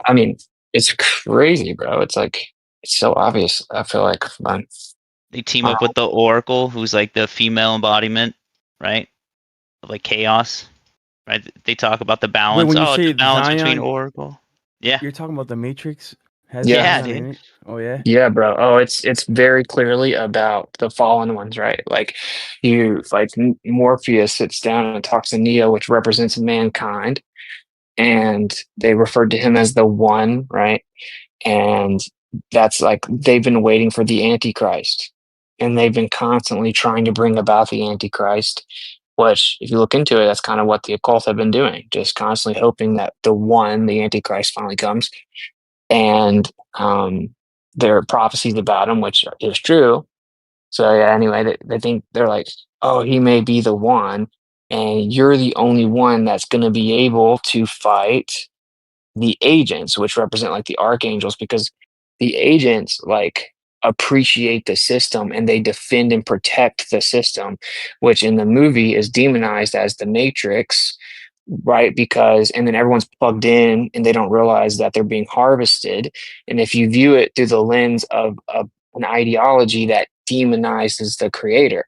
I mean, it's crazy, bro. It's like it's so obvious. I feel like, but They team uh, up with the Oracle, who's like the female embodiment, right? Of like chaos, right? They talk about the Wait, balance. when you Oh, it's a say balance between Zion, Oracle. Yeah, you're talking about the Matrix has yeah, yeah, Zion dude. in it? Oh yeah. yeah, bro. Oh, it's very clearly about the fallen ones, right? Like Morpheus sits down and talks to Neo, which represents mankind, and they referred to him as the one, right? And that's like they've been waiting for the Antichrist, and they've been constantly trying to bring about the Antichrist. Which, if you look into it, that's kind of what the occult have been doing, just constantly hoping that the one, the Antichrist, finally comes. And there are prophecies about him, which is true. So yeah, anyway, they think they're like, oh, he may be the one, and you're the only one that's going to be able to fight the agents, which represent like the archangels, because the agents like appreciate the system and they defend and protect the system, which in the movie is demonized as the Matrix, right? Because and then everyone's plugged in and they don't realize that they're being harvested. And if you view it through the lens of an ideology that demonizes the creator,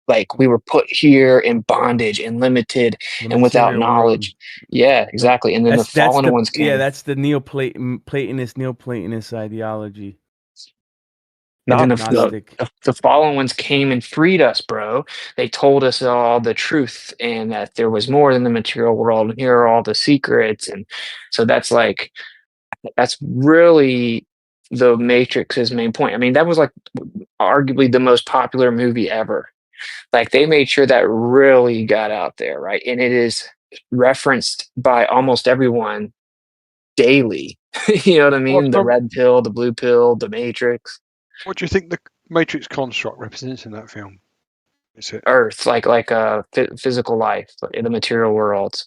like we were put here in bondage and limited The and without material world. knowledge. Yeah, Yep. exactly. And then the That's fallen the ones yeah, came. that's the Neoplatonist ideology. And then No, Gnostic. the fallen ones came and freed us, bro. They told us all the truth and that there was more than the material world, and here are all the secrets. And so that's really the Matrix's main point. I mean, that was like arguably the most popular movie ever. Like they made sure that really got out there, right? And it is referenced by almost everyone daily. You know what I What mean? The red pill, the blue pill, the Matrix. what do you think the Matrix construct represents in that film? Is it Earth, physical life in the material worlds,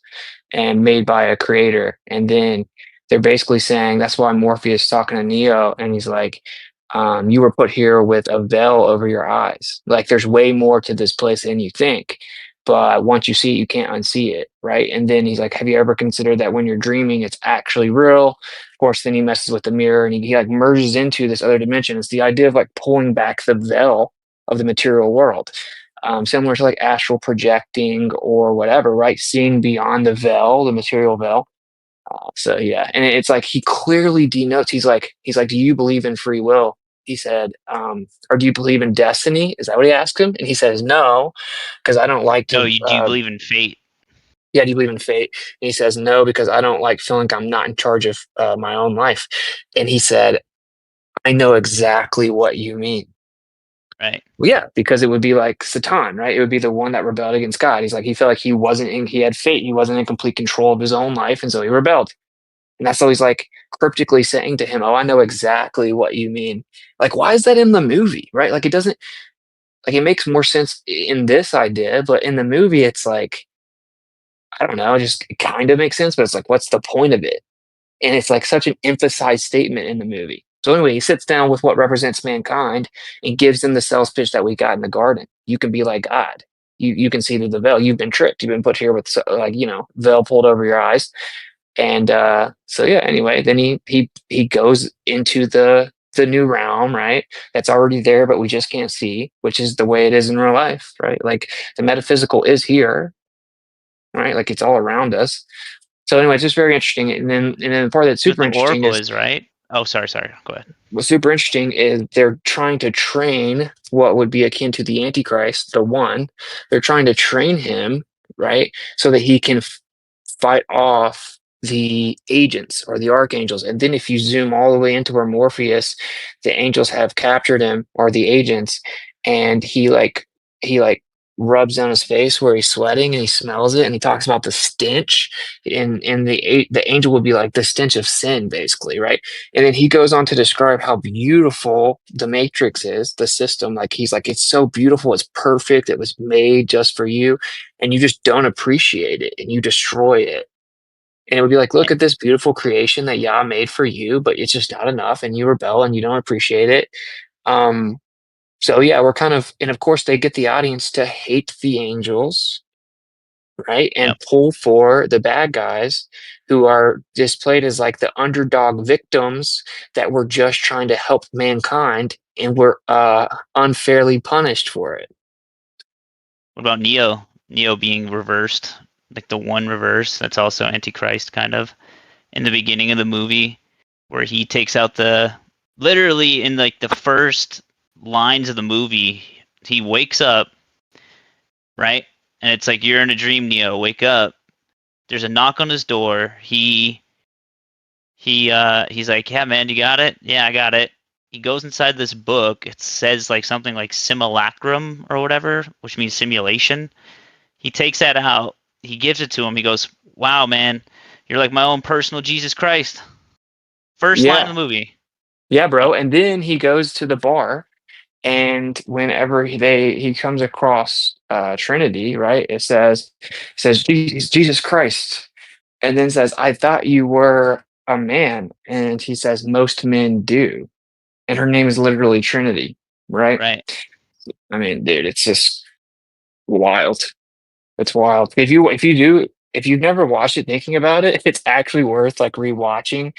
and made by a creator. And then they're basically saying that's why Morpheus is talking to Neo, and he's like, "You were put here with a veil over your eyes. Like there's way more to this place than you think." But once you see it, you can't unsee it, right? And then he's like, "Have you ever considered that when you're dreaming, it's actually real?" Of course, then he messes with the mirror and he like merges into this other dimension. It's the idea of like pulling back the veil of the material world, similar to like astral projecting or whatever, right? Seeing beyond the veil, the material veil. So yeah, and it's like he clearly denotes. He's like, do you believe in free will? He said, or do you believe in destiny? Is that what he asked him? And he says, no, because I don't like no. to. Do you believe in fate? Yeah, do you believe in fate? And he says, no, because I don't like feeling like I'm not in charge of my own life. And he said, I know exactly what you mean. Right. Well, yeah, because it would be like Satan, right? It would be the one that rebelled against God. He's like, he felt like he had fate. He wasn't in complete control of his own life. And so he rebelled. And that's always like cryptically saying to him, oh, I know exactly what you mean. Like, why is that in the movie, right? Like, it doesn't, like, it makes more sense in this idea, but in the movie, it's like, I don't know, just kind of makes sense, but it's like, what's the point of it? And it's like such an emphasized statement in the movie. So anyway, he sits down with what represents mankind and gives them the sales pitch that we got in the garden. You can be like God. You can see through the veil. You've been tricked. You've been put here with veil pulled over your eyes. And so yeah. Anyway, then he goes into the new realm, right? That's already there, but we just can't see, which is the way it is in real life, right? Like the metaphysical is here, right? Like it's all around us. So anyway, it's just very interesting. And then the part that's But super the interesting Oracle is is right. Oh, sorry. Go ahead. what's super interesting is they're trying to train what would be akin to the Antichrist, the one. They're trying to train him, right, so that he can fight off the agents or the archangels. And then if you zoom all the way into where Morpheus, the angels have captured him or the agents, and he rubs down his face where he's sweating and he smells it and he talks about the stench, and the angel would be like the stench of sin, basically, right? And then he goes on to describe how beautiful the Matrix is, the system. Like he's like, it's so beautiful, it's perfect, it was made just for you, and you just don't appreciate it and you destroy it. And it would be like, look at this beautiful creation that Yah made for you, but it's just not enough, and you rebel and you don't appreciate it. Um, so yeah, we're kind of, and of course they get the audience to hate the angels, right? And Yep. pull for the bad guys who are displayed as like the underdog victims that were just trying to help mankind and were unfairly punished for it. What about Neo? Neo being reversed, like the one reverse. That's also Antichrist, kind of. In the beginning of the movie, where he takes out literally in like the first lines of the movie, he wakes up, right? And it's like, you're in a dream, Neo. Wake up. There's a knock on his door. He's like, yeah, man, you got it? Yeah, I got it. He goes inside this book. It says like something like simulacrum or whatever, which means simulation. He takes that out. He gives it to him. He goes, wow, man, you're like my own personal Jesus Christ. First line of Yeah. the movie. Yeah, bro. And then he goes to the bar, and whenever he comes across Trinity, right? It says Jesus Christ, and then says, I thought you were a man. And he says, most men do. And her name is literally Trinity, right? Right. I mean, dude, it's just wild. It's wild. If you've never watched it thinking about it, it's actually worth like rewatching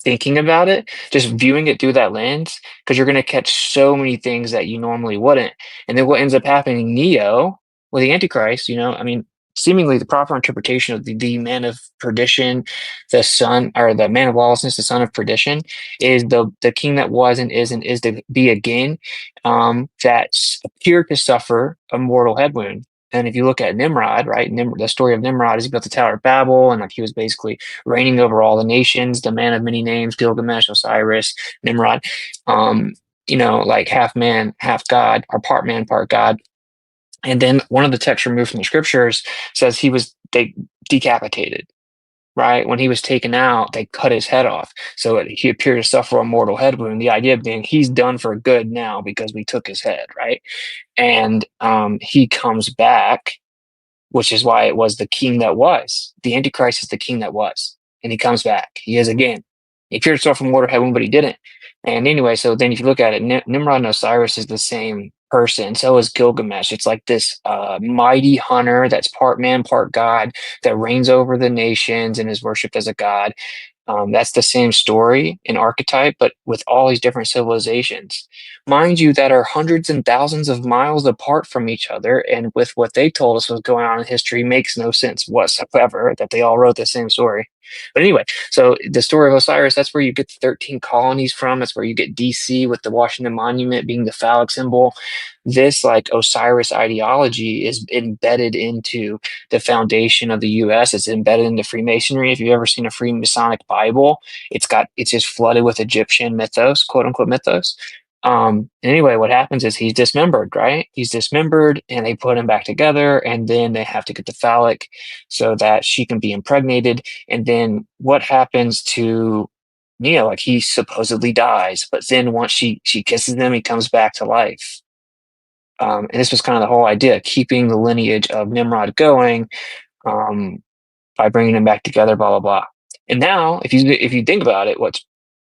thinking about it, just viewing it through that lens, because you're going to catch so many things that you normally wouldn't. And then what ends up happening, Neo, with the Antichrist, I mean, seemingly the proper interpretation of the man of perdition, the son, or the man of lawlessness, the son of perdition, is the king that was and is to be again, that appeared to suffer a mortal head wound. And if you look at Nimrod, right, the story of Nimrod is he built the Tower of Babel, and like he was basically reigning over all the nations, the man of many names, Gilgamesh, Osiris, Nimrod, like half man, half God, or part man, part God. And then one of the texts removed from the scriptures says they decapitated, right? When he was taken out, they cut his head off. So he appeared to suffer a mortal head wound. The idea being he's done for good now because we took his head, right? And he comes back, which is why it was the king that was. The Antichrist is the king that was. And he comes back. He is again. He appeared to start from water heaven, but he didn't. And anyway, so then if you look at it, Nimrod and Osiris is the same person. So is Gilgamesh. It's like this mighty hunter that's part man, part God, that reigns over the nations and is worshipped as a god. That's the same story and archetype, but with all these different civilizations, mind you, that are hundreds and thousands of miles apart from each other. And with what they told us was going on in history, makes no sense whatsoever that they all wrote the same story. But anyway, so the story of Osiris, that's where you get the 13 colonies from. That's where you get DC with the Washington Monument being the phallic symbol. This like Osiris ideology is embedded into the foundation of the US. It's embedded into Freemasonry. If you've ever seen a Freemasonic Bible, it's just flooded with Egyptian mythos, quote unquote mythos. Anyway, what happens is he's dismembered, right? He's dismembered and they put him back together, and then they have to get the phallic so that she can be impregnated. And then what happens to Neo? Like he supposedly dies, but then once she kisses him, he comes back to life. And this was kind of the whole idea, keeping the lineage of Nimrod going, by bringing them back together, blah blah blah. And now, if you think about it, what's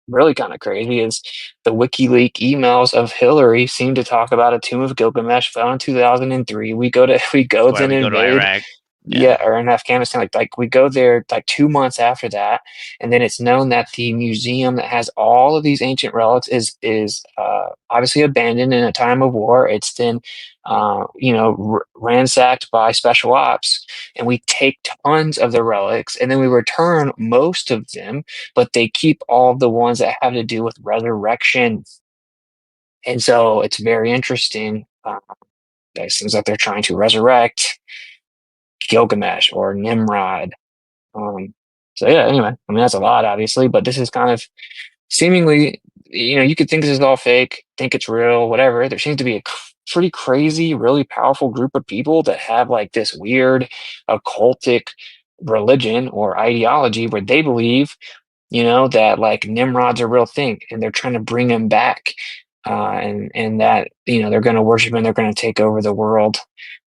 really kind of crazy is the WikiLeaks emails of Hillary seem to talk about a tomb of Gilgamesh found in 2003. We go That's why and we go to invade, Iraq. yeah, or in Afghanistan. Like we go there like 2 months after that, and then it's known that the museum that has all of these ancient relics is obviously abandoned in a time of war. It's then ransacked by special ops, and we take tons of the relics, and then we return most of them, but they keep all the ones that have to do with resurrection. And so it's very interesting. It seems like they're trying to resurrect Gilgamesh or Nimrod. So yeah, anyway, I mean that's a lot, obviously, but this is kind of seemingly, you could think this is all fake, think it's real, whatever. There seems to be a pretty crazy, really powerful group of people that have like this weird occultic religion or ideology where they believe, that like Nimrod's a real thing, and they're trying to bring him back, and that they're going to worship him, they're going to take over the world.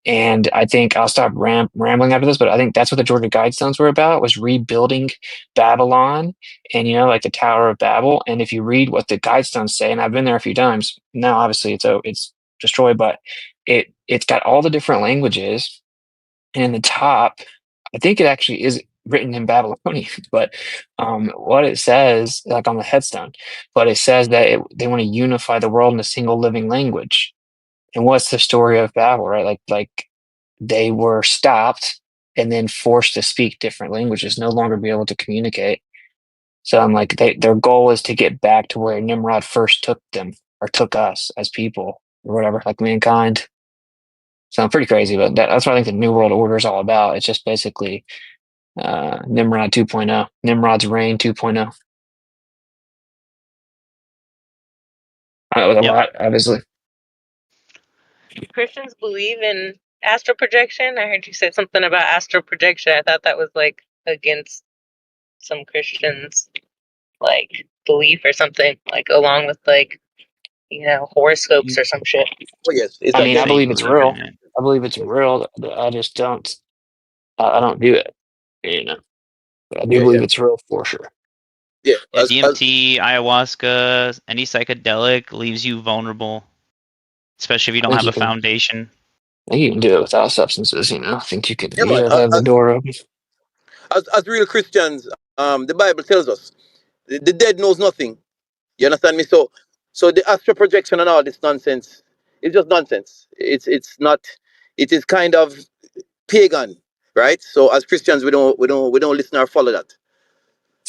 And I think I'll stop rambling after this, but I think that's what the Georgia Guidestones were about, was rebuilding Babylon and, like the Tower of Babel. And if you read what the Guidestones say, and I've been there a few times, now obviously it's destroyed, but it's got all the different languages and in the top, I think it actually is written in Babylonian, but what it says, like on the headstone, but it says that they want to unify the world in a single living language. And what's the story of Babel, right? Like they were stopped and then forced to speak different languages, no longer be able to communicate. So I'm like, their goal is to get back to where Nimrod first took them or took us as people or whatever, like mankind. So I'm pretty crazy, but that's what I think the New World Order is all about. It's just basically Nimrod 2.0, Nimrod's reign 2.0. With a Yep. lot, obviously. Christians believe in astral projection. I heard you say something about astral projection. I thought that was like against some Christians like belief or something, like along with like, you know, horoscopes or some shit. Oh yes, it's I mean, I against. They believe it's believe real. in it. I believe it's real. I just don't. I don't do it. You know, but I do Yeah, believe yeah, it's real for sure. yeah. Yeah, As DMT, ayahuasca, any psychedelic leaves you vulnerable, especially if you I don't think have you a can. foundation. I think you can do it without substances. You know, I think you can. yeah, You man. guys have the door open. As real Christians, the Bible tells us the dead knows nothing. You understand me? So the astral projection and all this nonsense is just nonsense. It's not. It is kind of pagan, right? So as Christians, we don't listen or follow that.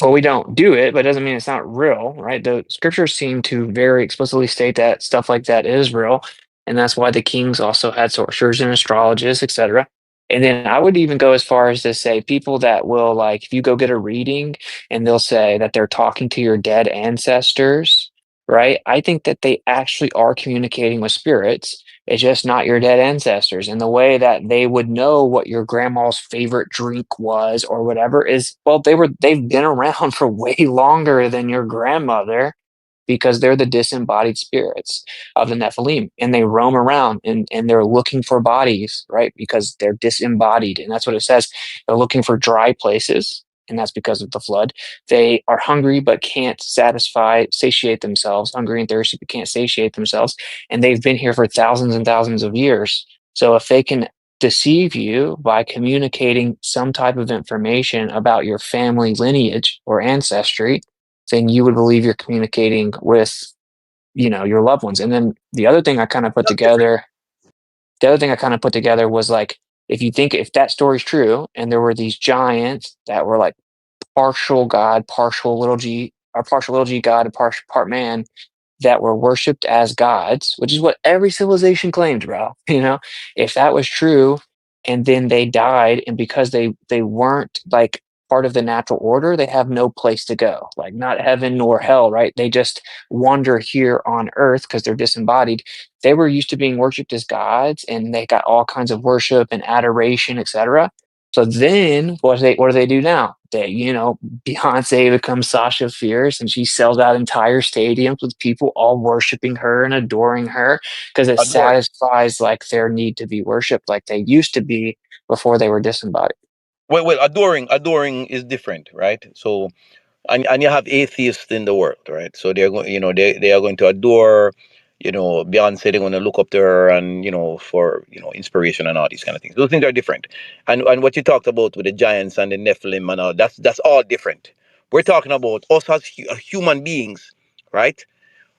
Well, we don't do it, but it doesn't mean it's not real, right? The scriptures seem to very explicitly state that stuff like that is real, and that's why the kings also had sorcerers and astrologists, etc. And then I would even go as far as to say people that will like if you go get a reading and they'll say that they're talking to your dead ancestors, right? I think that they actually are communicating with spirits. It's just not your dead ancestors. And the way that they would know what your grandma's favorite drink was or whatever is, well, they've been around for way longer than your grandmother because they're the disembodied spirits of the Nephilim and they roam around and they're looking for bodies, right? Because they're disembodied. And that's what it says. They're looking for dry places. And that's because of the flood. They are hungry but can't satiate themselves, hungry and thirsty but can't satiate themselves. And they've been here for thousands and thousands of years. So if they can deceive you by communicating some type of information about your family lineage or ancestry, then you would believe you're communicating with, you know, your loved ones. And then the other thing I kind of put That's different. together, the other thing I kind of put together was like, if that story's true and there were these giants that were like partial God, partial little g, or partial little g God, and partial part man, that were worshipped as gods, which is what every civilization claimed, bro. You know, if that was true, and then they died, and because they weren't like part of the natural order, they have no place to go, like not heaven nor hell, right? They just wander here on earth because they're disembodied. They were used to being worshipped as gods, and they got all kinds of worship and adoration, etc. So then what do they do now? They, you know, Beyonce becomes Sasha Fierce and she sells out entire stadiums with people all worshiping her and adoring her because it Adoring. satisfies like their need to be worshipped like they used to be before they were disembodied. Well, adoring is different, right? So and you have atheists in the world, right? So they're going, they are going to adore, Beyonce. They're going to look up to her and for inspiration and all these kind of things. Those things are different. And what you talked about with the giants and the Nephilim and all that's all different. We're talking about us as human beings, right?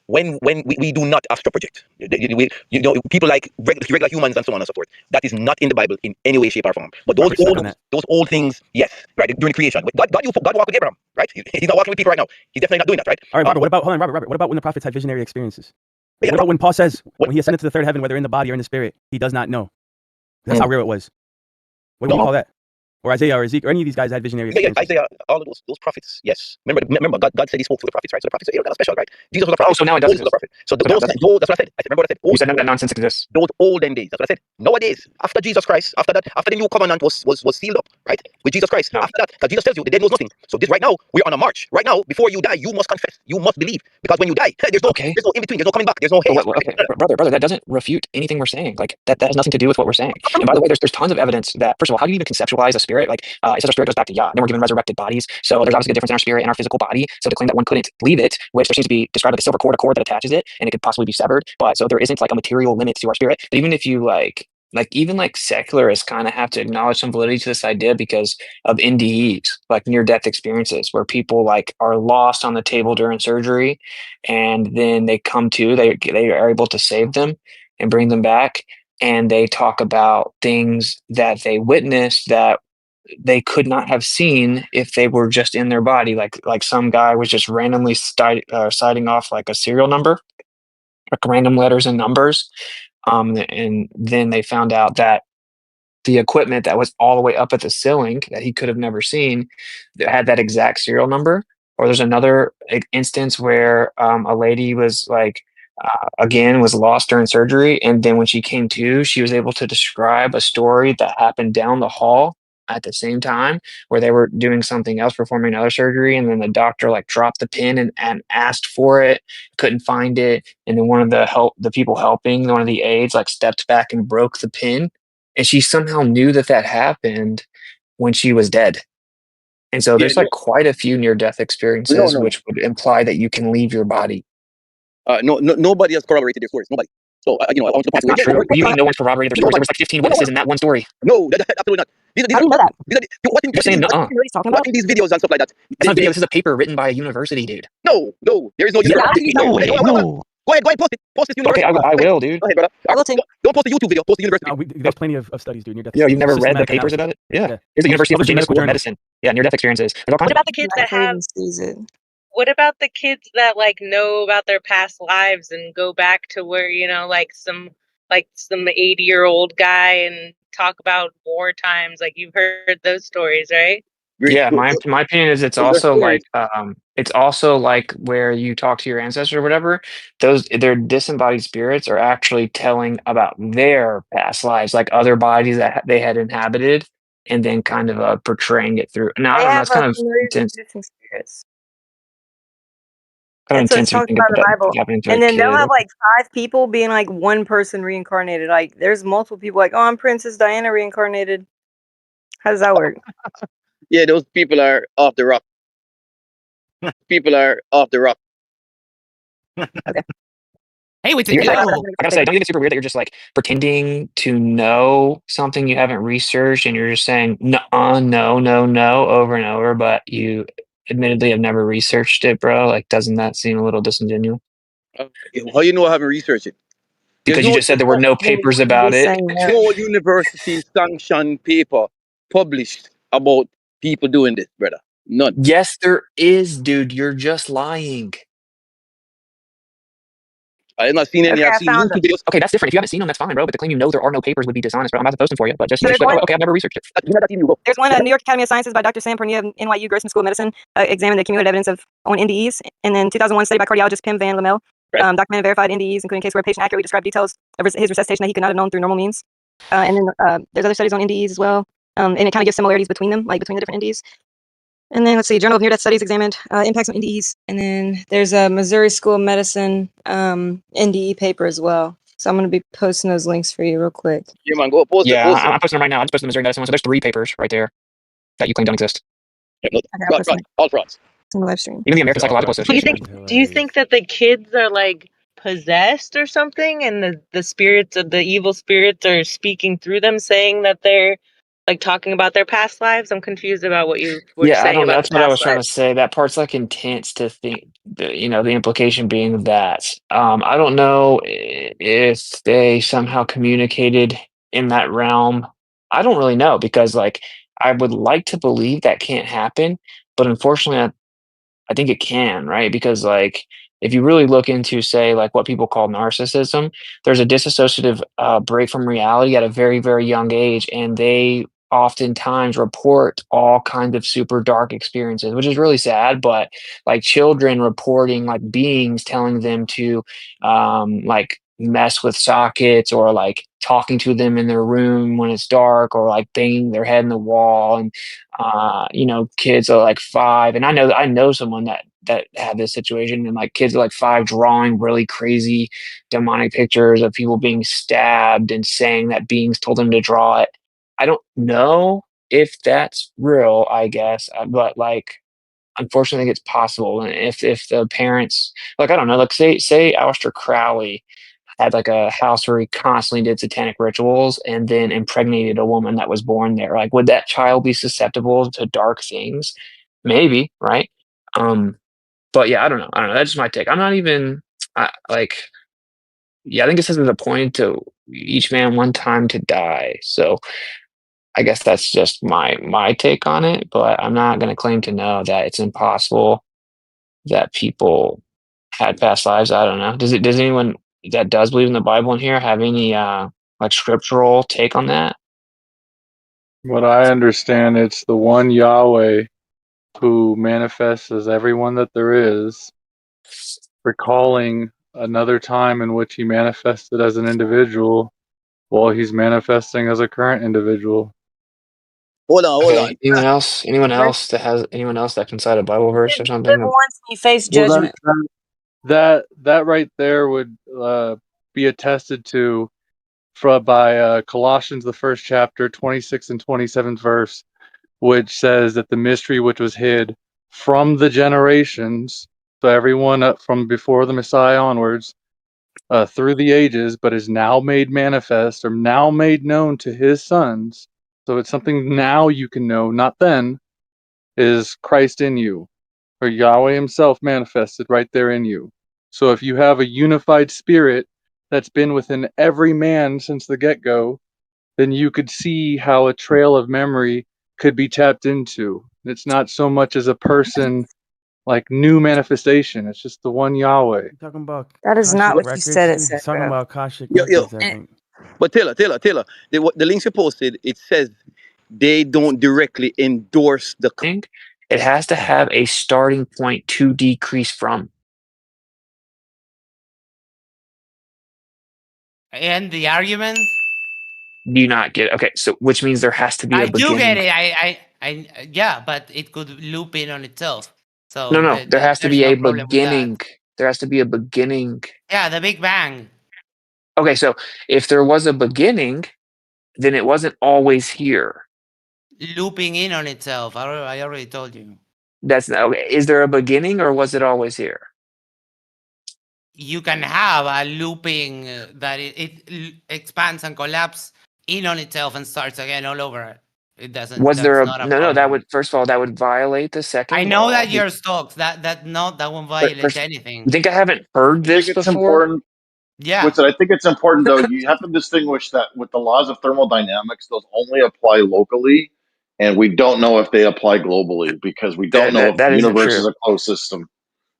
When we do not astral project, people like regular humans and so on and so forth. That is not in the Bible in any way, shape, or form. But those Prophets stuck on old that. those old things, yes, right, during creation. God walked with Abraham, right? He's not walking with people right now. He's definitely not doing that, right? All right, Robert. What about hold on, Robert? What about when the prophets had visionary experiences? Yeah, What about when Paul says what- when he ascended to the third heaven, whether in the body or in the spirit, he does not know? That's Mm. how rare it was. What do we call that? Or Isaiah or Ezekiel or any of these guys had visionary Yeah, experiences? Isaiah, all of those prophets, yes. Remember, God said He spoke to the prophets, right? So the prophets said, "You're not special, right?" Jesus was a prophet. Oh, so now it does Moses was a exist. prophet. So So now it does exist. that's what I said. Remember what I said. You said none of that nonsense exists. Those olden days. That's what I said. Nowadays, after Jesus Christ, after the new covenant was sealed up, right? With Jesus Christ. No. After that, because Jesus tells you the dead knows nothing. So this right now, we're on a march. Right now, before you die, you must confess. You must believe. Because when you die, Okay. there's no in between. There's no coming back. There's no hey. Okay, brother, that doesn't refute anything we're saying. Like that has nothing to do with what we're saying. And by the way, there's tons of evidence that first of all, how do you even conceptualize a spirit? Like it says our spirit goes back to Yah. Then we're given resurrected bodies. So there's obviously a difference in our spirit and our physical body. So to claim that one couldn't leave it, which there seems to be described like a silver cord, a cord that attaches it, and it could possibly be severed. But so there isn't like a material limit to our spirit. But even if you like like even like secularists kind of have to acknowledge some validity to this idea because of NDEs, like near death experiences, where people like are lost on the table during surgery, and then they come to, they are able to save them and bring them back, and they talk about things that they witnessed that they could not have seen if they were just in their body. Like some guy was just randomly citing off like a serial number, like random letters and numbers, and then they found out that the equipment that was all the way up at the ceiling that he could have never seen that had that exact serial number. Or there's another instance where a lady was like, again, was lost during surgery. And then when she came to, she was able to describe a story that happened down the hall at the same time where they were doing something else, performing another surgery. And then the doctor like dropped the pin and asked for it, couldn't find it. And then one of the people helping, one of the aides, like stepped back and broke the pin, and she somehow knew that that happened when she was dead. And so Yeah, there's like quite a few near death experiences no. which would imply that you can leave your body. Nobody has corroborated their stories. Nobody. So I want to That's point not true. What do you mean no one's corroborated their stories? There was like 15 witnesses in that one story. No, absolutely not. How do you know that? You're saying no. What he's talking about? Watching these videos and stuff like that. That's not a video. This is a paper written by a university, dude. No, there is no Yeah, university. No way, no. Go ahead, post it university. Okay, I will, dude. Go ahead, brother. I will too. Don't post a YouTube video, post the university. No, there's plenty of studies, dude. Near death. Yo, you've never read the Systematic papers analysis. about it? Yeah. Yeah. Here's the University of Published in Virginia medical School of journals. Medicine. Yeah, near death experiences. There's all kinds What about the kids that have? sees it. What about the kids that like know about their past lives and go back to where like some 80-year-old guy and talk about war times? Like you've heard those stories, right? Yeah, my opinion is it's also like where you talk to your ancestors or whatever. Their disembodied spirits are actually telling about their past lives, like other bodies that they had inhabited, and then kind of portraying it through. Now I don't know, it's kind of intense. Spirits. Kind of That's what it intense to talks think about in about the that Bible. happening to And a then they'll kid. have like 5 people being like one person reincarnated. Like there's multiple people like, oh, I'm Princess Diana reincarnated. How does that work? Yeah, those people are off the rock. People are off the rock. Hey, what's I it? gotta say, don't you think it's super weird that you're just like pretending to know something you haven't researched, and you're just saying no, over and over, but you admittedly have never researched it, bro? Like, doesn't that seem a little disingenuous? How you know I haven't researched it? Because you just said there were no papers about it. There's no university sanctioned paper published about people doing this, brother. None. Yes, there is, dude. You're just lying. I have not seen any. Okay, I've I seen found YouTube videos. Okay, that's different. If you haven't seen them, that's fine, bro. But to claim you know there are no papers would be dishonest, bro. I'm about to post them for you, but just There's like, one- oh, okay, I've never researched it. There's one New York Academy of Sciences by Dr. Sam Pernia of NYU Grossman School of Medicine examined the cumulative evidence on NDEs. And then 2001 study by cardiologist Pim Van Lamel documented verified NDEs, including case where a patient accurately described details of his resuscitation that he could not have known through normal means. And then there's other studies on NDEs as well. And it kind of gives similarities between them, like between the different NDEs. And then let's see, Journal of Near-Death Studies examined impacts on NDEs. And then there's a Missouri School of Medicine NDE paper as well. So I'm going to be posting those links for you real quick. Yeah, man, go post it. Yeah, Post it. I'm posting them right now. I just posted the Missouri Medicine one, so there's 3 papers right there that you claim don't exist. Okay, I'll post them All frauds. in the live stream. Even the American Psychological Do you Association. think? Do you think that the kids are like possessed or something, and the spirits of the evil spirits are speaking through them, saying that they're like talking about their past lives? I'm confused about what you were Yeah, I saying don't know. about That's the what I past was trying to lives. say. That part's like intense to think. The implication being that I don't know if they somehow communicated in that realm. I don't really know because like I would like to believe that can't happen, but unfortunately, I think it can, right? Because like if you really look into say like what people call narcissism, there's a disassociative break from reality at a very, very young age, and they oftentimes report all kinds of super dark experiences, which is really sad. But like children reporting like beings telling them to like mess with sockets, or like talking to them in their room when it's dark, or like banging their head in the wall. And kids are like 5, and I know someone that had this situation, and like kids are like 5 drawing really crazy demonic pictures of people being stabbed and saying that beings told them to draw it. I don't know if that's real, I guess, but like unfortunately it's possible. And if the parents, like, I don't know, like say Aleister Crowley had like a house where he constantly did satanic rituals and then impregnated a woman that was born there. Like, would that child be susceptible to dark things? Maybe, right? But yeah, I don't know. That's just my take. I'm not even like. Yeah, I think it says there's appointed to each man one time to die. So I guess that's just my take on it. But I'm not going to claim to know that it's impossible that people had past lives. I don't know. Does anyone that does believe in the Bible in here have any like scriptural take on that? What I understand, it's the one Yahweh who manifests as everyone that there is, recalling another time in which he manifested as an individual while he's manifesting as a current individual. Hold on, hold on. Okay. Anyone else? Anyone else that can cite a Bible verse or something? Once you face Well, judgment. that right there would be attested to by Colossians, the first chapter, 26 and 27th verse, which says that the mystery which was hid from the generations, so everyone from before the Messiah onwards, through the ages, but is now made manifest or now made known to his sons. So it's something now you can know, not then, is Christ in you, or Yahweh himself manifested right there in you. So if you have a unified spirit that's been within every man since the get-go, then you could see how a trail of memory could be tapped into. It's not so much as a person like new manifestation. It's just the one Yahweh. You're talking about That is not Akashic what you records. said it He's said, talking bro. about Akashic Yo, records, I think. but Taylor, the links you posted, it says they don't directly endorse the. Thing. It has to have a starting point to decrease from. And the argument? Do you not get it? Okay, so which means there has to be a I do beginning. get it. Yeah, but it could loop in on itself. So No, there has to there's be no a problem with that. beginning. There has to be a beginning. Yeah, the Big Bang. Okay, so if there was a beginning, then it wasn't always here. Looping in on itself. I already told you. That's okay. Is there a beginning or was it always here? You can have a looping that it expands and collapses in on itself and starts again all over. It doesn't. Was there a not a no? problem. That would first of all that would violate the second. I know law. that you're stoked. That won't violate First, anything. you think I haven't heard I this think it's before? important. Yeah. What's it? I think it's important though. You have to distinguish that with the laws of thermodynamics, those only apply locally, and we don't know if they apply globally because we don't know if That the isn't universe is true. a closed system.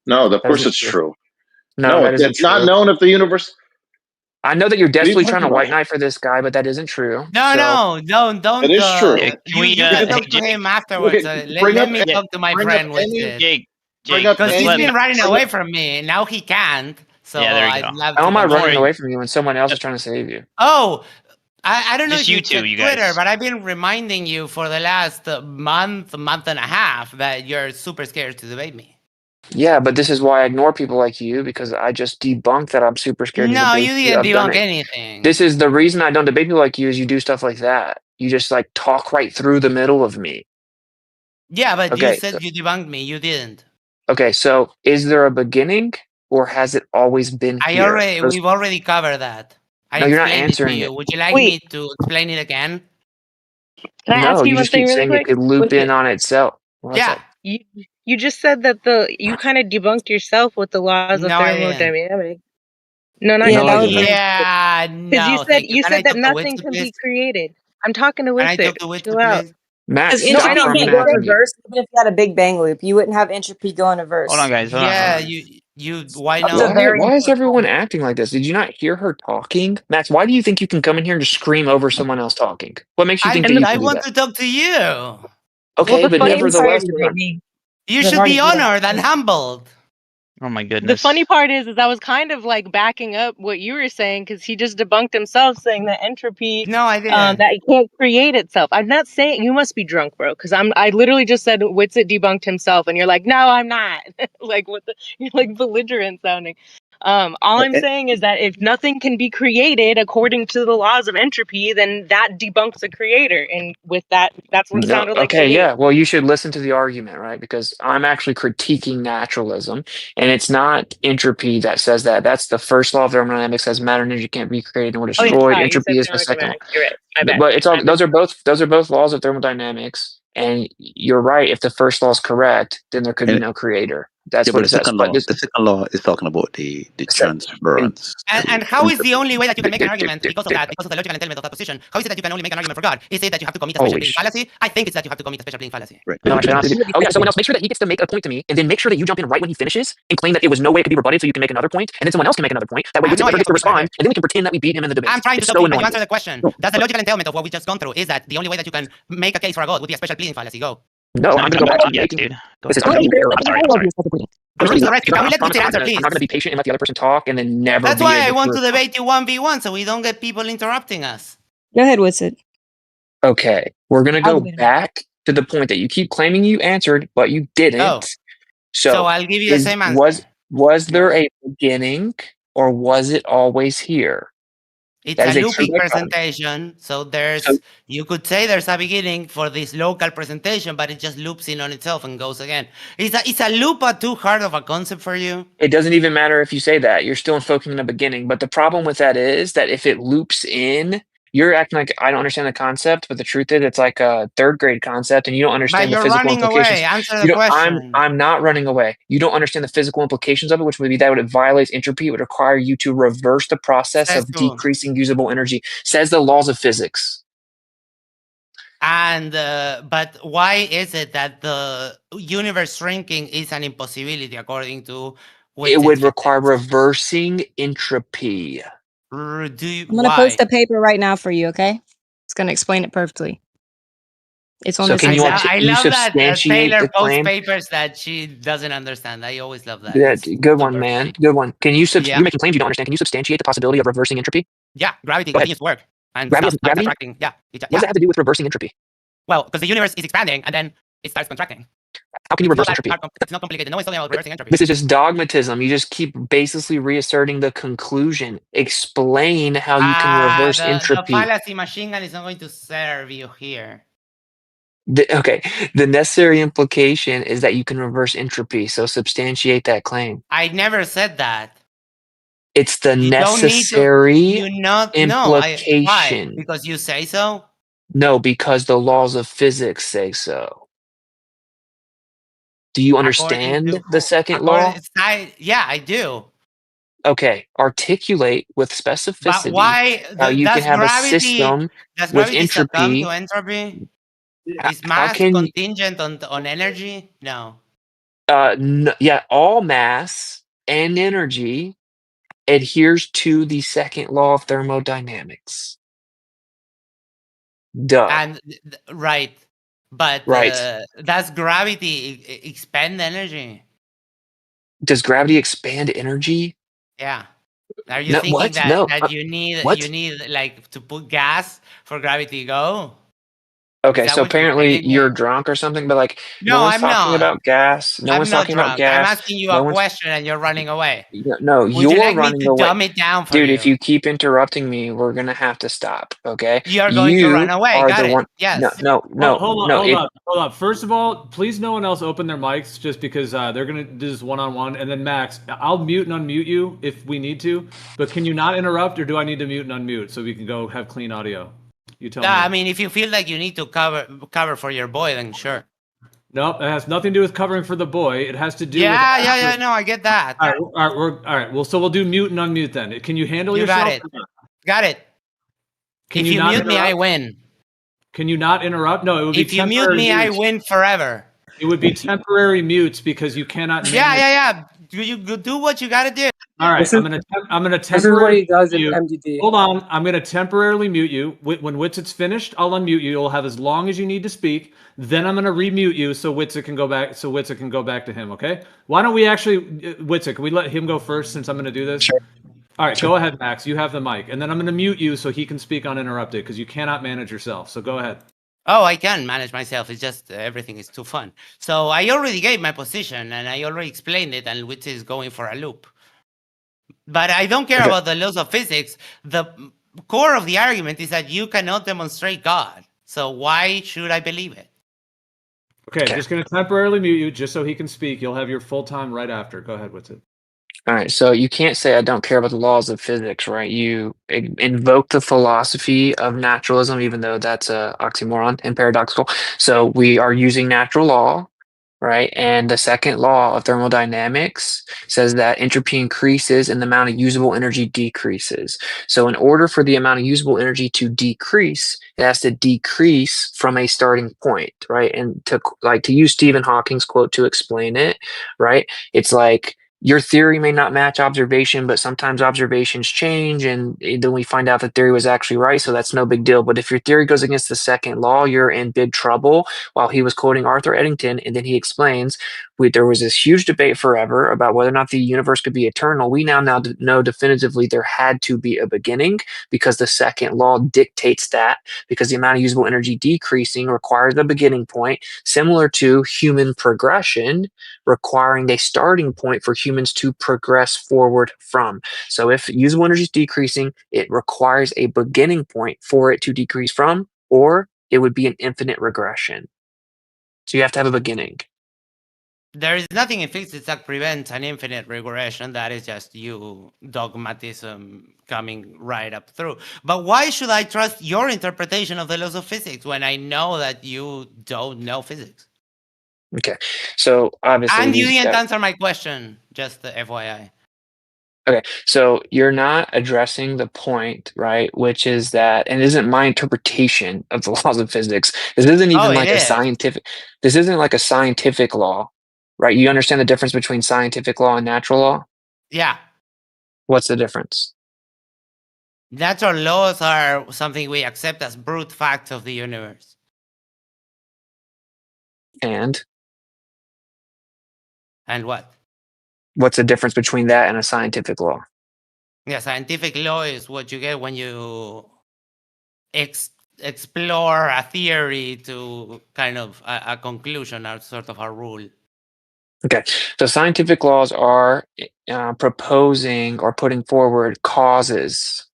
No, of That course isn't it's true. true. No, No, that isn't it's not true. known if the universe. I know that you're What are you desperately trying talking to white about? knight for this guy, but that isn't true. No, don't. It is true. Yeah, can we, You can hey, talk to Jake, him afterwards. Bring Let up me any- talk to my bring up friend any- Witsit. Jake, Bring up Because let's he's let been Matt. running away from me. Now he can't. So Yeah, there you I'd go. love How to am I control running him. away from you when someone else is trying to save you? Oh, I don't know Just if you you two, checked you Twitter, guys. but I've been reminding you for the last month and a half that you're super scared to debate me. Yeah, but this is why I ignore people like you because I just debunked that I'm super scared to No, debate you you. didn't I've done debunk it. anything. This is the reason I don't debate people like you is you do stuff like that. You just like talk right through the middle of me. Yeah, but you Okay, said you debunked me. You didn't. okay, so is there a beginning or has it always been here? We've already covered that. I No, you're not explained it to answering you. it. Would you like Wait. me to explain it again? Can I No, ask you you one just keep thing really saying it quick? could loop With in it, on itself. What's Yeah. up? you just said that you kind of debunked yourself with the laws of No, I didn't. thermodynamics. No, not Yeah, No, that I was didn't. Yeah, because no, thank you. you Can I said that talk to nothing Witsit, can please? be created. I'm talking to Can I Witsit. talk to Witsit, Chill out. please? Matt, because No, I entropy know. stop can't running go in after me. reverse. Even if you had a Big Bang loop, you wouldn't have entropy go in reverse. Hold on, guys. Hold on. Yeah, Hold on. you. Why That's not? a very Why is important everyone point. acting like this? Did you not hear her talking? Max, why do you think you can come in here and just scream over someone else talking? What makes you think that you I can do want that? to talk to you. Well, Okay, the but funny David's ready nevertheless, to we're debate not. me. You I've should already be beat him. honored and humbled. Oh my The goodness. funny part is I was kind of like backing up what you were saying because he just debunked himself, saying that entropy, No, I didn't. that it can't create itself. I'm not saying you must be drunk, bro, because I literally just said Witsit debunked himself, and you're like, no, I'm not. Like what you're like belligerent sounding. All I'm saying is that if nothing can be created according to the laws of entropy, then that debunks the creator. And with that, that's what it No, sounded like to okay, me. yeah. Well, you should listen to the argument, right? Because I'm actually critiquing naturalism, and it's not entropy that says that. That's the first law of thermodynamics, says matter and energy can't be created nor Oh, yeah, destroyed. sorry, you said Entropy is the second law. thermodynamics. You're right. My bad. But it's all My bad. those are both laws of thermodynamics, and you're right. If the first law is correct, then there could be And- no creator. That's Yeah, what but it says. But this, the second law is talking about the transference. And how is the only way that you can make an Dude, argument dude, because of dude. that, because of the logical entailment of that position? How is it that you can only make an argument for God? Is it that you have to commit a special Holy being shit. fallacy? I think it's that you have to commit a special being fallacy. Right. No, actually, not. Oh yeah, someone else. Make sure that he gets to make a point to me, and then make sure that you jump in right when he finishes and claim that it was no way it could be rebutted, so you can make another point, and then someone else can make another point. That way, I have Witsit no never idea gets to what you're respond, and then we can pretend that we beat him in the debate. I'm trying to It's talk so to you. Can you annoying. answer the question? Does the logical entailment of what we just gone through is that the only way that you can make a case for a God would be a special pleading fallacy? Go. No, I'm going to go back to making. dude. Go This is ahead. I'm sorry. I'm Please, correct. Can we let promise Witsit answer, I'm please? not going to be patient and let the other person talk, and then never. That's be why I able want to respond. debate you 1v1 so we don't get people interrupting us. Go ahead, Witsit. Okay, we're going to I'll go debate him. back to the point that you keep claiming you answered, but you didn't. Oh. So So I'll give you the same answer. was there a beginning, or was it always here? It's That a is a looping true presentation, so there's So- you could say there's a beginning for this local presentation, but it just loops in on itself and goes again. Is a loop too hard of a concept for you? It doesn't even matter if you say that. You're still invoking in the beginning. But the problem with that is that if it loops in, you're acting like I don't understand the concept. But the truth is, it's like a third grade concept, and you don't But understand the you're physical running implications. away. Answer You the know, question. I'm not running away. You don't understand the physical implications of it, which would be that it violates entropy. It would require you to reverse the process Says of who? decreasing usable energy. Says the laws of physics. And but why is it that the universe shrinking is an impossibility according to It would Witsit require physics? reversing entropy. I'm gonna post a paper right now for you. Okay, it's gonna explain it perfectly. It's on So this. can you website. can I you love that substantiate Taylor the posts claim? papers that she doesn't understand. I always love that. Yeah, It's good one, super man. funny. Good one. Can you Yeah. you're making claims you don't understand? Can you substantiate the possibility of reversing entropy? Yeah, gravity Go ahead. continues to work and Gravity stuff is- starts gravity? attracting. Yeah, What does that have to do with reversing entropy? well, because the universe is expanding and then it starts contracting. How can you It's not reverse that entropy? it's not complicated. No one's talking about reversing entropy. This is just dogmatism. You just keep baselessly reasserting the conclusion. Explain how you can reverse the entropy. fallacy machine gun is not going to serve you here. Okay, the necessary implication is that you can reverse entropy. So substantiate that claim. I never said that. It's the You don't need to. necessary You not no. Why? implication. Because you say so. No, because the laws of physics say so. Do you understand the second law? Yeah, I do. Okay, articulate with specificity But why how you can does have a gravity system does with gravity succumb entropy. to entropy? How Is mass can contingent on energy? No. yeah, all mass and energy adheres to the second law of thermodynamics. Duh. And right, but Right. does gravity expend energy? Does gravity expand energy? Yeah. Are you No, thinking what? that, No. that you need what? like to put gas for gravity to go? Okay, that so what you're apparently saying you're here? drunk or something, but like No, no one's I'm talking not. about gas. No I'm one's not talking about drunk. I'm gas. asking you No a one's question and you're running away. no, Would you you're like me running to away. dumb it down for Dude, you? if you keep interrupting me, we're gonna have to stop. Okay? You're going to run away. are Got the it. one. Yes. No. Hold it- up. First of all, please no one else open their mics just because they're gonna do this one-on-one. And then Max, I'll mute and unmute you if we need to. But can you not interrupt, or do I need to mute and unmute so we can go have clean audio? You tell me. I mean, if you feel like you need to cover for your boy, then sure. Nope, it has nothing to do with covering for the boy. It has to do with Yeah. No, I get that. All right. Well, so we'll do mute and unmute then. Can you handle You yourself? got it. Can If you not mute me, I interrupt? win. Can you not interrupt? No, it would be If you mute temporary me, I mutes. win forever. It would be temporary mutes because you cannot. Yeah. You do what you got to do. All right, I'm gonna temporarily does in mute you. MDD. Hold on, I'm gonna temporarily mute you. When Witsit's finished, I'll unmute you. You'll have as long as you need to speak. Then I'm gonna remute you so Witsit can go back. So Witsit can go back to him. Okay? Why don't we actually, Witsit? Can we let him go first since I'm gonna do this? Sure. All right, go ahead, Max. You have the mic, and then I'm gonna mute you so he can speak uninterrupted because you cannot manage yourself. So go ahead. Oh, I can manage myself. It's just everything is too fun. So I already gave my position and I already explained it, and which is going for a loop. But I don't care Okay. about the laws of physics. The core of the argument is that you cannot demonstrate God. So why should I believe it? Okay, Okay. just going to temporarily mute you just so he can speak. You'll have your full time right after. Go ahead, Witsit. All right, so you can't say I don't care about the laws of physics, right? You invoke the philosophy of naturalism, even though that's a oxymoron and paradoxical. So we are using natural law, right? And the second law of thermodynamics says that entropy increases and the amount of usable energy decreases. So in order for the amount of usable energy to decrease, it has to decrease from a starting point, right? And to use Stephen Hawking's quote to explain it, right? It's like your theory may not match observation, but sometimes observations change, and then we find out the theory was actually right, so that's no big deal. But if your theory goes against the second law, you're in big trouble. While he was quoting Arthur Eddington, and then he explains there was this huge debate forever about whether or not the universe could be eternal. We now know definitively there had to be a beginning because the second law dictates that, because the amount of usable energy decreasing requires a beginning point, similar to human progression requiring a starting point for humans to progress forward from. So if usable energy is decreasing, it requires a beginning point for it to decrease from, or it would be an infinite regression. So you have to have a beginning. There is nothing in physics that prevents an infinite regression. That is just you dogmatism coming right up through. But why should I trust your interpretation of the laws of physics when I know that you don't know physics? Okay, so obviously And you didn't answer my question, just the FYI. Okay, so you're not addressing the point, right? Which is that, and it isn't my interpretation of the laws of physics. This isn't even like a scientific. This isn't like a scientific law, right? You understand the difference between scientific law and natural law? Yeah. What's the difference? Natural laws are something we accept as brute facts of the universe. And what? What's the difference between that and a scientific law? Yeah, scientific law is what you get when you explore a theory to kind of a conclusion or sort of a rule. Okay, so scientific laws are proposing or putting forward causes,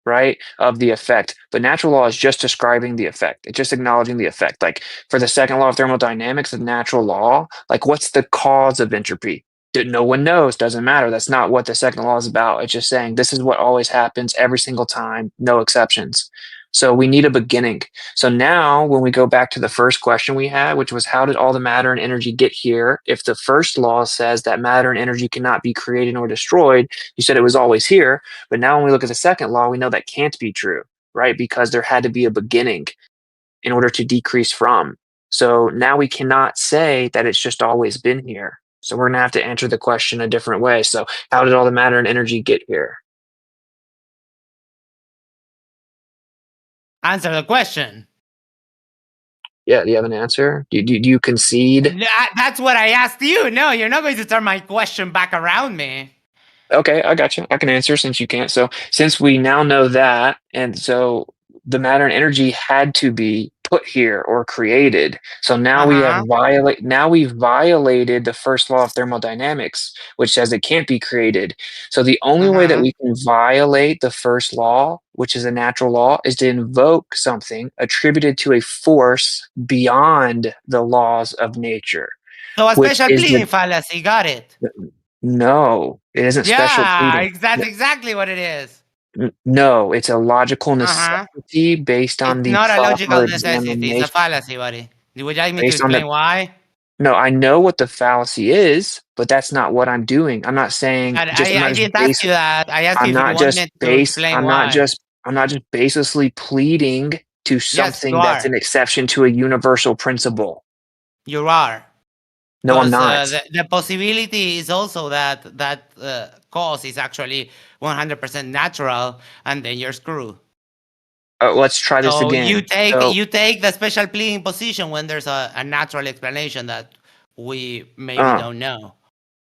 right, of the effect. But natural law is just describing the effect. It's just acknowledging the effect. Like for the second law of thermodynamics, of natural law, like what's the cause of entropy? No one knows. Doesn't matter. That's not what the second law is about. It's just saying this is what always happens every single time, no exceptions. So we need a beginning. So now when we go back to the first question we had, which was how did all the matter and energy get here? If the first law says that matter and energy cannot be created nor destroyed, you said it was always here. But now when we look at the second law, we know that can't be true, right? Because there had to be a beginning in order to decrease from. So now we cannot say that it's just always been here. So we're going to have to answer the question a different way. So how did all the matter and energy get here? Answer the question. Yeah, do you have an answer? Do you concede? No, that's what I asked you. No, you're not going to turn my question back around me. Okay, I got you. I can answer since you can't. So since we now know that, and so the matter and energy had to be put here or created. So now we've violated the first law of thermodynamics, which says it can't be created. So the only way that we can violate the first law, which is a natural law, is to invoke something attributed to a force beyond the laws of nature. So a special pleading fallacy, got it. No, it isn't special pleading. Yeah, that's exactly what it is. No, it's a logical necessity based on it's the not a logical proper necessity. It's a fallacy, buddy. Would you like me to explain why? No, I know what the fallacy is, but that's not what I'm doing. I'm not saying I didn't ask you that. I asked you if you wanted to explain why. I'm not just baselessly pleading to something that's an exception to a universal principle. You are. No, I'm not. The possibility is also that cause is actually 100% natural, and then you're screwed. Let's try this again. You take the special pleading position when there's a natural explanation that we maybe don't know.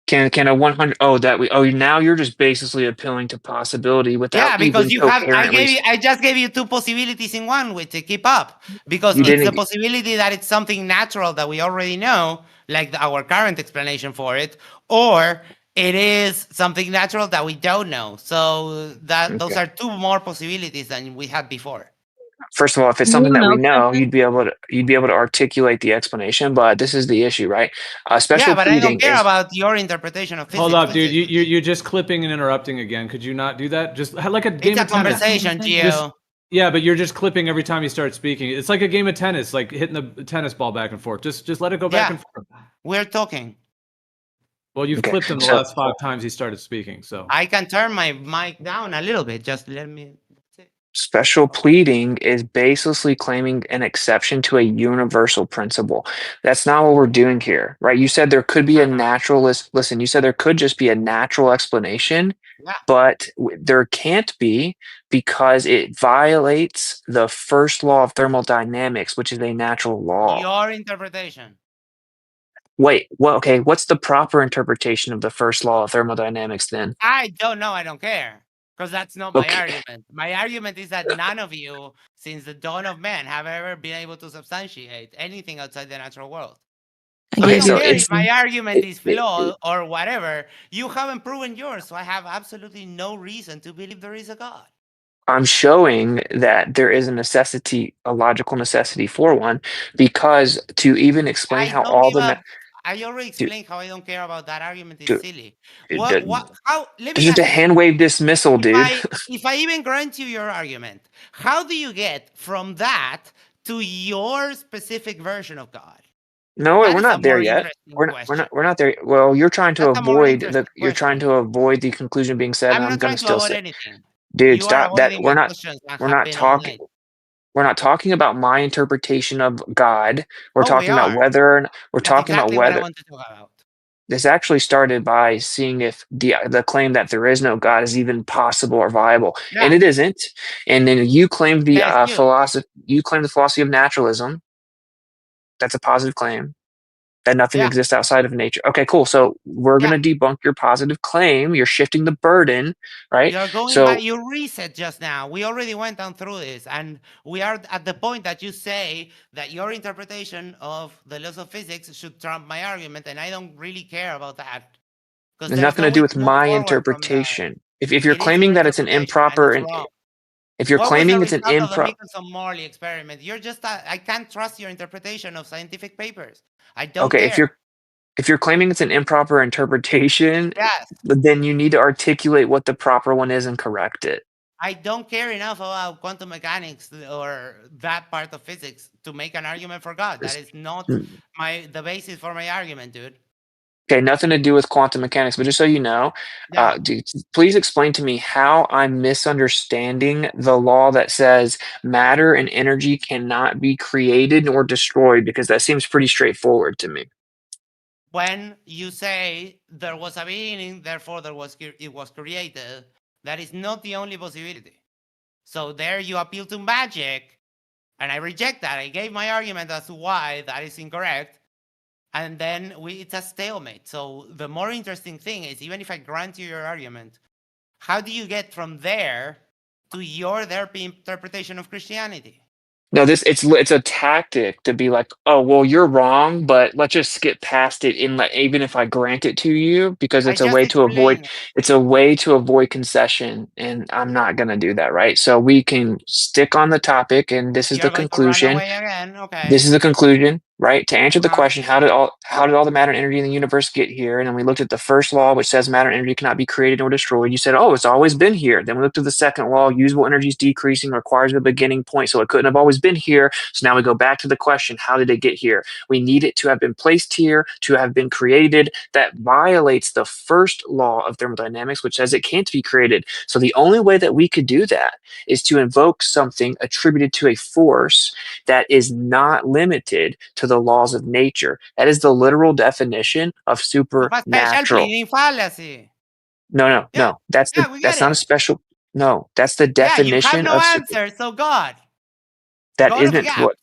Can a 100? Now you're just basically appealing to possibility without because even I just gave you two possibilities in one way to keep up, because it's the possibility that it's something natural that we already know, like our current explanation for it, or it is something natural that we don't know. So that those Okay. are two more possibilities than we had before. First of all, if it's Can something you that we know know, something? you'd be able to articulate the explanation. But this is the issue, right? Yeah, Special but I don't pleading care is about your interpretation of physics. Hold up, dude. It's You're just clipping and interrupting again. Could you not do that? Just like a game a of tennis. conversation, Just, Gio. yeah, but you're just clipping every time you start speaking. It's like a game of tennis, like hitting the tennis ball back and forth. Just let it go back Yeah. and forth. We're talking. Well, you've Okay, clipped him the so- last 5 times he started speaking. So I can turn my mic down a little bit. Just let me. special pleading is basically claiming an exception to a universal principle. That's not what we're doing here, right? You said there could be a naturalist. Listen, you said there could just be a natural explanation, Yeah. but there can't be because it violates the first law of thermodynamics, which is a natural law. Your interpretation. Wait, well, okay, what's the proper interpretation of the first law of thermodynamics then? I don't know. I don't care. Because that's not my Okay. argument. My argument is that none of you, since the dawn of man, have ever been able to substantiate anything outside the natural world. I Okay, don't so care it's if my argument is it- flawed or whatever. You haven't proven yours, so I have absolutely no reason to believe there is a God. I'm showing that there is a necessity, a logical necessity for one, because to even explain how all the I already explained how I don't care about that argument. Is dude, silly. dude, How? Let it's me just ask a you. hand wave dismissal, dude. If I even grant you your argument, how do you get from that to your specific version of God? No, That we're is a not there more yet. interesting We're question. not there. Well, you're trying to That's a more avoid interesting you're trying question. to avoid the conclusion being said, and I'm I'm not gonna trying to still avoid say, anything. dude, You are stop that. avoiding my questions and We're have not been all talking. night. We're not talking about my interpretation of God. We're Oh, we talking about are. whether we're That's talking about exactly what I whether want to talk about. this actually started by seeing if the claim that there is no God is even possible or viable, and Yeah. it isn't. And then you claim the Yes, you. philosophy. You claim the philosophy of naturalism. That's a positive claim that nothing Yeah. exists outside of nature. Okay, cool. So we're Yeah. gonna debunk your positive claim. You're shifting the burden, right? You're going back. So You reset just now. We already went down through this, and we are at the point that you say that your interpretation of the laws of physics should trump my argument, and I don't really care about that because it's there's nothing no to do way with to move my forward from there. interpretation. If you're It is your claiming that it's an interpretation, and improper, it's wrong. if you're What was the claiming it's an result of the improper, Michelson-Morley experiment? You're just I can't trust your interpretation of scientific papers. I don't okay, care. if you're claiming it's an improper interpretation, Yes. then you need to articulate what the proper one is and correct it. I don't care enough about quantum mechanics or that part of physics to make an argument for God. That is not the basis for my argument, dude. Okay, nothing to do with quantum mechanics, but just so you know, Yeah. dude, please explain to me how I'm misunderstanding the law that says matter and energy cannot be created nor destroyed, because that seems pretty straightforward to me. When you say there was a beginning, therefore it was created, that is not the only possibility. So there you appeal to magic, and I reject that. I gave my argument as to why that is incorrect, and then it's a stalemate. So the more interesting thing is, even if I grant you your argument, how do you get from there to your therapy interpretation of Christianity? No, it's a tactic to be like, oh, well, you're wrong, but let's just skip past it even if I grant it to you, because I it's a just way to avoid explained. concession, and I'm not gonna do that, right? So we can stick on the topic, and this is the You're going to run conclusion. away again, okay? This is the conclusion, right? To answer the Uh-huh. question, how did all the matter and energy in the universe get here? And then we looked at the first law, which says matter and energy cannot be created nor destroyed. You said, oh, it's always been here. Then we looked at the second law, usable energy is decreasing, requires a beginning point, so it couldn't have always been here. So now we go back to the question, how did it get here? We need it to have been placed here, to have been created. That violates the first law of thermodynamics, which says it can't be created. So the only way that we could do that is to invoke something attributed to a force that is not limited to the laws of nature. That is the literal definition of Of a special supernatural. pleading fallacy. No. That's Yeah, we get not a it. special. No, that's the Yeah, you have definition no of answer, so God. that God of isn't gaps. what.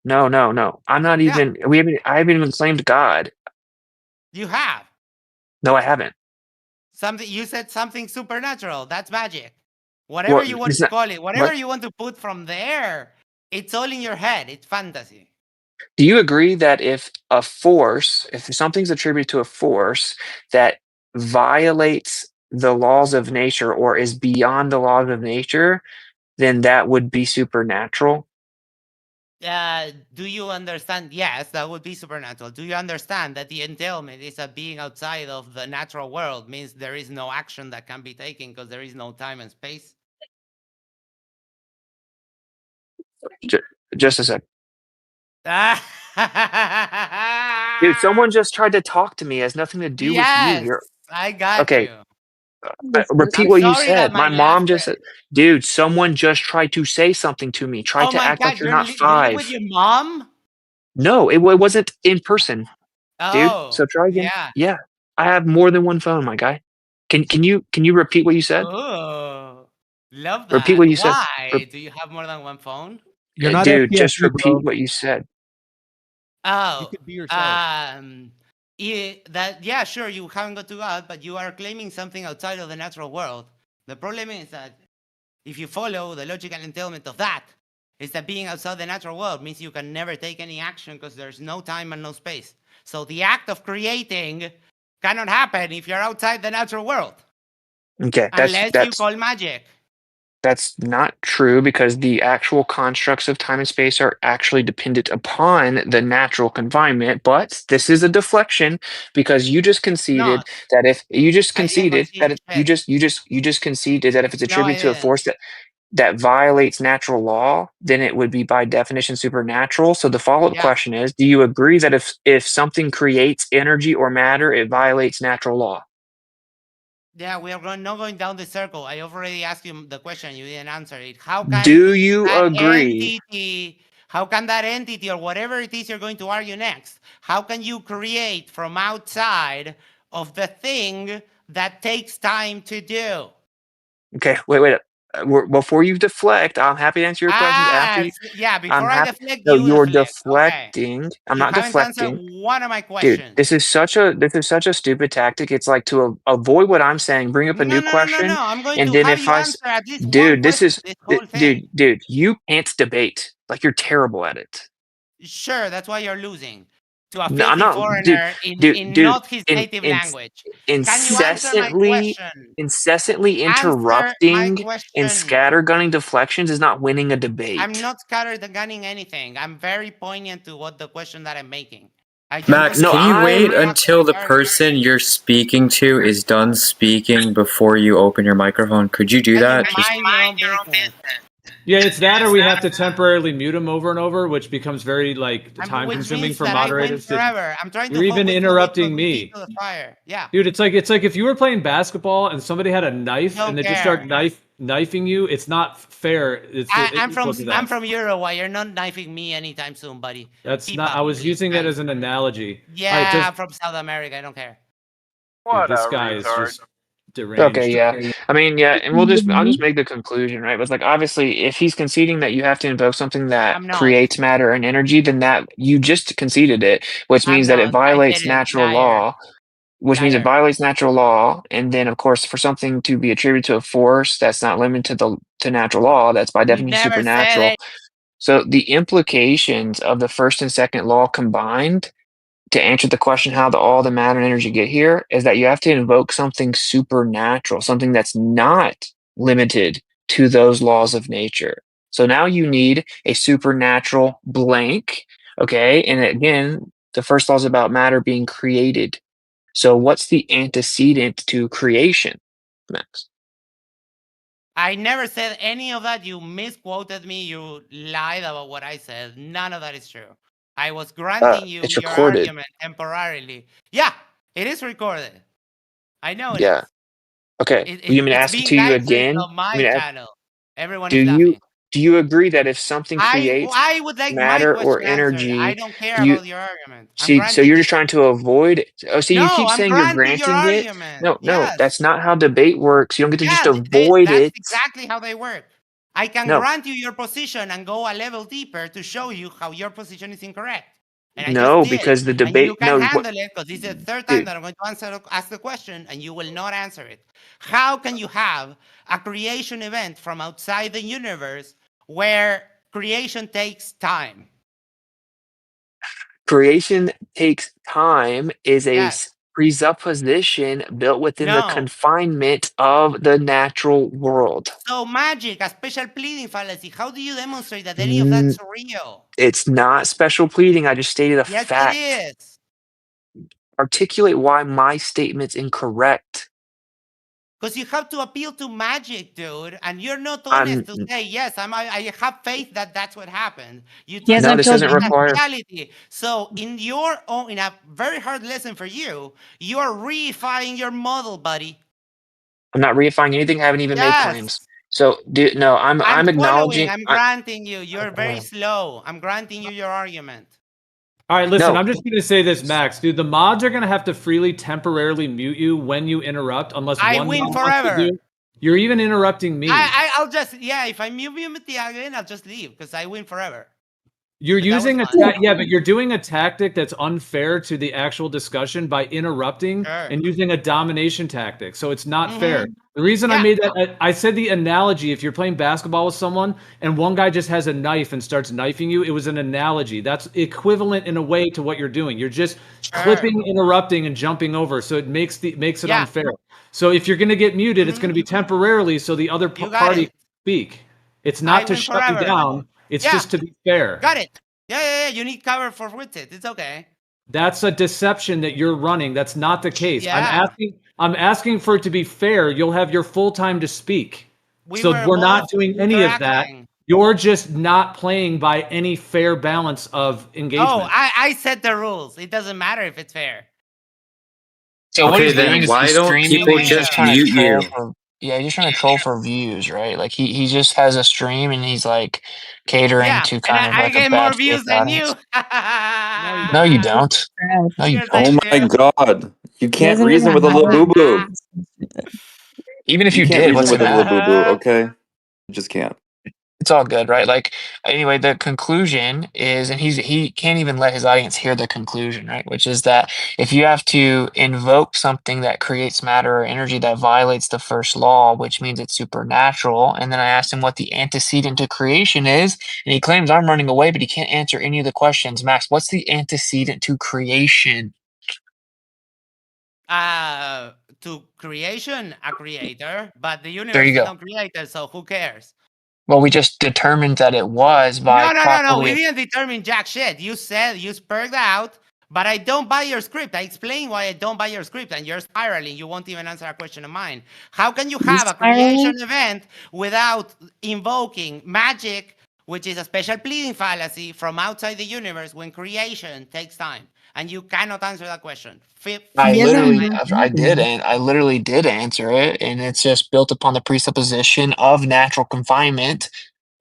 No. I'm not Yeah. even. I haven't even claimed God. You have. No, I haven't. You said something supernatural. That's magic. Whatever Well, you want it's to not. call it, whatever What? you want to put from there, it's all in your head. It's fantasy. Do you agree that if something's attributed to a force that violates the laws of nature or is beyond the laws of nature, then that would be supernatural. Do you understand? Yes, that would be supernatural. Do you understand that the entailment is that being outside of the natural world means there is no action that can be taken because there is no time and space? Just a sec. Dude, someone just tried to talk to me. It has nothing to do with you. Yes, I got Okay. you. Repeat I'm what you sorry that said. My mom just said, dude, someone just tried to say something to me. Try Oh to my act like God, you're you not live with 5. your mom? No, it wasn't in person, dude. Oh, So try again. yeah. Yeah. I have more than one phone, my guy. Can you repeat what you said? Oh, love Repeat that. what you said. Why? Do you have more than one phone? You're not Dude, just FTSE, bro. repeat what you said. Oh, You could be yourself. yeah, sure, you haven't got to God, but you are claiming something outside of the natural world. The problem is that if you follow the logical entailment of that, is that being outside the natural world means you can never take any action because there's no time and no space. So the act of creating cannot happen if you're outside the natural world. Okay, Unless you call magic. That's not true because the actual constructs of time and space are actually dependent upon the natural confinement. But this is a deflection because you just conceded Not. that if you just I didn't conceded concede that shit. you just conceded that if it's No, I attributed to a didn't. force that violates natural law, then it would be by definition supernatural. So the follow-up Yeah. question is, do you agree that if something creates energy or matter, it violates natural law? Yeah, we are not going down the circle. I already asked you the question. You didn't answer it. How can Do you that agree? entity, how can that entity or whatever it is you're going to argue next, how can you create from outside of the thing that takes time to do? Okay, wait. Before you deflect, I'm happy to answer your questions after you. Yeah, I'm before I happy. deflect, No, you you're deflect. Okay. deflecting. I'm You not haven't answered deflecting. one of my Dude, questions. this is such a stupid tactic. It's like to avoid what I'm saying, bring up a new question, No. I'm going and to then have if you answer at least one dude, question, this whole thing. dude, you can't debate. Like you're terrible at it. Sure, that's why you're losing to a No, I'm filthy not, foreigner in dude, not his in native language. Can you answer my incessantly question? Answer my interrupting and question. scattergunning deflections is not winning a debate. I'm not scattergunning anything. I'm very poignant to what the question that I'm making. Max, can you wait until the person you're speaking to is done speaking before you open your microphone? Could you do that? Just mind your own business. Yeah, it's that, or we have to temporarily mute him over and over, which becomes very time which consuming means for that moderators. I win forever. I'm trying to You're even focus interrupting me. to the fire. Yeah. Dude, it's like if you were playing basketball and somebody had a knife and they just start knifing you, it's not fair. I'm from Uruguay. You're not knifing me anytime soon, buddy. That's not. I was using it as an analogy. Yeah, I'm from South America. I don't care. Dude, this guy is just deranged. Okay, yeah. I mean, yeah, and I'll just make the conclusion, right? But it's like obviously if he's conceding that you have to invoke something that creates matter and energy, then that you just conceded it, which means that it violates natural law. Which means it violates natural law, and then of course for something to be attributed to a force that's not limited to natural law, that's by definition supernatural. So the implications of the first and second law combined to answer the question how all the matter and energy get here is that you have to invoke something supernatural, something that's not limited to those laws of nature. So now you need a supernatural blank, okay? And again, the first law is about matter being created. So what's the antecedent to creation, Max? I never said any of that. You misquoted me. You lied about what I said. None of that is true. I was granting you it's your recorded. argument temporarily. Yeah, it is recorded. I know it Yeah. is. Okay. You mean ask it to you again? On my channel. Everyone do is you laughing. do you agree that if something creates I would like matter my or question answered. energy, I don't care about your argument. so you're just trying to avoid it. Oh, see, you keep I'm saying you're granting your granting it. argument. No, Yes. that's not how debate works. You don't get to just avoid that's it. exactly how they work. I can grant you your position and go a level deeper to show you how your position is incorrect. And No, I just did. because the debate. And you can handle it because this is the third time that I'm going to ask the question and you will not answer it. How can you have a creation event from outside the universe where creation takes time? Creation takes time is presupposition built within the No. confinement of the natural world. So magic, a special pleading fallacy. How do you demonstrate that any of that's real? It's not special pleading. I just stated a Yes, fact. it is. Articulate why my statement's incorrect. Because you have to appeal to magic, dude, and you're not I'm honest to say yes. I have faith that that's what happened. You Yes, no, I've this told doesn't you. require. reality. So in your own, in a very hard lesson for you, you are reifying your model, buddy. I'm not reifying anything. I haven't even made claims. Yes. So, no, I'm I'm following. acknowledging. I'm granting you. You're very slow. I'm granting you your argument. All right, listen, No. I'm just going to say this, Max. Dude, the mods are going to have to freely temporarily mute you when you interrupt, unless I one win mod wants to forever. do it. You're even interrupting me. I'll just, if I mute the again, I'll just leave because I win forever. You're But that was using a fun. but you're doing a tactic that's unfair to the actual discussion by interrupting Sure. and using a domination tactic. So it's not fair. Mhm. The reason I Yeah. made that, I said the analogy, if you're playing basketball with someone and one guy just has a knife and starts knifing you, it was an analogy. That's equivalent in a way to what you're doing. You're just clipping, interrupting, and jumping over. So it makes it Yeah. unfair. So if you're going to get muted, it's going to be temporarily so the other You got party it. can speak. It's I not to win shut you forever. down. It's Yeah. just to be fair. Got it. Yeah. You need cover for Witsit. It's okay. That's a deception that you're running. That's not the case. Yeah. I'm asking for it to be fair. You'll have your full time to speak. We So were we're not both doing any of that. interacting. You're just not playing by any fair balance of engagement. Oh, I set the rules. It doesn't matter if it's fair. So what Okay, he's then doing is why he's don't streaming people and he's just just trying to mute troll you? for he's just trying to troll for views, right? Like he just has a stream and he's like catering Yeah, to and kind of I like a get more bad views faith than you. audience. No, you don't. No, you Yes, I don't. Oh my do. god. You can't doesn't reason even with a little have boo boo. Even if you You can't did, reason what's the with a little matter? boo boo, okay? You just can't. It's all good, right? Like anyway, the conclusion is, and he can't even let his audience hear the conclusion, right? Which is that if you have to invoke something that creates matter or energy that violates the first law, which means it's supernatural, and then I asked him what the antecedent to creation is, and he claims I'm running away, but he can't answer any of the questions. Max, what's the antecedent to creation? To creation, a creator, but the There universe you is go. not created, so who cares? Well, we just determined that it was by No. properly. We didn't determine jack shit. You said you spurred out, but I don't buy your script. I explain why I don't buy your script, and you're spiraling. You won't even answer a question of mine. How can you have a creation event without invoking magic, which is a special pleading fallacy from outside the universe when creation takes time? And you cannot answer that question. I Yes, literally did answer it, and it's just built upon the presupposition of natural confinement,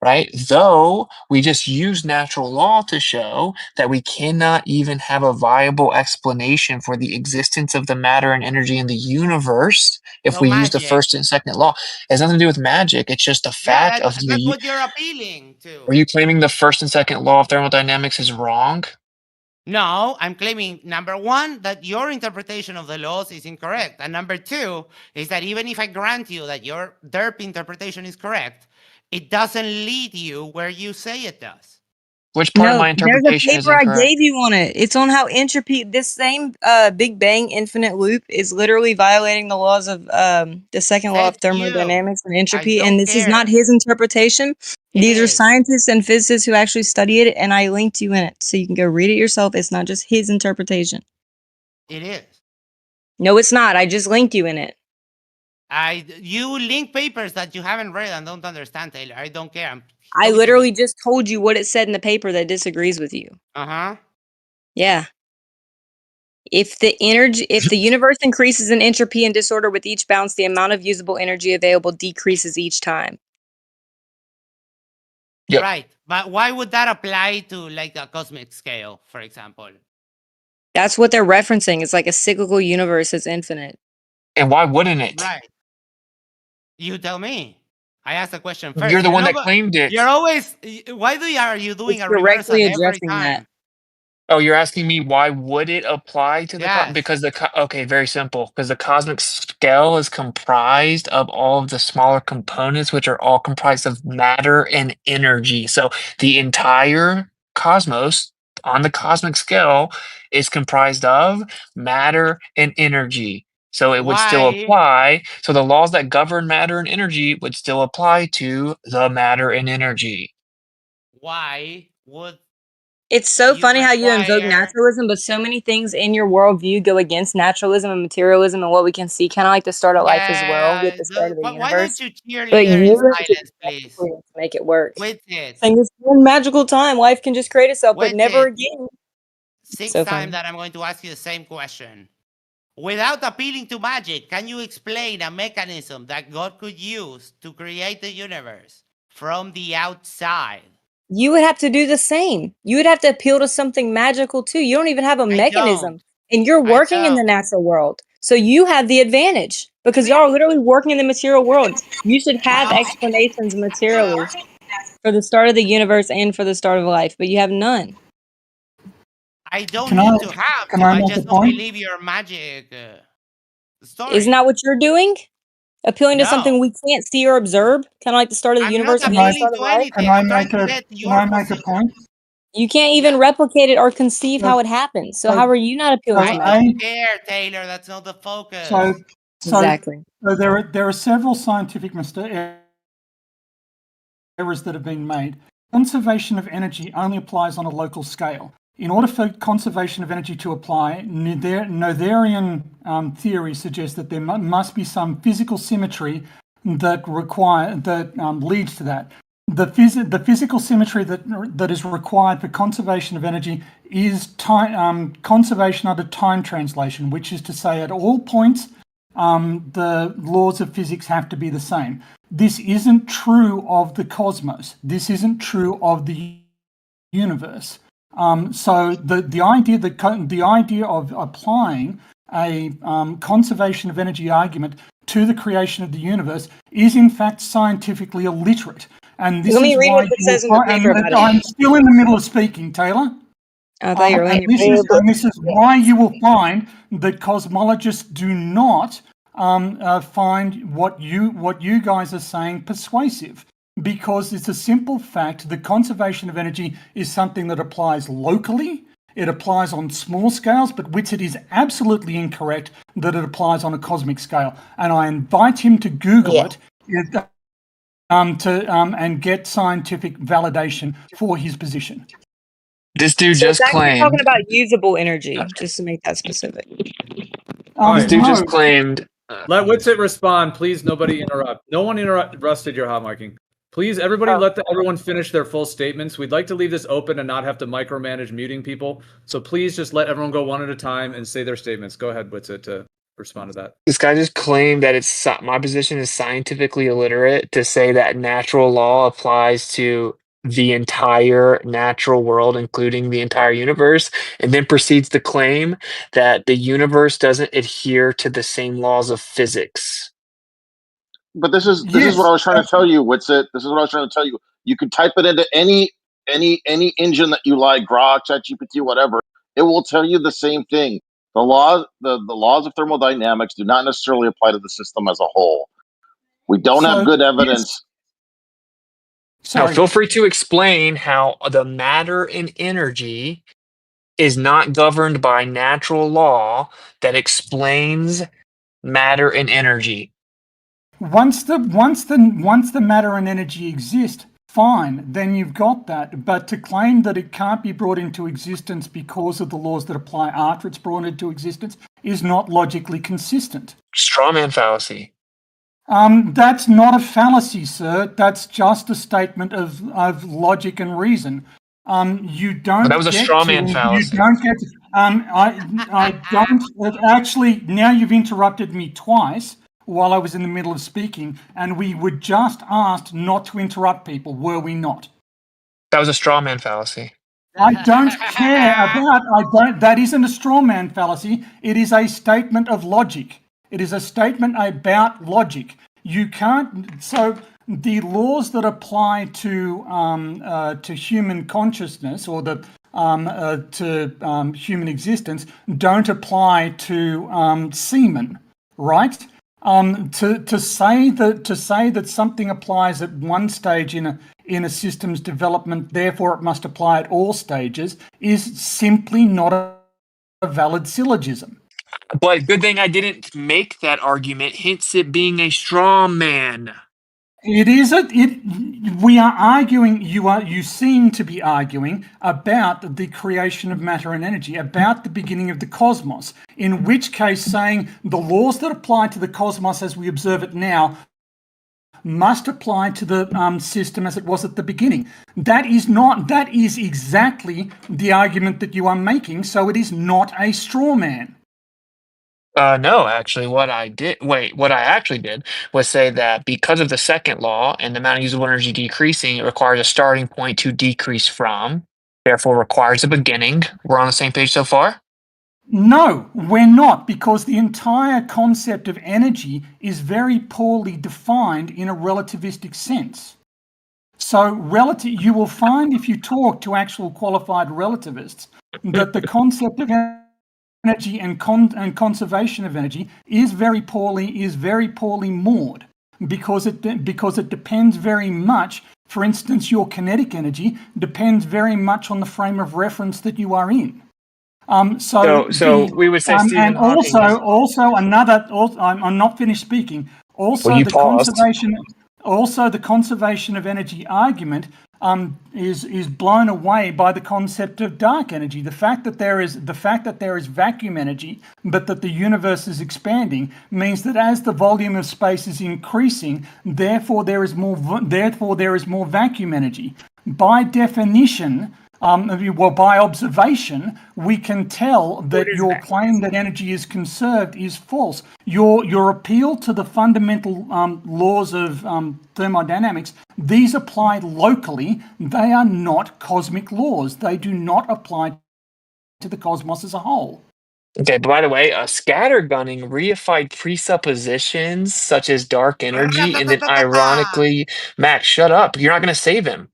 right? Though we just use natural law to show that we cannot even have a viable explanation for the existence of the matter and energy in the universe if No we use the magic. first and second law. It has nothing to do with magic. It's just a fact of That's what you're appealing to. Are you claiming the first and second law of thermodynamics is wrong? No, I'm claiming number one, that your interpretation of the laws is incorrect. And number two is that even if I grant you that your derp interpretation is correct, it doesn't lead you where you say it does. Which part of my there's a interpretation is paper I incorrect? gave you on it. It's on how entropy, this same Big Bang infinite loop, is literally violating the laws of the second law of Said you. thermodynamics and I entropy. don't And this is not care. his interpretation. It These are is. scientists and physicists who actually study it, and I linked you in it, so you can go read it yourself. It's not just his interpretation. It is. No, it's not. I just linked you in it. You link papers that you haven't read and don't understand, Taylor. I don't care. I literally just told you what it said in the paper that disagrees with you. Uh-huh. Yeah. If the universe increases in entropy and disorder with each bounce, the amount of usable energy available decreases each time. Yep. Right. But why would that apply to like a cosmic scale, for example? That's what they're referencing. It's like a cyclical universe that's infinite. And why wouldn't it? Right. You tell me. I asked the question first. You're the one that claimed it. You're always. Why are you doing It's a reversal directly every addressing time? that. Oh, you're asking me why would it apply to the Yes. because okay, very simple. Because the cosmic scale is comprised of all of the smaller components, which are all comprised of matter and energy. So the entire cosmos, on the cosmic scale is comprised of matter and energy. So it would still Why? apply. So the laws that govern matter and energy would still apply to the matter and energy. Why would It's so you funny how you invoke require? naturalism, but so many things in your worldview go against naturalism and materialism and what we can see, kind of like the start of life as well, with Yeah. the start of the Why don't universe. you But cheerleader in you have to silence, please? to make it work. With it. Saying this one magical time, life can just create itself, but With never it. again. Sixth So time funny. that I'm going to ask you the same question. Without appealing to magic, can you explain a mechanism that God could use to create the universe from the outside? You would have to do the same. You would have to appeal to something magical too. You don't even have a I mechanism, don't. and you're I working in the don't. natural world. So you have the advantage because y'all are literally working in the material world. You should have explanations materially for the start of the universe and for the start of life, but you have none. I don't Can need I to have can them. I I make a just don't point? believe your magic story. Isn't that what you're doing? Appealing to No. something we can't see or observe, kind of like the start of the I'm not universe and the appealing start of to life? anything. Can I I'm trying make to a get can your I make a position. point? You can't even replicate it or conceive So how it happens. So so how are you not appealing so to I magic? don't care, Taylor. That's not the focus. so Exactly. there are several scientific errors that have been made. Conservation of energy only applies on a local scale. In order for conservation of energy to apply, Noetherian theory suggests that there must be some physical symmetry that leads to that. The physical symmetry that is required for conservation of energy is conservation under time translation, which is to say at all points the laws of physics have to be the same. This isn't true of the cosmos. This isn't true of the universe. So the idea of applying a conservation of energy argument to the creation of the universe is in fact scientifically illiterate. And this Let me is read why what it says in the paper about it. I'm still in the middle of speaking, Taylor. I thought you were And this is why you will find that cosmologists do not find what you guys are saying persuasive, because it's a simple fact that conservation of energy is something that applies locally. It applies on small scales, but Witsit is absolutely incorrect that it applies on a cosmic scale. And I invite him to Google it and get scientific validation for his position. This dude So just it's actually talking claimed. about usable energy, just to make that specific. This dude just claimed. Let Witsit respond, please. Nobody interrupt. No one interrupted your hot miking. Please, everybody, let everyone finish their full statements. We'd like to leave this open and not have to micromanage muting people. So please just let everyone go one at a time and say their statements. Go ahead, Witsit, to respond to that. This guy just claimed that my position is scientifically illiterate to say that natural law applies to the entire natural world, including the entire universe, and then proceeds to claim that the universe doesn't adhere to the same laws of physics. But this is what I was trying to tell you, Witsit. This is what I was trying to tell you. You can type it into any engine that you like, Grok, ChatGPT, whatever. It will tell you the same thing. The laws of thermodynamics do not necessarily apply to the system as a whole. We don't have good evidence. Now, feel free to explain how the matter and energy is not governed by natural law that explains matter and energy. Once the matter and energy exist, fine, then you've got that. But to claim that it can't be brought into existence because of the laws that apply after it's brought into existence is not logically consistent. Strawman fallacy. That's not a fallacy, sir. That's just a statement of logic and reason. You don't. But that was a strawman fallacy. You don't get. I don't actually. Now you've interrupted me twice while I was in the middle of speaking, and we were just asked not to interrupt people, were we not? That was a strawman fallacy. I don't care about. That isn't a strawman fallacy. It is a statement of logic. It is a statement about logic. You can't. So the laws that apply to human consciousness or to human existence don't apply to semen, right? To say that something applies at one stage in a system's development, therefore it must apply at all stages, is simply not a valid syllogism. But good thing I didn't make that argument, hence it being a straw man. We are arguing, you seem to be arguing about the creation of matter and energy, about the beginning of the cosmos, in which case saying the laws that apply to the cosmos as we observe it now must apply to the system as it was at the beginning. That is exactly the argument that you are making, so it is not a straw man. No, actually, what I actually did was say that because of the second law and the amount of usable energy decreasing, it requires a starting point to decrease from, therefore requires a beginning. We're on the same page so far? No, we're not, because the entire concept of energy is very poorly defined in a relativistic sense. So you will find if you talk to actual qualified relativists that the concept of energy and conservation of energy is very poorly moored, because it depends very much. For instance, your kinetic energy depends very much on the frame of reference that you are in. So we would say Stephen and Hawking also another. I'm not finished speaking. Also, well, you the paused. conservation of energy argument is blown away by the concept of dark energy. The fact that there is vacuum energy, but that the universe is expanding, means that as the volume of space is increasing, therefore there is more vacuum energy. By definition, by observation, we can tell that your claim that energy is conserved is false. Your appeal to the fundamental laws of thermodynamics, these apply locally. They are not cosmic laws. They do not apply to the cosmos as a whole. Okay, by the way, scattergunning reified presuppositions such as dark energy, and then ironically, Max, shut up. You're not going to save him.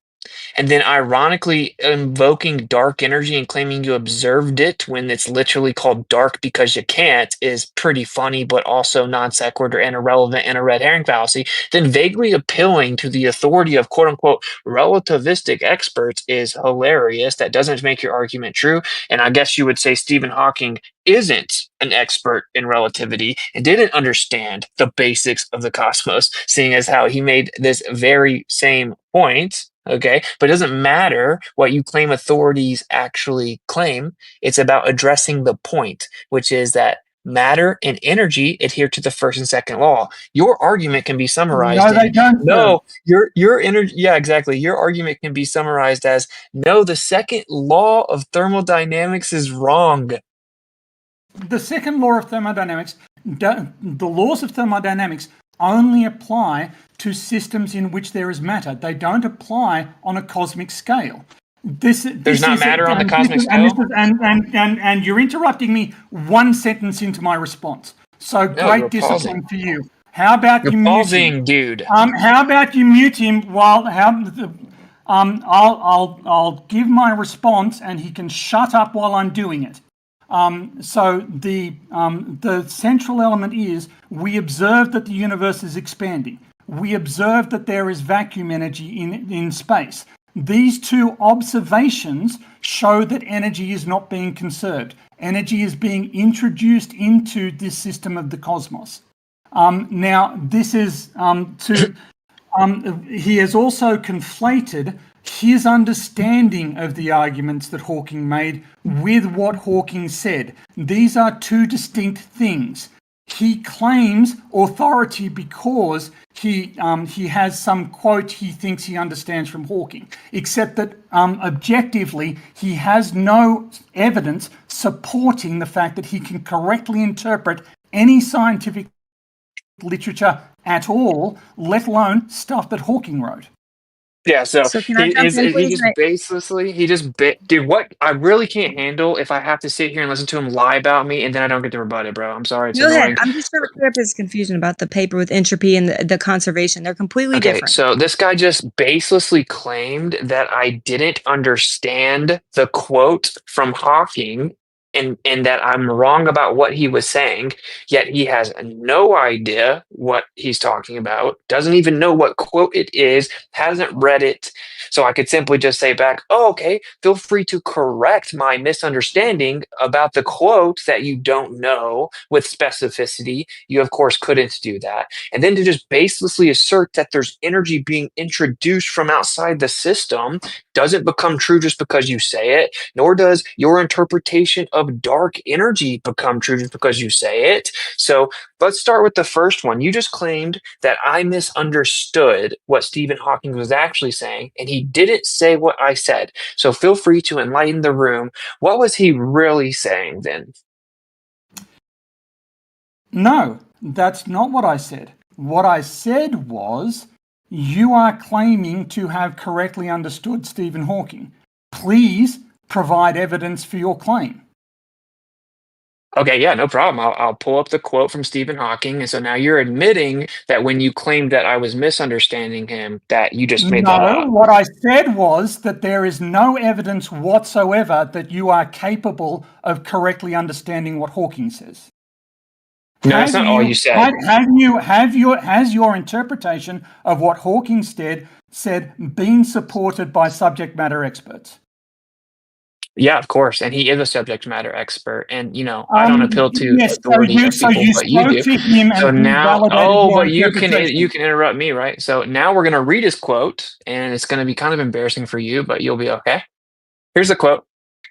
And then ironically invoking dark energy and claiming you observed it when it's literally called dark because you can't is pretty funny, but also non sequitur and irrelevant and a red herring fallacy. Then vaguely appealing to the authority of quote unquote relativistic experts is hilarious. That doesn't make your argument true. And I guess you would say Stephen Hawking isn't an expert in relativity and didn't understand the basics of the cosmos, seeing as how he made this very same point. Okay, but it doesn't matter what you claim authorities actually claim. It's about addressing the point, which is that matter and energy adhere to the first and second law. Your argument can be summarized No, they don't. no, your energy. Yeah, exactly. Your argument can be summarized as no. The second law of thermodynamics is wrong. The second law of thermodynamics, the laws of thermodynamics only apply to systems in which there is matter. They don't apply on a cosmic scale. There's not matter on the cosmic scale? And you're interrupting me one sentence into my response. So great discipline for you. How about you mute him? Dude. How about you mute him while I'll give my response and he can shut up while I'm doing it. So the central element is we observe that the universe is expanding. We observe that there is vacuum energy in space. These two observations show that energy is not being conserved. Energy is being introduced into this system of the cosmos. Now, this is he has also conflated his understanding of the arguments that Hawking made with what Hawking said. These are two distinct things. He claims authority because he has some quote he thinks he understands from Hawking, except that objectively he has no evidence supporting the fact that he can correctly interpret any scientific literature at all, let alone stuff that Hawking wrote. Yeah, so can I jump in, please? Dude, what I really can't handle if I have to sit here and listen to him lie about me and then I don't get to rebut it, bro. I'm sorry, it's Go annoying. ahead. I'm just trying to clear up his confusion about the paper with entropy and the conservation. They're completely different. So this guy just baselessly claimed that I didn't understand the quote from Hawking and that I'm wrong about what he was saying, yet he has no idea what he's talking about, doesn't even know what quote it is, hasn't read it. So I could simply just say back, oh, okay, feel free to correct my misunderstanding about the quote that you don't know with specificity. You, of course, couldn't do that. And then to just baselessly assert that there's energy being introduced from outside the system doesn't become true just because you say it, nor does your interpretation of dark energy become true just because you say it. So let's start with the first one. You just claimed that I misunderstood what Stephen Hawking was actually saying, and he didn't say what I said. So feel free to enlighten the room. What was he really saying then? No, that's not what I said. What I said was, you are claiming to have correctly understood Stephen Hawking. Please provide evidence for your claim. Okay, yeah, no problem. I'll pull up the quote from Stephen Hawking. And so now you're admitting that when you claimed that I was misunderstanding him, that you just made that No, up. what I said was that there is no evidence whatsoever that you are capable of correctly understanding what Hawking says. No, that's not all you said. Has your interpretation of what Hawking said been supported by subject matter experts? Yeah, of course. And he is a subject matter expert. And, I don't appeal to Yes. authority of So people, you but you spoke do. to him So and he now, validated your but you can interpretation. interrupt me, right? So now we're going to read his quote, and it's going to be kind of embarrassing for you, but you'll be okay. Here's the quote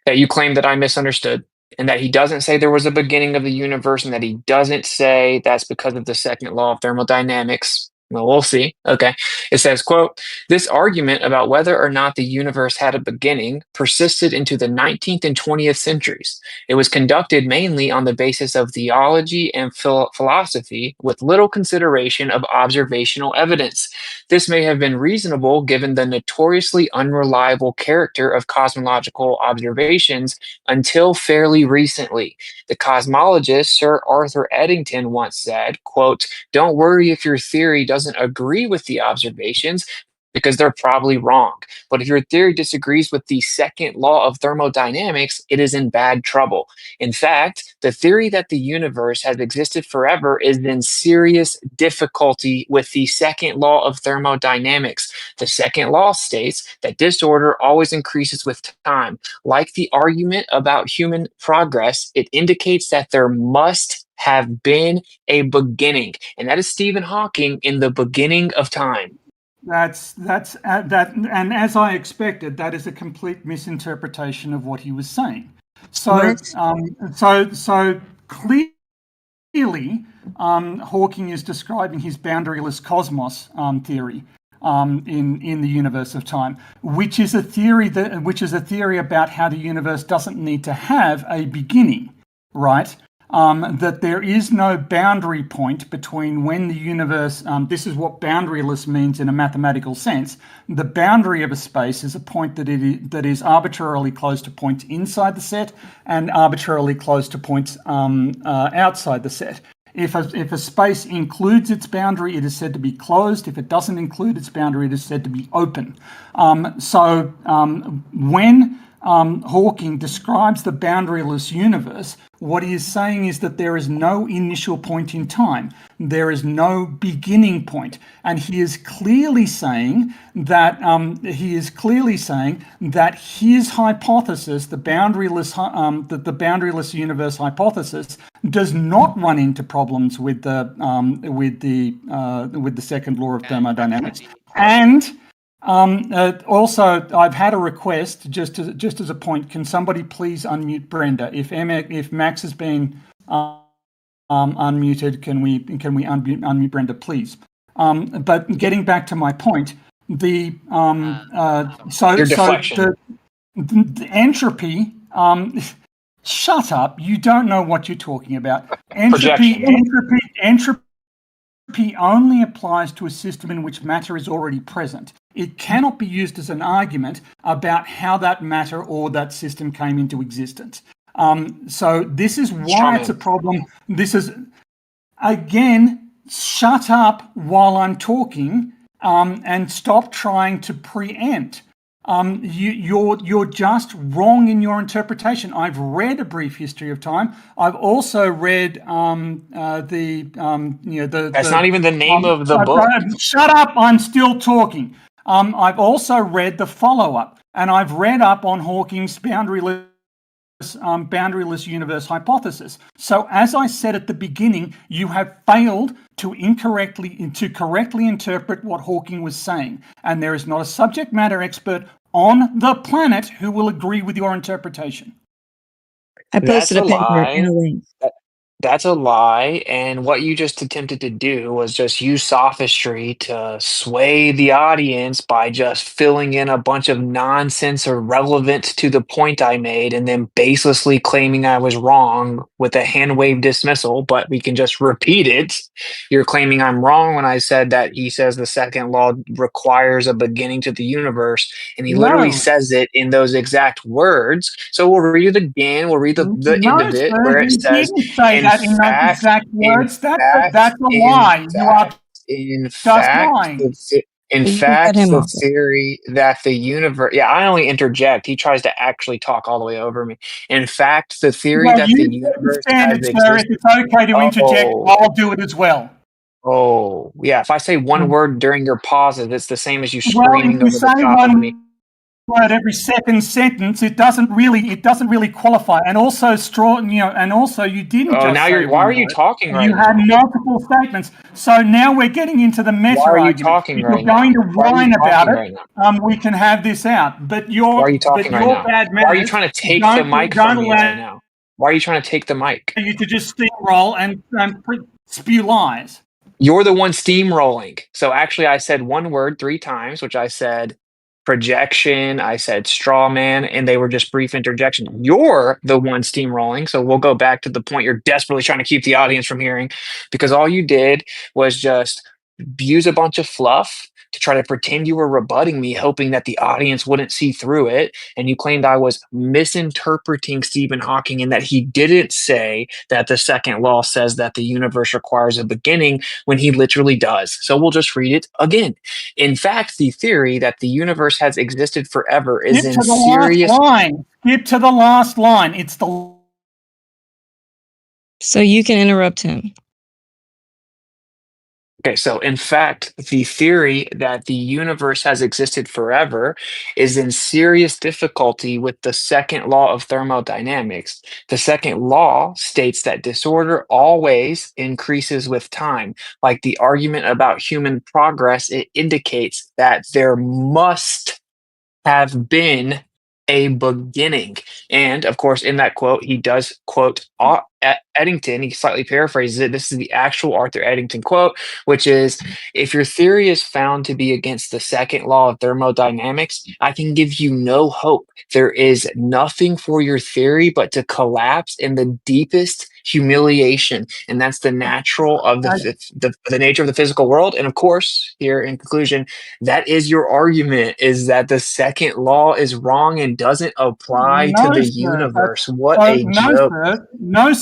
that you claim that I misunderstood, and that he doesn't say there was a beginning of the universe, and that he doesn't say that's because of the second law of thermodynamics. Well, we'll see. Okay. It says, quote, this argument about whether or not the universe had a beginning persisted into the 19th and 20th centuries. It was conducted mainly on the basis of theology and philosophy with little consideration of observational evidence. This may have been reasonable given the notoriously unreliable character of cosmological observations until fairly recently. The cosmologist Sir Arthur Eddington once said, quote, don't worry if your theory doesn't agree with the observations, because they're probably wrong. But if your theory disagrees with the second law of thermodynamics, it is in bad trouble. In fact, the theory that the universe has existed forever is in serious difficulty with the second law of thermodynamics. The second law states that disorder always increases with time. Like the argument about human progress, it indicates that there must have been a beginning, and that is Stephen Hawking in The Beginning of Time. That's that, and as I expected, that is a complete misinterpretation of what he was saying. So, so clearly, Hawking is describing his boundaryless cosmos theory in the universe of time, which is a theory about how the universe doesn't need to have a beginning, right? That there is no boundary point between when the universe, this is what boundaryless means in a mathematical sense. The boundary of a space is a point that is arbitrarily close to points inside the set and arbitrarily close to points outside the set. If a space includes its boundary, it is said to be closed. If it doesn't include its boundary, it is said to be open. When Hawking describes the boundaryless universe, what he is saying is that there is no initial point in time. There is no beginning point. And he is clearly saying that his hypothesis, the boundaryless universe hypothesis, does not run into problems with the second law of thermodynamics. And also, I've had a request just as a point. Can somebody please unmute Brenda? If Max has been unmuted, can we unmute Brenda, please? But getting back to my point, the entropy. Shut up! You don't know what you're talking about. Entropy only applies to a system in which matter is already present. It cannot be used as an argument about how that matter or that system came into existence. So this is why it's a problem. This is, again, shut up while I'm talking and stop trying to preempt. You're just wrong in your interpretation. I've read A Brief History of Time. I've also read That's not even the name of the book. Shut up! I'm still talking. I've also read the follow-up, and I've read up on Hawking's boundaryless universe hypothesis. So, as I said at the beginning, you have failed to correctly interpret what Hawking was saying, and there is not a subject matter expert on the planet who will agree with your interpretation. I posted a paper in a link. That's a lie, and what you just attempted to do was just use sophistry to sway the audience by just filling in a bunch of nonsense irrelevant to the point I made, and then baselessly claiming I was wrong with a hand wave dismissal, but we can just repeat it. You're claiming I'm wrong when I said that he says the second law requires a beginning to the universe, and he literally No. says it in those exact words. So we'll read it again. We'll read the No, end of it sir, where it he says, didn't say in that in those fact, exact words. That's a lie. You are just lying. in You can cut fact, him the off. theory that the universe, yeah, I only interject. He tries to actually talk all the way over me. In fact, the theory Well, that the you universe understand has it, sir. If existed. it's okay to interject, I'll do it as well. Oh, yeah. If I say one word during your pauses, it's the same as you Well, if screaming you over say the top of me. one word every second sentence, it doesn't really qualify. And also, you didn't Oh, just now say why one are you word. talking right You had now? multiple statements. So now we're getting into the meta Why are you argument. talking If right you're going now? to Why are you whine about talking it, right now? we can have this out. But Why are you talking right now? bad Why are you manners trying to take the mic don't from me right allow now? Why are you trying to take the mic? you to just steamroll and spew lies. You're the one steamrolling. So actually, I said one word 3 times, which I said projection, I said straw man, and they were just brief interjection. You're the one steamrolling. So we'll go back to the point you're desperately trying to keep the audience from hearing, because all you did was just use a bunch of fluff to try to pretend you were rebutting me, hoping that the audience wouldn't see through it. And you claimed I was misinterpreting Stephen Hawking and that he didn't say that the second law says that the universe requires a beginning when he literally does. So we'll just read it again. In fact, the theory that the universe has existed forever is Skip in to the last serious. line. Skip to the last line. It's the. So you can interrupt him. Okay, so in fact, the theory that the universe has existed forever is in serious difficulty with the second law of thermodynamics. The second law states that disorder always increases with time. Like the argument about human progress, it indicates that there must have been a beginning. And of course, in that quote, he does quote Eddington. He slightly paraphrases it. This is the actual Arthur Eddington quote, which is, if your theory is found to be against the second law of thermodynamics, I can give you no hope. There is nothing for your theory but to collapse in the deepest humiliation. And that's the natural of the nature of the physical world. And of course, here in conclusion, that is your argument, is that the second law is wrong and doesn't apply to No, the sir. universe. What a joke. No,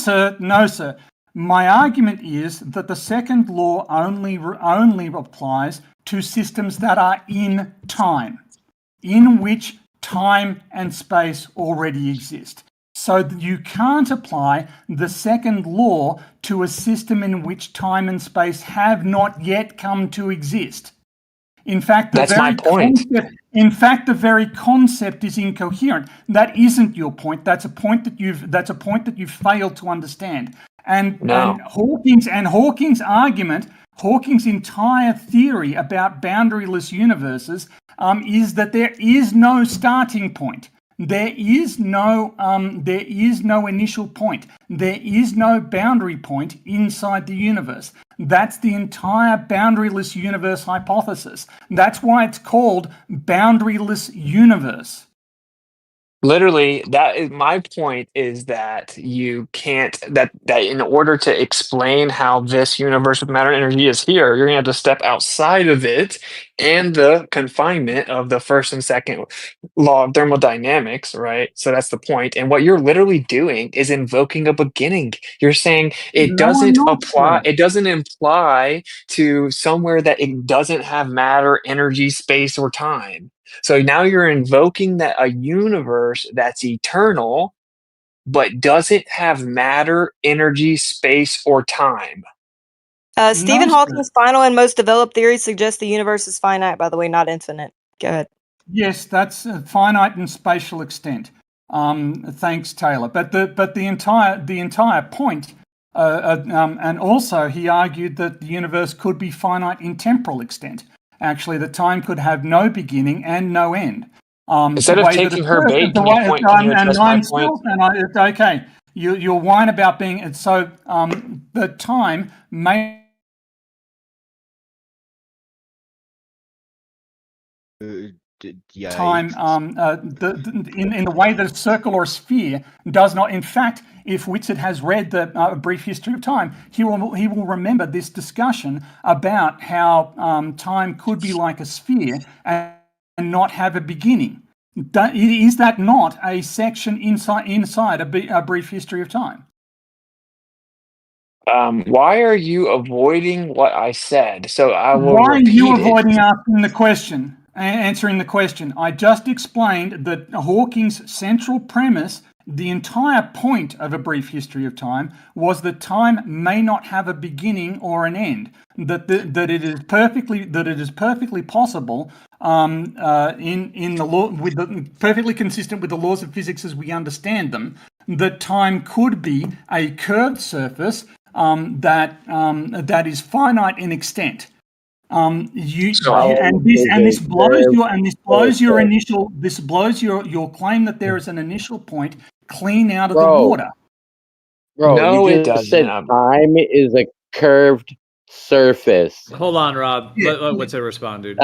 sir. My argument is that the second law only applies to systems that are in time, in which time and space already exist. So you can't apply the second law to a system in which time and space have not yet come to exist. In fact, That's my point. The very concept is incoherent. That isn't your point. That's a point that you've failed to understand. And Hawking's argument, Hawking's entire theory about boundaryless universes, is that there is no starting point. There is no initial point. There is no boundary point inside the universe. That's the entire boundaryless universe hypothesis. That's why it's called boundaryless universe. Literally, that is my point, is that you can't, that in order to explain how this universe with matter and energy is here, you're gonna have to step outside of it and the confinement of the first and second law of thermodynamics, right? So that's the point. And what you're literally doing is invoking a beginning. You're saying it No, I'm doesn't not, apply, sir. it doesn't imply to somewhere that it doesn't have matter, energy, space, or time. So now you're invoking that a universe that's eternal, but doesn't have matter, energy, space, or time. Stephen No, Hawking's sir. final and most developed theory suggests the universe is finite, by the way, not infinite. Go ahead. Yes, that's finite in spatial extent. Thanks, Taylor. But the entire point, and also he argued that the universe could be finite in temporal extent. Actually, the time could have no beginning and no end. Instead of taking her bait, can you point? Can you address my point? Okay, you'll whine about being so. The time may. Time in the way that a circle or a sphere does not. In fact, if Witsit has read the Brief History of Time, he will remember this discussion about how time could be like a sphere and not have a beginning. Is that not a section inside a Brief History of Time? Why are you avoiding what I said? So I will Why are you repeat it. avoiding asking the question, answering the question? I just explained that Hawking's central premise, the entire point of A Brief History of Time, was that time may not have a beginning or an end. That it is perfectly possible in the law, perfectly consistent with the laws of physics as we understand them, that time could be a curved surface that is finite in extent. This blows your claim that there is an initial point clean out of the water. Bro, No, you it just said doesn't. time is a curved surface. Hold on, Rob. Let Witsit respond, dude.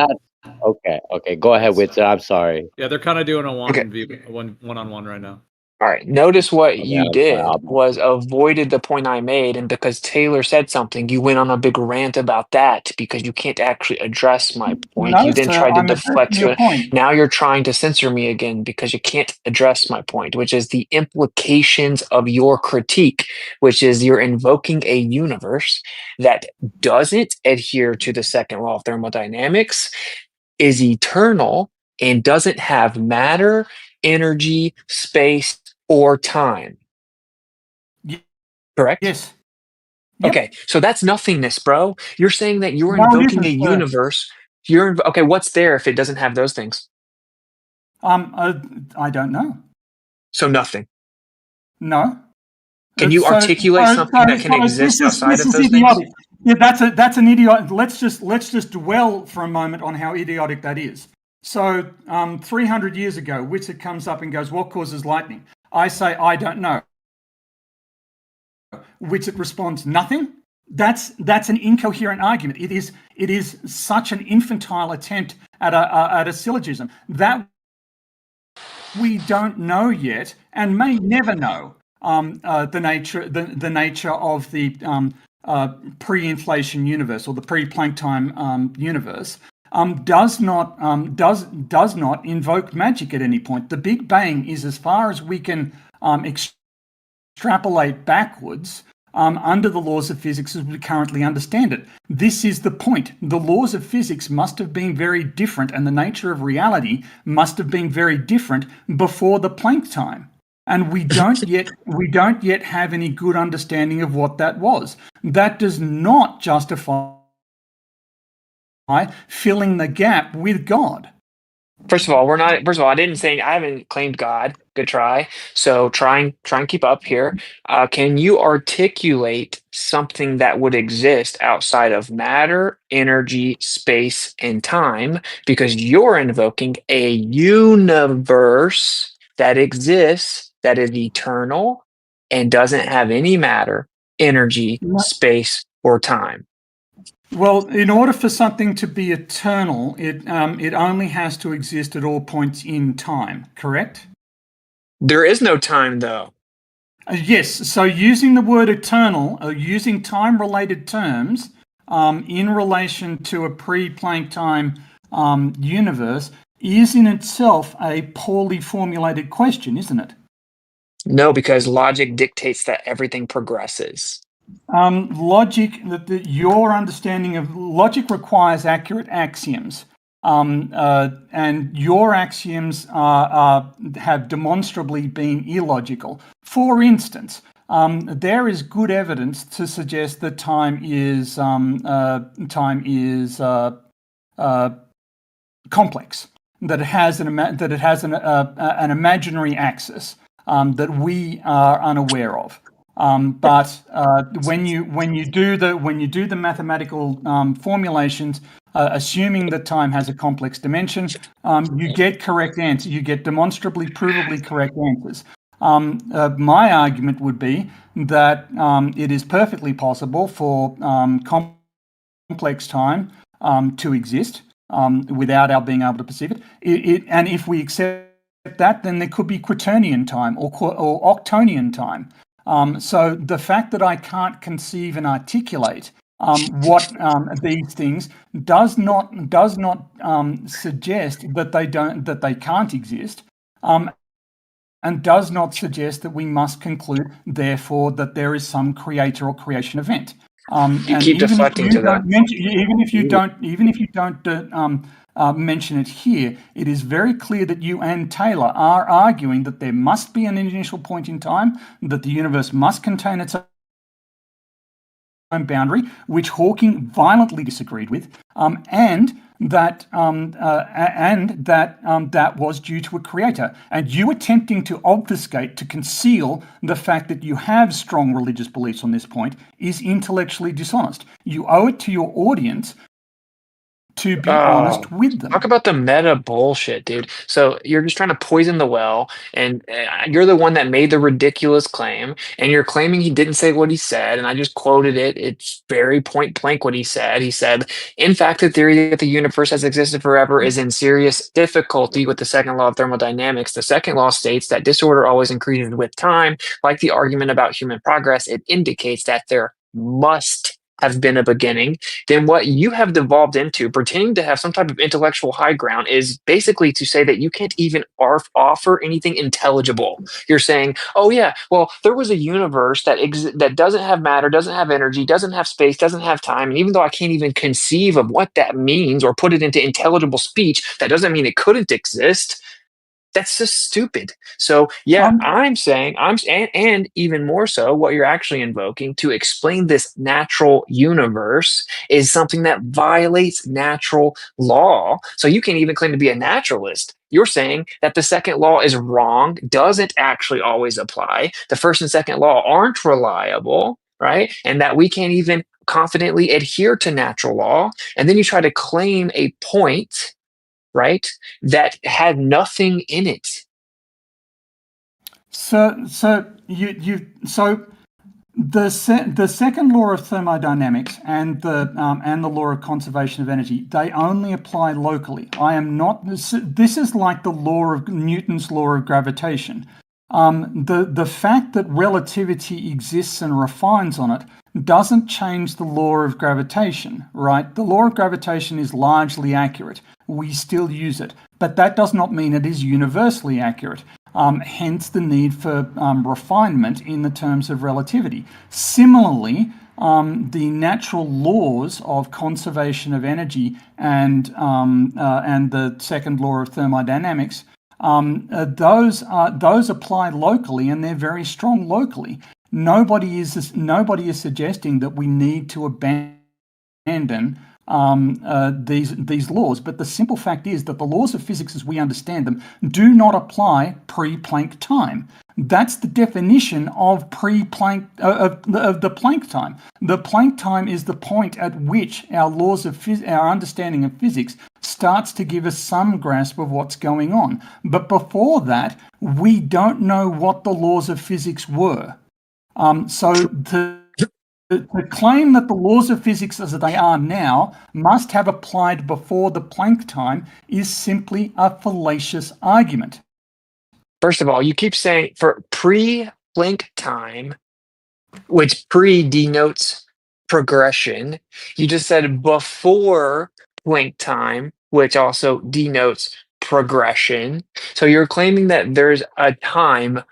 Okay. Go ahead, Witsit. I'm sorry. Yeah, they're kind of doing a one-on-one right now. All right. Notice what you I'm did sorry. was avoided the point I made, and because Taylor said something, you went on a big rant about that because you can't actually address my point. No, You then sir, tried to I'm deflect addressing your point. Now you're trying to censor me again because you can't address my point, which is the implications of your critique, which is you're invoking a universe that doesn't adhere to the second law of thermodynamics, is eternal, and doesn't have matter, energy, space, or time. Correct? Yes. Okay, so that's nothingness, bro. You're saying that you're No, it invoking a isn't, sir. universe. Okay, what's there if it doesn't have those things? I don't know. So nothing. No. Can you articulate something that can exist outside of those things? Yeah, that's an idiot. Let's just dwell for a moment on how idiotic that is. So 300 years ago, Witsit comes up and goes, "What causes lightning?" I say, "I don't know." Witsit responds, "Nothing." That's an incoherent argument. It is such an infantile attempt at a syllogism that we don't know yet and may never know the nature of the pre-inflation universe or the pre-Planck time universe. Does not invoke magic at any point. The Big Bang is as far as we can extrapolate backwards under the laws of physics as we currently understand it. This is the point. The laws of physics must have been very different, and the nature of reality must have been very different before the Planck time. And we don't yet have any good understanding of what that was. That does not justify filling the gap with God. First of all, I didn't say I haven't claimed God. Good try. So try and keep up here. Can you articulate something that would exist outside of matter, energy, space, and time? Because you're invoking a universe that exists, that is eternal, and doesn't have any matter, energy, space, or time. Well, in order for something to be eternal, it only has to exist at all points in time, correct? There is no time, though. Yes, so using the word eternal, using time-related terms in relation to a pre-Planck time universe is in itself a poorly formulated question, isn't it? No, because logic dictates that everything progresses. Your understanding of logic requires accurate axioms. and your axioms have demonstrably been illogical. For instance, there is good evidence to suggest that time is complex, that it has an imaginary axis that we are unaware of. But when you do the mathematical formulations, assuming that time has a complex dimension, you get correct answers. You get demonstrably, provably correct answers. My argument would be that it is perfectly possible for complex time to exist without our being able to perceive it. And if we accept that, then there could be quaternion time or octonian time. So the fact that I can't conceive and articulate what these things does not suggest that they can't exist, and does not suggest that we must conclude, therefore, that there is some creator or creation event. You keep deflecting to that. Even if you don't mention it here, it is very clear that you and Taylor are arguing that there must be an initial point in time, that the universe must contain its own boundary, which Hawking violently disagreed with, and that was due to a creator. And you attempting to obfuscate, to conceal the fact that you have strong religious beliefs on this point is intellectually dishonest. You owe it to your audience to be honest with them. Talk about the meta bullshit, dude. So you're just trying to poison the well, and you're the one that made the ridiculous claim, and you're claiming he didn't say what he said, and I just quoted it. It's very point blank what he said. He said, in fact, the theory that the universe has existed forever is in serious difficulty with the second law of thermodynamics. The second law states that disorder always increases with time. Like the argument about human progress, it indicates that there must have been a beginning. Then what you have devolved into, pretending to have some type of intellectual high ground, is basically to say that you can't even offer anything intelligible. You're saying, oh yeah, well, there was a universe that doesn't have matter, doesn't have energy, doesn't have space, doesn't have time, and even though I can't even conceive of what that means or put it into intelligible speech, that doesn't mean it couldn't exist. That's just stupid. So yeah, I'm saying and even more so, what you're actually invoking to explain this natural universe is something that violates natural law. So you can't even claim to be a naturalist. You're saying that the second law is wrong, doesn't actually always apply. The first and second law aren't reliable, right? And that we can't even confidently adhere to natural law. And then you try to claim a point, right, that had nothing in it. So the second law of thermodynamics and the law of conservation of energy, they only apply locally. This is like the law of Newton's law of gravitation. The fact that relativity exists and refines on it doesn't change the law of gravitation, right? The law of gravitation is largely accurate. We still use it, but that does not mean it is universally accurate. Hence the need for refinement in the terms of relativity. Similarly, the natural laws of conservation of energy and the second law of thermodynamics, those apply locally, and they're very strong locally. Nobody is suggesting that we need to abandon these laws, but the simple fact is that the laws of physics as we understand them do not apply pre-Planck time. That's the definition of pre-Planck of the Planck time. The Planck time is the point at which our our understanding of physics starts to give us some grasp of what's going on. But before that, we don't know what the laws of physics were. So the claim that the laws of physics as they are now must have applied before the Planck time is simply a fallacious argument. First of all, you keep saying for pre-Planck time, which pre denotes progression. You just said before Planck time, which also denotes progression. So you're claiming that there's a time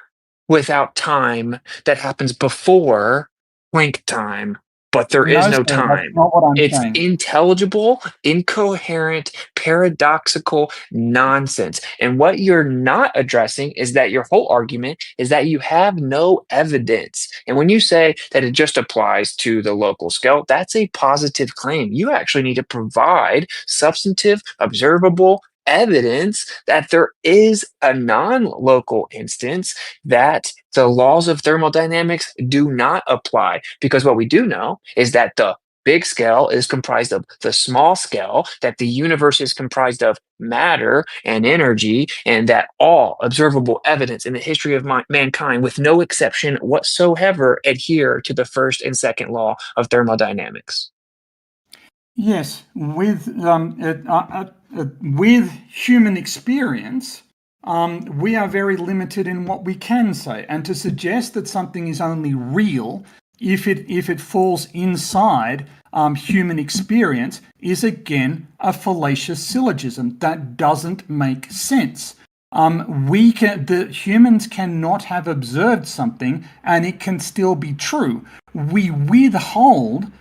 without time that happens before Planck time. but there is No, no sir, that's time. not what I'm It's saying. intelligible, incoherent, paradoxical nonsense. And what you're not addressing is that your whole argument is that you have no evidence. And when you say that it just applies to the local scale, that's a positive claim. You actually need to provide substantive, observable evidence that there is a non-local instance that the laws of thermodynamics do not apply. Because what we do know is that the big scale is comprised of the small scale, that the universe is comprised of matter and energy, and that all observable evidence in the history of mankind, with no exception whatsoever, adhere to the first and second law of thermodynamics. Yes, with human experience, we are very limited in what we can say, and to suggest that something is only real if it falls inside human experience is again a fallacious syllogism that doesn't make sense. The humans cannot have observed something and it can still be true. We withhold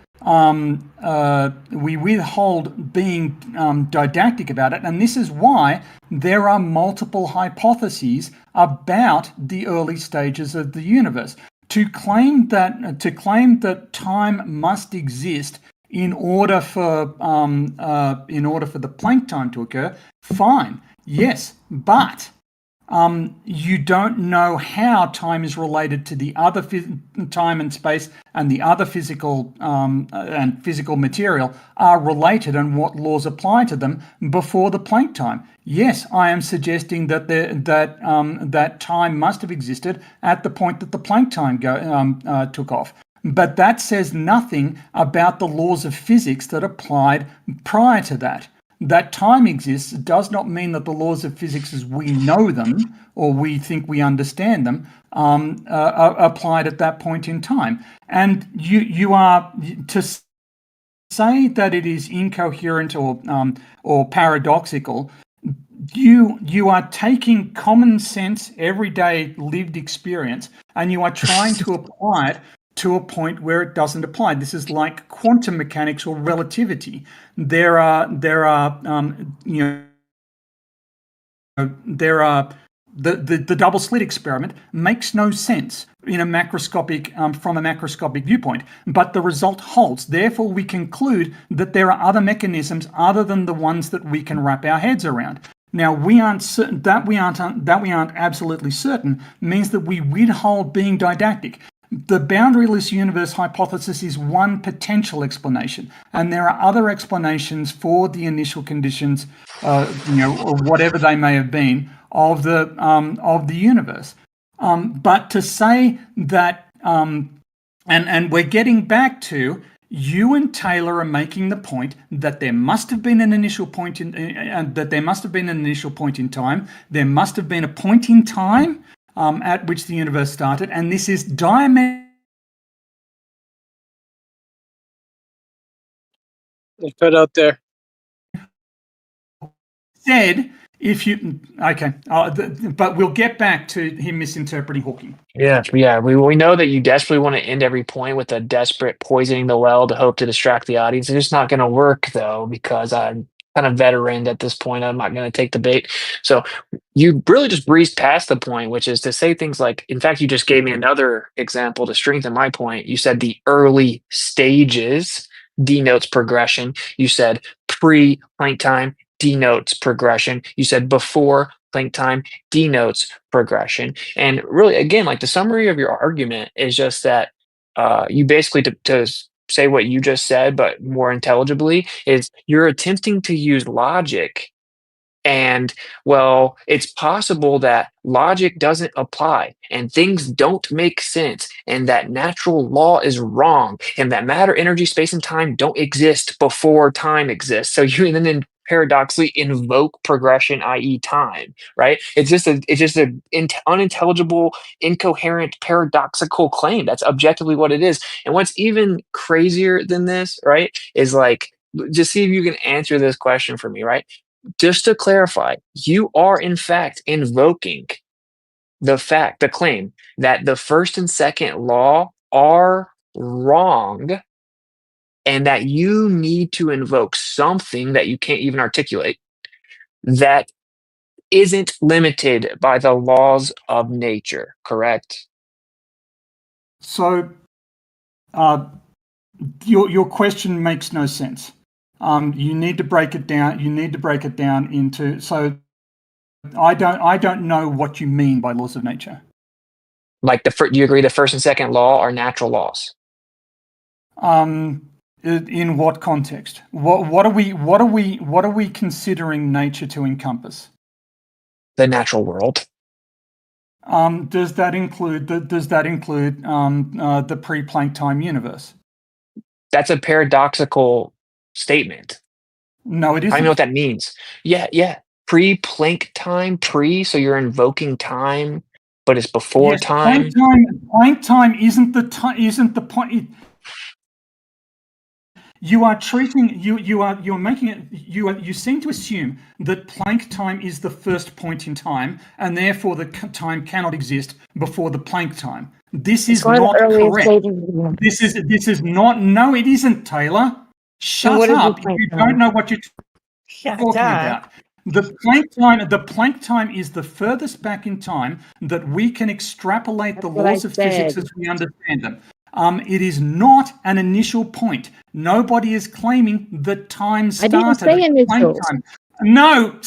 being didactic about it, and this is why there are multiple hypotheses about the early stages of the universe. To claim that time must exist in order for the Planck time to occur, fine, yes, but you don't know how time is related to the other time and space, and the other physical material are related, and what laws apply to them before the Planck time. Yes, I am suggesting that that time must have existed at the point that the Planck time took off. But that says nothing about the laws of physics that applied prior to that. That time exists does not mean that the laws of physics as we know them or we think we understand them applied at that point in time. And you are to say that it is incoherent or paradoxical. You are taking common sense, everyday lived experience, and you are trying to apply it to a point where it doesn't apply. This is like quantum mechanics or relativity. There are the double slit experiment makes no sense in a macroscopic from a macroscopic viewpoint, but the result holds. Therefore, we conclude that there are other mechanisms other than the ones that we can wrap our heads around. Now, we aren't certain that we aren't absolutely certain means that we withhold being didactic. The boundaryless universe hypothesis is one potential explanation, and there are other explanations for the initial conditions, or whatever they may have been, of the universe. But to say that, and we're getting back to, you and Taylor are making the point that there must have been an initial point in time. There must have been a point in time at which the universe started, and this is diametrically put out there. Said if you okay, but we'll get back to him misinterpreting Hawking. Yeah. We know that you desperately want to end every point with a desperate poisoning the well to hope to distract the audience. It's just not going to work though, because I'm kind of veteran at this point. I'm not going to take the bait. So you really just breezed past the point, which is to say things like, in fact, you just gave me another example to strengthen my point. You said the early stages denotes progression. You said pre-Planck time denotes progression. You said before Planck time denotes progression. And really, again, like the summary of your argument is just that you basically, to say what you just said, but more intelligibly, is you're attempting to use logic. And well, it's possible that logic doesn't apply and things don't make sense, and that natural law is wrong, and that matter, energy, space, and time don't exist before time exists. So you then paradoxically invoke progression, i.e., time, right? It's just an unintelligible, incoherent, paradoxical claim. That's objectively what it is. And what's even crazier than this, right, is like, just see if you can answer this question for me, right? Just to clarify, you are in fact invoking the claim that the first and second law are wrong and that you need to invoke something that you can't even articulate that isn't limited by the laws of nature, correct? So, your question makes no sense. You need to break it down. You need to break it down into. So, I don't know what you mean by laws of nature. Like do you agree the first and second law are natural laws? In what context? What are we considering nature to encompass? The natural world. Does that include the pre-Planck time universe? That's a paradoxical statement. No, it isn't. I don't know what that means. Yeah. Pre-Planck time, so you're invoking time, but it's before time. Planck time isn't the point. You are treating you're making it you seem to assume that Planck time is the first point in time, and therefore the time cannot exist before the Planck time. This is not correct. This is not. No, it isn't, Taylor. Shut up! You don't know what you're talking about. The Planck time is the furthest back in time that we can extrapolate the laws of physics as we understand them. It is not an initial point. Nobody is claiming that time started. I didn't say initial. Time. No,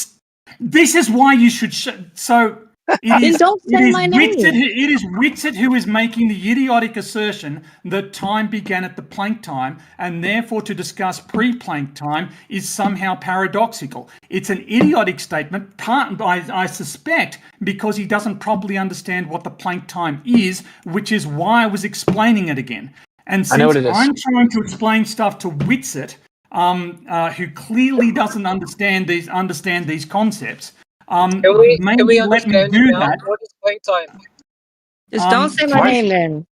this is why you should. So it is. Don't say my name. It is Witsit who is making the idiotic assertion that time began at the Planck time, and therefore to discuss pre-Planck time is somehow paradoxical. It's an idiotic statement. I suspect because he doesn't properly understand what the Planck time is, which is why I was explaining it again. And since I'm trying to explain stuff to Witsit, who clearly doesn't understand these concepts, maybe let me do that. What is playtime? Just don't say my name then.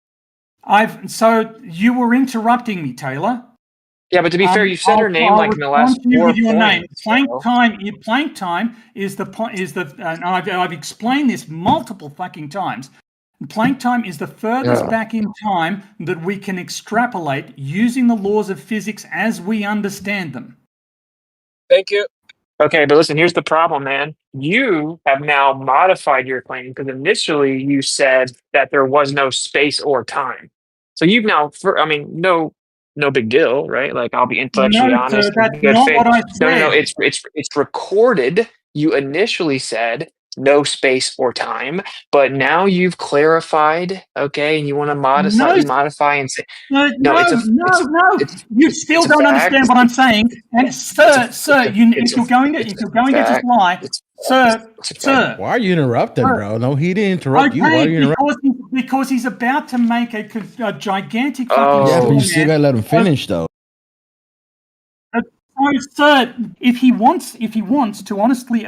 So you were interrupting me, Taylor. Yeah, but to be fair, you said her name like in the last 4 points. Planck time is the point. And I've explained this multiple fucking times. Planck time is the furthest back in time that we can extrapolate using the laws of physics as we understand them. Thank you. Okay, but listen, here's the problem, man. You have now modified your claim because initially you said that there was no space or time. So you've now, no big deal, right? Like, I'll be intellectually honest. Sir, that's not what I said. No, it's recorded. You initially said no space or time, but now you've clarified, okay, and you want to modify and say no. You still don't understand what I'm saying. And sir, if you're going to just lie, sir. Why are you interrupting, bro? No, he didn't interrupt you. Why are you interrupting? Because he's about to make a gigantic fucking yeah, but you still gotta let him finish, though. Sir, if he wants to honestly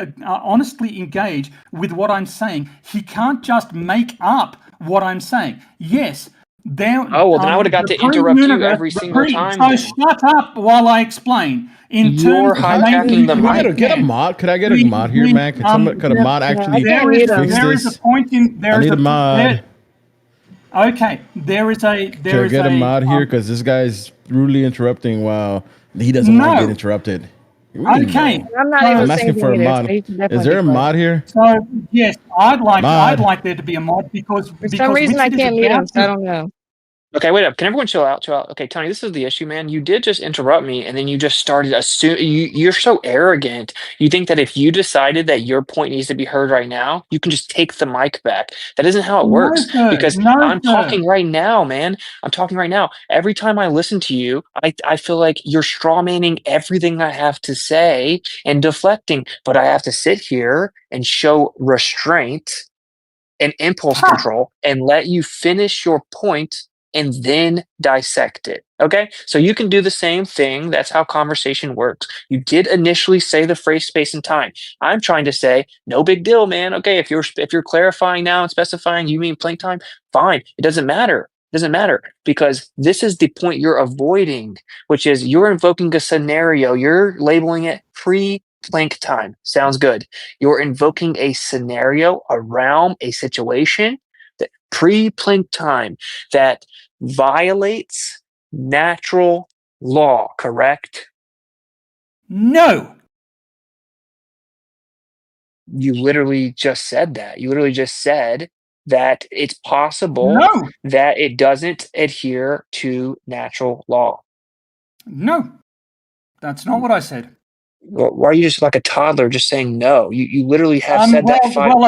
engage with what I'm saying, he can't just make up what I'm saying. Yes, there. Oh well, then I would have got to interrupt you every single time. So shut up while I explain. You're hijacking the mic. Get a mod. Could I get a mod here, man? Could a mod actually fix this? There is a point in. I need a mod. Okay, there is a. Can I get a mod here? Because this guy's rudely interrupting while he doesn't want to get interrupted. Okay, I'm asking for a mod. Is there a mod here? So yes, I'd like there to be a mod because for some reason I can't mute him. So I don't know. Okay, wait up. Can everyone chill out? Okay, Tony, this is the issue, man. You did just interrupt me, and then you just started assuming. You're so arrogant. You think that if you decided that your point needs to be heard right now, you can just take the mic back. That isn't how it works. Because I'm talking right now, man. I'm talking right now. Every time I listen to you, I feel like you're strawmanning everything I have to say and deflecting. But I have to sit here and show restraint and impulse control and let you finish your point and then dissect it. Okay? So you can do the same thing. That's how conversation works. You did initially say the phrase space and time. I'm trying to say, no big deal, man. Okay, if you're clarifying now and specifying you mean Planck time, fine. It doesn't matter. It doesn't matter because this is the point you're avoiding, which is you're invoking a scenario. You're labeling it pre-Planck time. Sounds good. You're invoking a scenario, a realm, a situation that pre-Planck time that violates natural law, correct? No. You literally just said that. You literally just said that it's possible No. that it doesn't adhere to natural law. No. That's not what I said. Why are you just like a toddler just saying no? You literally have said that Well,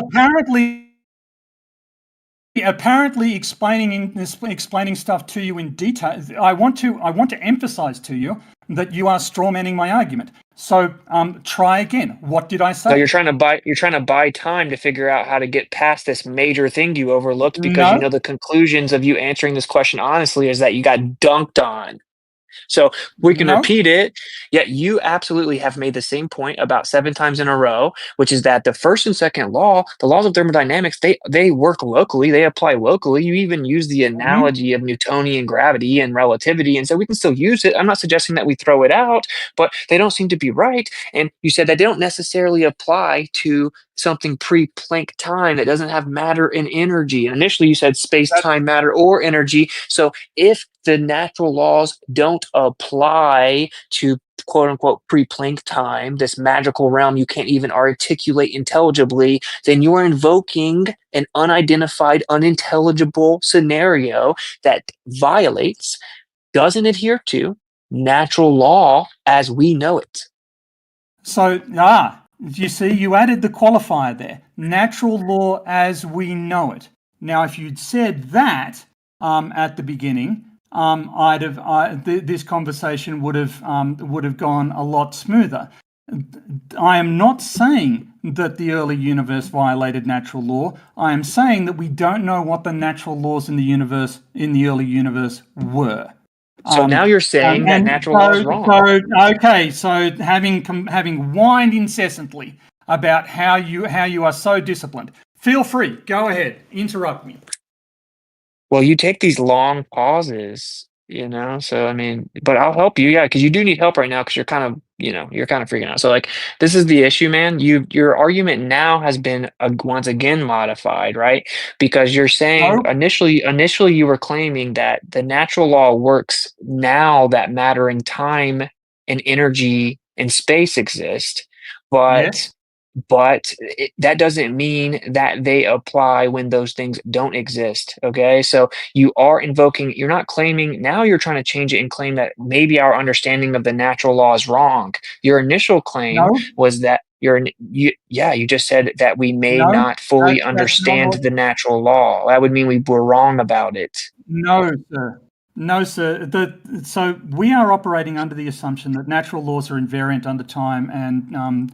apparently explaining stuff to you in detail. I want to emphasize to you that you are strawmanning my argument. So try again. What did I say? So you're trying to buy time to figure out how to get past this major thing you overlooked because you No. know the conclusions of you answering this question honestly is that you got dunked on. So we can No. repeat it. Yet you absolutely have made the same point about 7 times in a row, which is that the first and second law, the laws of thermodynamics, they work locally, they apply locally. You even use the analogy of Newtonian gravity and relativity, and so we can still use it. I'm not suggesting that we throw it out, but they don't seem to be right. And you said that they don't necessarily apply to something pre-Planck time that doesn't have matter and energy. And initially you said space, time, matter, or energy. So if the natural laws don't apply to quote unquote pre-Planck time, this magical realm you can't even articulate intelligibly, then you are invoking an unidentified, unintelligible scenario that violates, doesn't adhere to natural law as we know it. So, you see, you added the qualifier there. Natural law as we know it. Now, if you'd said that at the beginning, this conversation would have gone a lot smoother. I am not saying that the early universe violated natural law. I am saying that we don't know what the natural laws in the early universe were. So now you're saying that natural law is wrong. So having whined incessantly about how you are so disciplined, feel free, go ahead, interrupt me. Well, you take these long pauses, so I mean, but I'll help you, yeah, because you do need help right now because you're kind of freaking out. So like, this is the issue, man. Your argument now has been once again modified, right? Because you're saying initially you were claiming that the natural law works now that matter and time and energy and space exist, but that doesn't mean that they apply when those things don't exist. Okay, so you're not claiming, now you're trying to change it and claim that maybe our understanding of the natural law is wrong. Your initial claim was that you just said that we may not fully understand the natural law. That would mean we were wrong about it. No, sir. No, sir. So we are operating under the assumption that natural laws are invariant under time and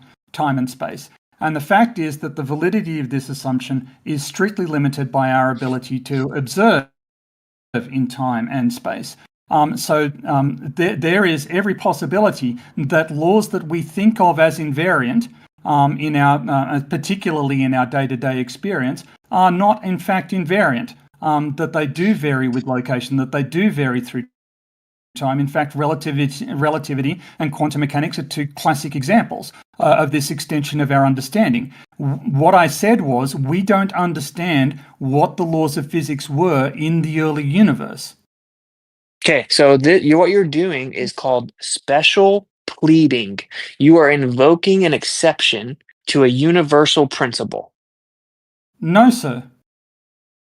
space. And the fact is that the validity of this assumption is strictly limited by our ability to observe in time and space. There is every possibility that laws that we think of as invariant in our, particularly in our day-to-day experience, are not in fact invariant. That they do vary with location, that they do vary through time. In fact, relativity and quantum mechanics are two classic examples of this extension of our understanding. What I said was, we don't understand what the laws of physics were in the early universe. Okay, so what you're doing is called special pleading. You are invoking an exception to a universal principle. No, sir.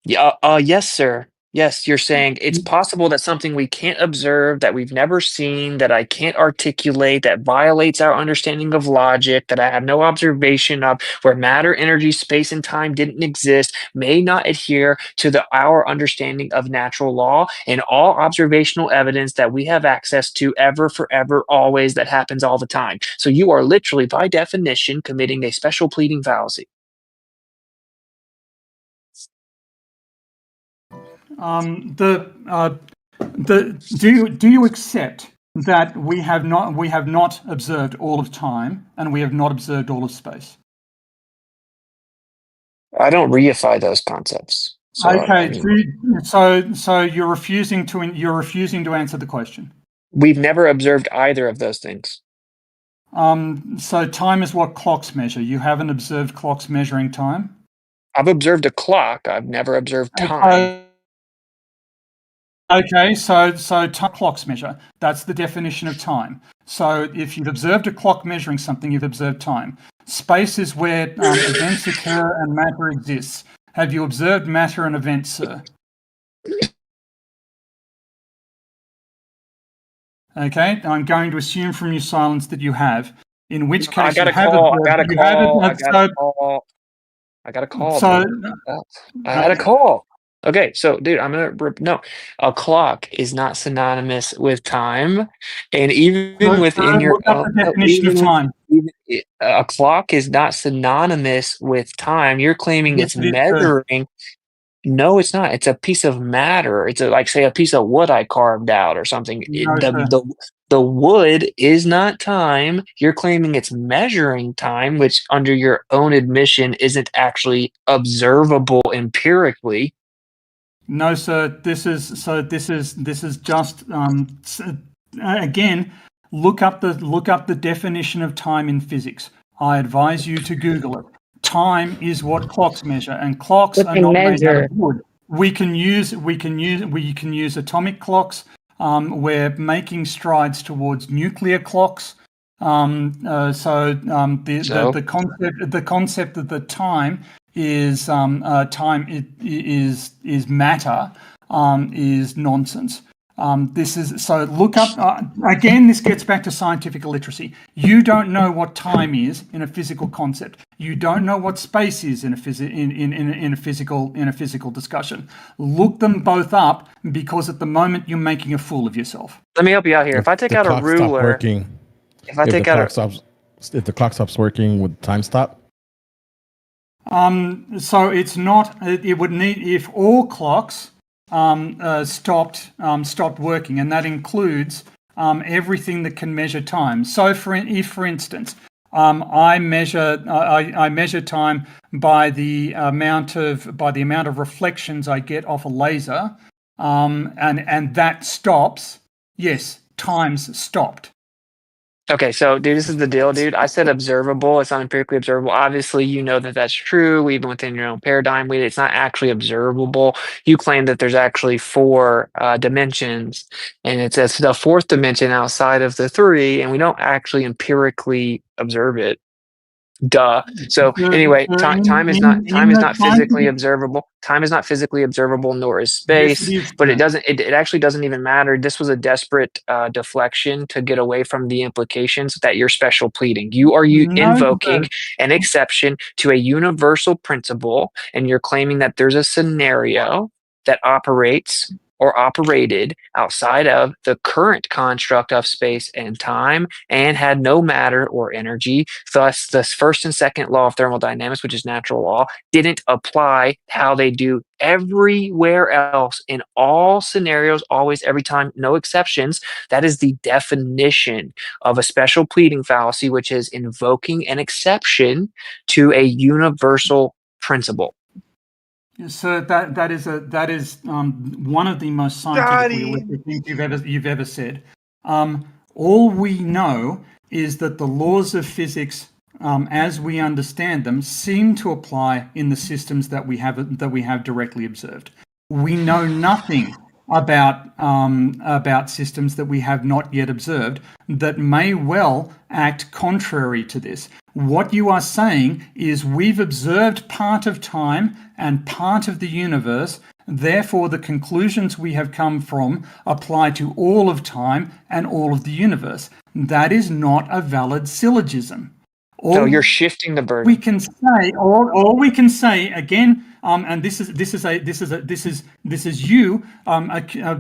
Yes, sir. Yes, you're saying it's possible that something we can't observe, that we've never seen, that I can't articulate, that violates our understanding of logic, that I have no observation of, where matter, energy, space, and time didn't exist, may not adhere to our understanding of natural law and all observational evidence that we have access to ever, forever, always, that happens all the time. So you are literally, by definition, committing a special pleading fallacy. Do you accept that we have not observed all of time and we have not observed all of space? I don't reify those concepts. So, okay, so you're refusing to answer the question. We've never observed either of those things. So time is what clocks measure. You haven't observed clocks measuring time? I've observed a clock. I've never observed time. Okay, so clocks measure. That's the definition of time. So if you've observed a clock measuring something, you've observed time. Space is where events occur and matter exists. Have you observed matter and events, sir? Okay, I'm going to assume from your silence that you have. In which case, I got a call. I got a call. I got a call. So, I had a call. Okay, so dude, I'm gonna no. A clock is not synonymous with time, and even within your look up the definition of time. a clock is not synonymous with time. You're claiming Yes, it's it is, sir. measuring. No, it's not. It's a piece of matter. It's like say a piece of wood I carved out or something. No, sir. The wood is not time. You're claiming it's measuring time, which under your own admission isn't actually observable empirically. No, sir. This is just again. Look up the definition of time in physics. I advise you to Google it. Time is what clocks measure, and clocks are not made out of wood. We can use atomic clocks. We're making strides towards nuclear clocks. The concept of the time is matter is nonsense. Look up again. This gets back to scientific illiteracy. You don't know what time is in a physical concept. You don't know what space is in a physical discussion. Look them both up, because at the moment you're making a fool of yourself. Let me help you out here. If I take out a ruler, if the clock stops working, would time stop? So it's not. It would need, if all clocks stopped working, and that includes everything that can measure time. So for instance, I measure time by the amount of reflections I get off a laser, and that stops. Yes, time's stopped. Okay, so dude, this is the deal, dude. I said observable. It's not empirically observable. Obviously, you know that that's true. Even within your own paradigm, it's not actually observable. You claim that there's actually 4 dimensions, and it's the 4th dimension outside of the 3, and we don't actually empirically observe it. Duh. So anyway, time is not physically observable. Time is not physically observable, nor is space. But it actually doesn't even matter. This was a desperate deflection to get away from the implications that you're special pleading. You are invoking an exception to a universal principle, and you're claiming that there's a scenario that operates or operated outside of the current construct of space and time and had no matter or energy. Thus, the first and second law of thermodynamics, which is natural law, didn't apply how they do everywhere else in all scenarios, always, every time, no exceptions. That is the definition of a special pleading fallacy, which is invoking an exception to a universal principle. So that is one of the most scientifically illiterate things you've ever said. All we know is that the laws of physics, as we understand them, seem to apply in the systems that we have directly observed. We know nothing about systems that we have not yet observed that may well act contrary to this. What you are saying is we've observed part of time and part of the universe, therefore the conclusions we have come from apply to all of time and all of the universe. That is not a valid syllogism. So you're shifting the burden. We can say, all we can say again, and this is you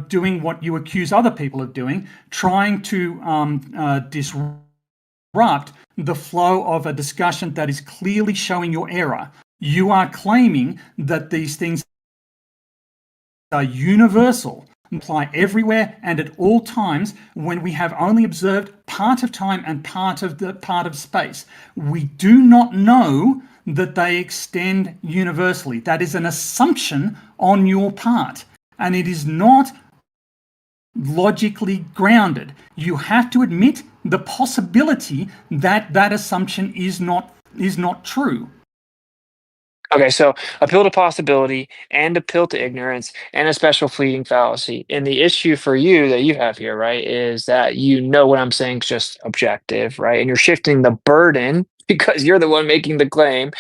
doing what you accuse other people of doing, trying to disrupt the flow of a discussion that is clearly showing your error. You are claiming that these things are universal, apply everywhere and at all times, when we have only observed part of time and part of space. We do not know that they extend universally. That is an assumption on your part, and it is not logically grounded. You have to admit the possibility that that assumption is not true. Okay, so appeal to possibility and appeal to ignorance and a special fleeting fallacy. And the issue for you that you have here, right, is that you know what I'm saying is just objective, right? And you're shifting the burden because you're the one making the claim.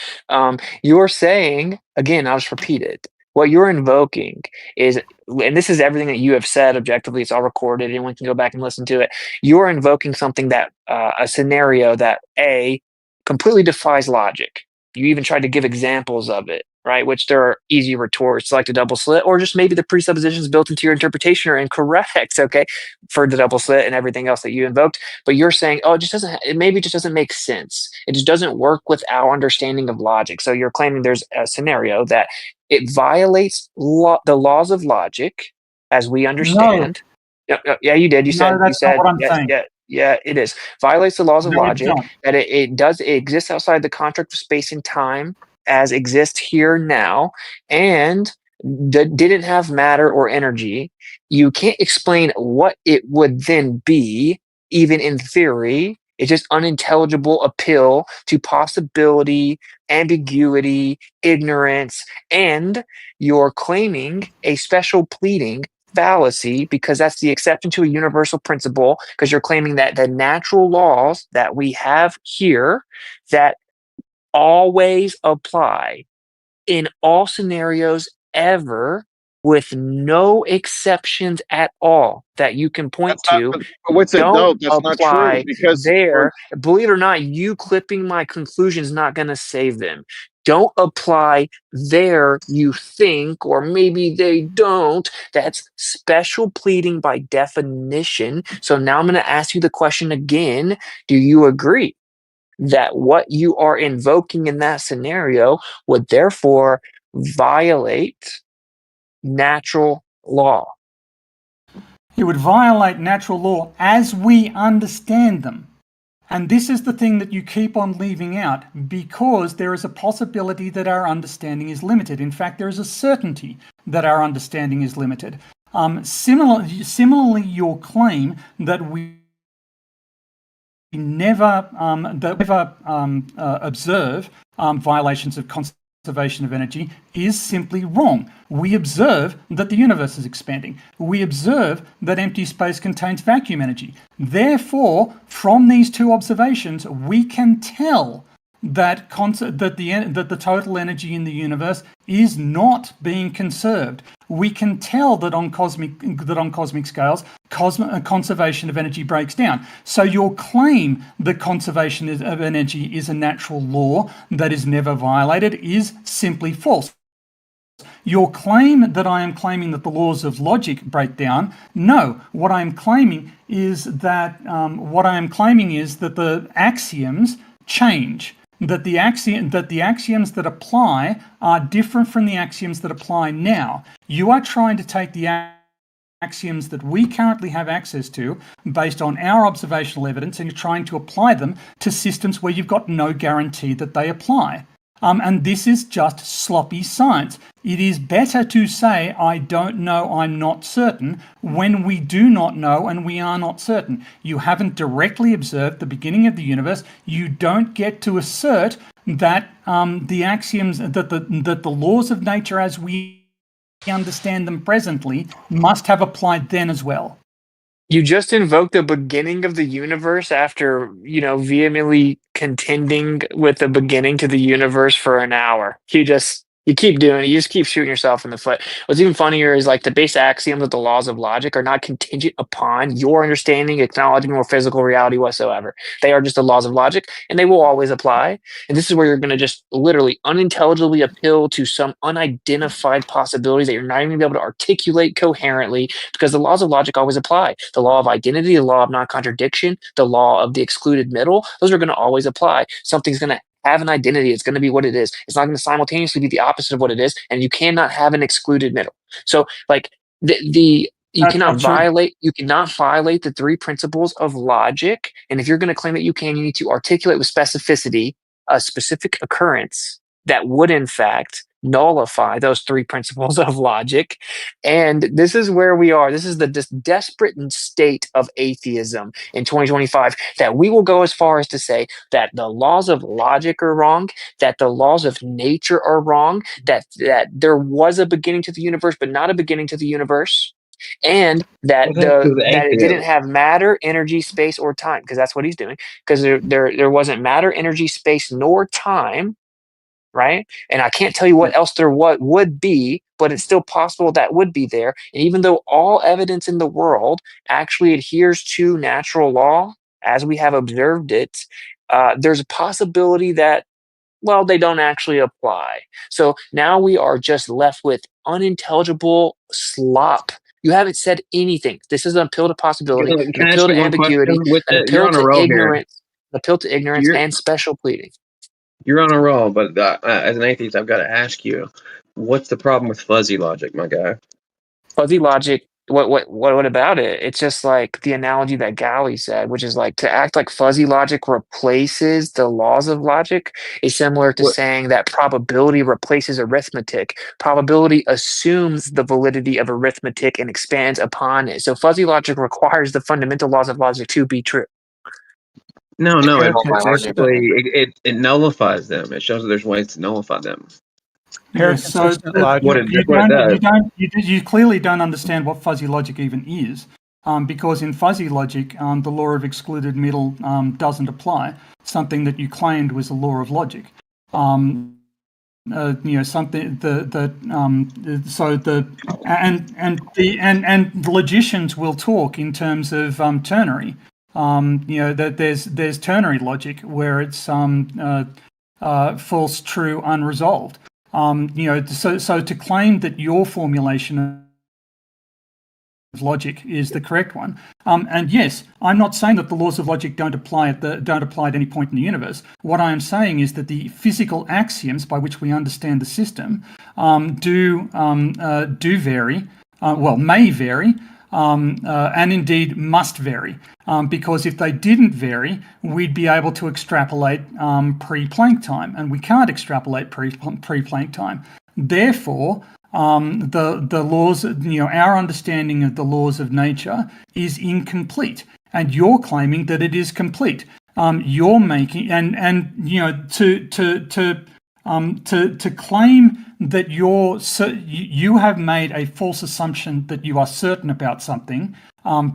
You're saying, again, I'll just repeat it. What you're invoking is, and this is everything that you have said objectively, it's all recorded, anyone can go back and listen to it. You're invoking something that, a scenario that, A, completely defies logic. You even tried to give examples of it, right? Which there are easy retorts like the double slit, or just maybe the presuppositions built into your interpretation are incorrect, okay, for the double slit and everything else that you invoked. But you're saying, oh, it just doesn't, it maybe just doesn't make sense. It just doesn't work with our understanding of logic. So you're claiming there's a scenario that it violates the laws of logic as we No, understand. Yeah, you did. You no, said, that's not what I'm yes, saying. yeah, it is. Violates the laws of No, it's logic, not. that it exists outside the contract of space and time as exists here now, and didn't have matter or energy. You can't explain what it would then be, even in theory. It's just unintelligible appeal to possibility, ambiguity, ignorance, and you're claiming a special pleading fallacy because that's the exception to a universal principle, because you're claiming that the natural laws that we have here that always apply in all scenarios ever, with no exceptions at all that you can point to, But what's it? don't No, that's not true apply because there. Believe it or not, you clipping my conclusion is not going to save them. Don't apply there, you think, or maybe they don't. That's special pleading by definition. So now I'm going to ask you the question again. Do you agree that what you are invoking in that scenario would therefore violate natural law? It would violate natural law as we understand them. And this is the thing that you keep on leaving out, because there is a possibility that our understanding is limited. In fact, there is a certainty that our understanding is limited. Similarly, your claim that we never observe violations of conservation of energy is simply wrong. We observe that the universe is expanding. We observe that empty space contains vacuum energy. Therefore, from these two observations, we can tell that the total energy in the universe is not being conserved. We can tell that on cosmic scales, conservation of energy breaks down. So your claim that conservation of energy is a natural law that is never violated is simply false. Your claim that I am claiming that the laws of logic break down, no. What I am claiming is that the axioms change. That the axioms that apply are different from the axioms that apply now. You are trying to take the axioms that we currently have access to based on our observational evidence, and you're trying to apply them to systems where you've got no guarantee that they apply. And this is just sloppy science. It is better to say, I don't know, I'm not certain, when we do not know and we are not certain. You haven't directly observed the beginning of the universe. You don't get to assert that the axioms, that the laws of nature as we understand them presently must have applied then as well. You just invoked the beginning of the universe after, vehemently contending with the beginning to the universe for an hour. You keep doing it. You just keep shooting yourself in the foot. What's even funnier is like the base axioms of the laws of logic are not contingent upon your understanding, acknowledging, or physical reality whatsoever. They are just the laws of logic, and they will always apply. And this is where you're going to just literally unintelligibly appeal to some unidentified possibility that you're not even going to be able to articulate coherently, because the laws of logic always apply. The law of identity, the law of non-contradiction, the law of the excluded middle, those are going to always apply. Something's going to have an identity. It's going to be what it is. It's not going to simultaneously be the opposite of what it is, and you cannot have an excluded middle. So, like you cannot violate the three principles of logic. And if you're going to claim that you can, you need to articulate with specificity a specific occurrence that would, in fact, nullify those three principles of logic. And this is where we are. This is the desperate state of atheism in 2025, that we will go as far as to say that the laws of logic are wrong, that the laws of nature are wrong, that there was a beginning to the universe, but not a beginning to the universe, and that What has to do with that it didn't atheism? have matter, energy, space, or time, because that's what he's doing. Because there wasn't matter, energy, space, nor time, right? And I can't tell you what else there would be, but it's still possible that would be there. And even though all evidence in the world actually adheres to natural law as we have observed it, there's a possibility that, well, they don't actually apply. So now we are just left with unintelligible slop. You haven't said anything. This is an appeal to possibility, Can an I ask appeal to you one ambiguity, question? With an it, you're appeal on a to roll here. ignorance, an appeal to ignorance, You're and special pleading. you're on a roll, but as an atheist, I've got to ask you, what's the problem with fuzzy logic, my guy? Fuzzy logic. What about it? It's just like the analogy that Gally said, which is like to act like fuzzy logic replaces the laws of logic is similar to What? saying that probability replaces arithmetic. Probability assumes the validity of arithmetic and expands upon it. So fuzzy logic requires the fundamental laws of logic to be true. No, Eric, it it's just actually it nullifies them. It shows that there's ways to nullify them. Yes, so That's what it does. you clearly don't understand what fuzzy logic even is, because in fuzzy logic, the law of excluded middle doesn't apply. Something that you claimed was a law of logic. Something the logicians will talk in terms of ternary. That there's ternary logic where it's false, true, unresolved. So to claim that your formulation of logic is the correct one, and yes, I'm not saying that the laws of logic don't apply at any point in the universe. What I am saying is that the physical axioms by which we understand the system do vary. May vary. And indeed must vary, because if they didn't vary, we'd be able to extrapolate pre-Planck time, and we can't extrapolate pre-Planck time. Therefore, the laws, our understanding of the laws of nature is incomplete, and you're claiming that it is complete. You're making to claim that you have made a false assumption that you are certain about something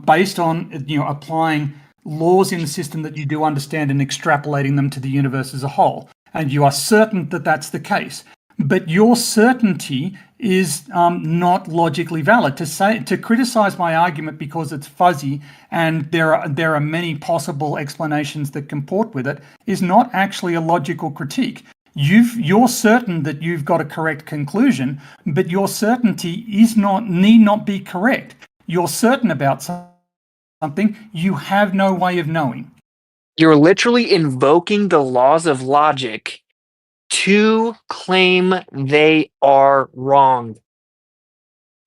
based on applying laws in the system that you do understand and extrapolating them to the universe as a whole, and you are certain that that's the case. But your certainty is not logically valid. To criticize my argument because it's fuzzy and there are many possible explanations that comport with it is not actually a logical critique. You're certain that you've got a correct conclusion, but your certainty need not be correct. You're certain about something, you have no way of knowing. You're literally invoking the laws of logic to claim they are wrong.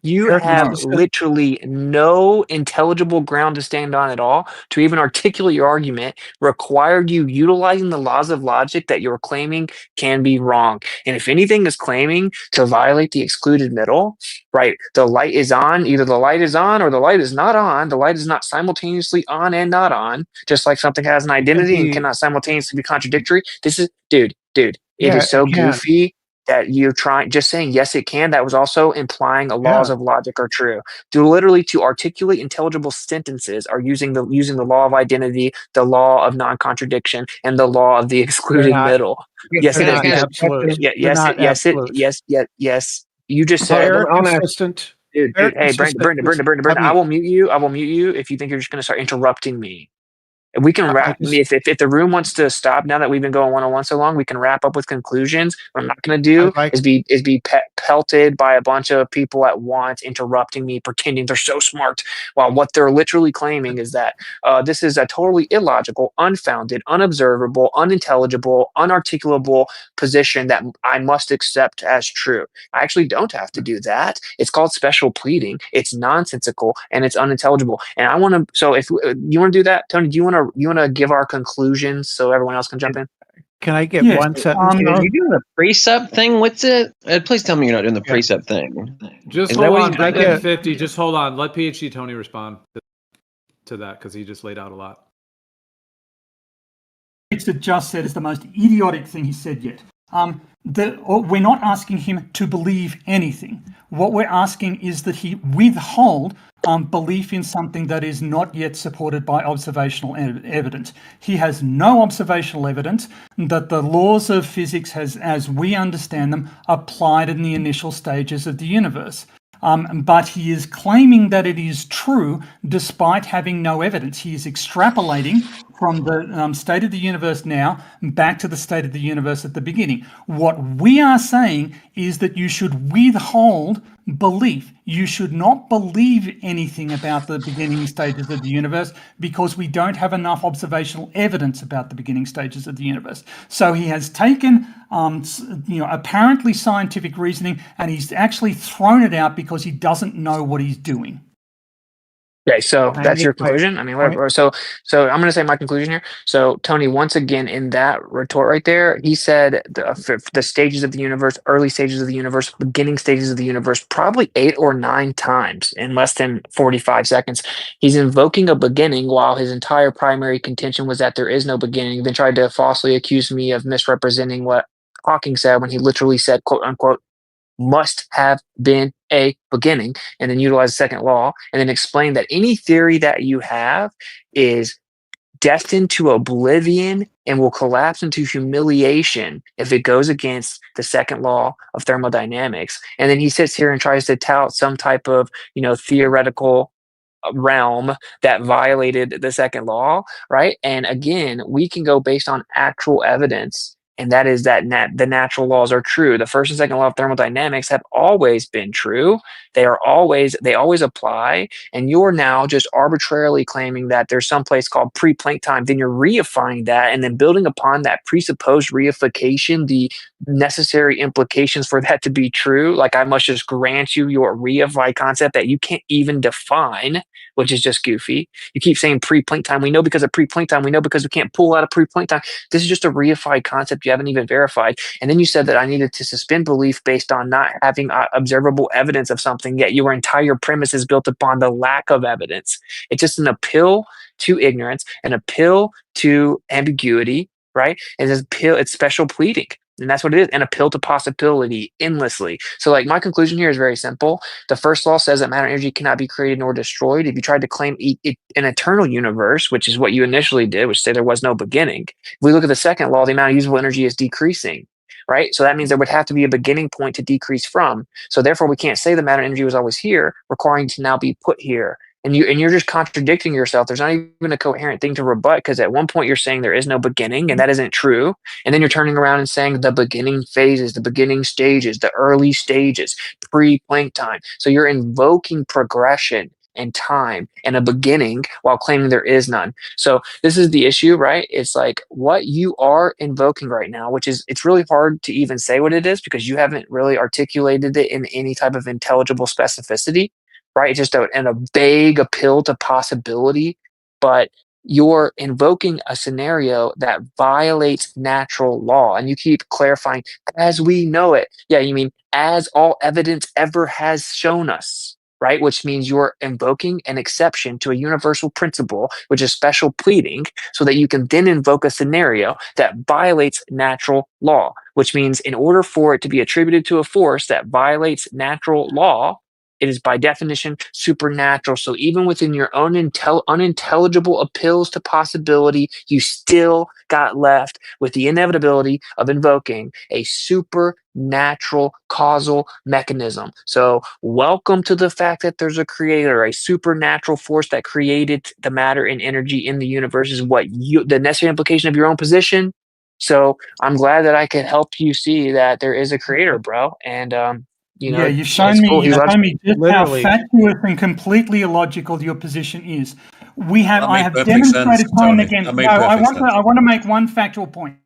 You have literally no intelligible ground to stand on at all to even articulate your argument, required you utilizing the laws of logic that you're claiming can be wrong. And if anything is claiming to violate the excluded middle, right, the light is on, either the light is on or the light is not on. The light is not simultaneously on and not on, just like something has an identity and cannot simultaneously be contradictory. This is, dude, it is so goofy that you're trying, just saying yes it can, that was also implying the laws of logic are true. To articulate intelligible sentences are using the law of identity, the law of non-contradiction, and the law of the excluded middle. Yes it is, because yes you just said, dude, hey, Brandon, I will mute you if you think you're just going to start interrupting me. We can wrap. If the room wants to stop now that we've been going one-on-one so long, we can wrap up with conclusions. What I'm not going to do is be pelted by a bunch of people at once, interrupting me, pretending they're so smart, while what they're literally claiming is that this is a totally illogical, unfounded, unobservable, unintelligible, unarticulable position that I must accept as true. I actually don't have to do that. It's called special pleading. It's nonsensical and it's unintelligible. And I want to. So if you want to do that, Tony, do you want to give our conclusions so everyone else can jump in? Can I get Yes, one sentence? Are you doing the precept thing? What's it? Please tell me you're not doing the precept thing. Just Is hold that what on, he's Ben doing? 50. Just hold on. Let PhDTony respond to that because he just laid out a lot. Witsit just said is the most idiotic thing he said yet. We're not asking him to believe anything. What we're asking is that he withhold belief in something that is not yet supported by observational evidence. He has no observational evidence that the laws of physics, as we understand them, applied in the initial stages of the universe. But he is claiming that it is true despite having no evidence. He is extrapolating from the state of the universe now back to the state of the universe at the beginning. What we are saying is that you should withhold belief. You should not believe anything about the beginning stages of the universe because we don't have enough observational evidence about the beginning stages of the universe. So he has taken apparently scientific reasoning and he's actually thrown it out because he doesn't know what he's doing. Okay, so that's your conclusion. I mean, whatever. So I'm going to say my conclusion here. So Tony, once again, in that retort right there, he said the stages of the universe, early stages of the universe, beginning stages of the universe, probably 8 or 9 times in less than 45 seconds. He's invoking a beginning while his entire primary contention was that there is no beginning. Then tried to falsely accuse me of misrepresenting what Hawking said when he literally said, quote unquote, must have been a beginning, and then utilize the second law, and then explain that any theory that you have is destined to oblivion and will collapse into humiliation if it goes against the second law of thermodynamics. And then he sits here and tries to tout some type of, theoretical realm that violated the second law, right? And again, we can go based on actual evidence, and that is that the natural laws are true. The first and second law of thermodynamics have always been true. They always apply, and you're now just arbitrarily claiming that there's some place called pre-Planck time. Then you're reifying that, and then building upon that presupposed reification, the necessary implications for that to be true. Like I must just grant you your reified concept that you can't even define, which is just goofy. You keep saying pre-Planck time. We know because of pre-Planck time. We know because we can't pull out a pre-Planck time. This is just a reified concept you haven't even verified. And then you said that I needed to suspend belief based on not having observable evidence of something, yet your entire premise is built upon the lack of evidence. It's just an appeal to ignorance, an appeal to ambiguity, right? It's special pleading. And that's what it is, an appeal to possibility endlessly. So like my conclusion here is very simple. The first law says that matter and energy cannot be created nor destroyed. If you tried to claim an eternal universe, which is what you initially did, which say there was no beginning, if we look at the second law, the amount of usable energy is decreasing, right? So that means there would have to be a beginning point to decrease from. So therefore, we can't say the matter and energy was always here, requiring to now be put here. And you're just contradicting yourself. There's not even a coherent thing to rebut, because at one point you're saying there is no beginning, and that isn't true. And then you're turning around and saying the beginning phases, the beginning stages, the early stages, pre-Planck time. So you're invoking progression and time and a beginning while claiming there is none. So this is the issue, right? It's like what you are invoking right now, which is, it's really hard to even say what it is because you haven't really articulated it in any type of intelligible specificity, right? It's just a vague appeal to possibility, but you're invoking a scenario that violates natural law. And you keep clarifying, as we know it. Yeah, you mean as all evidence ever has shown us, right? Which means you're invoking an exception to a universal principle, which is special pleading, so that you can then invoke a scenario that violates natural law, which means in order for it to be attributed to a force that violates natural law, it is by definition supernatural. So even within your own unintelligible appeals to possibility, you still got left with the inevitability of invoking a supernatural causal mechanism. So welcome to the fact that there's a creator, a supernatural force that created the matter and energy in the universe is what the necessary implication of your own position. So I'm glad that I can help you see that there is a creator, bro. And you've shown me, cool. just how fatuous and completely illogical your position is. I have demonstrated time and again. No, I want to make one factual point.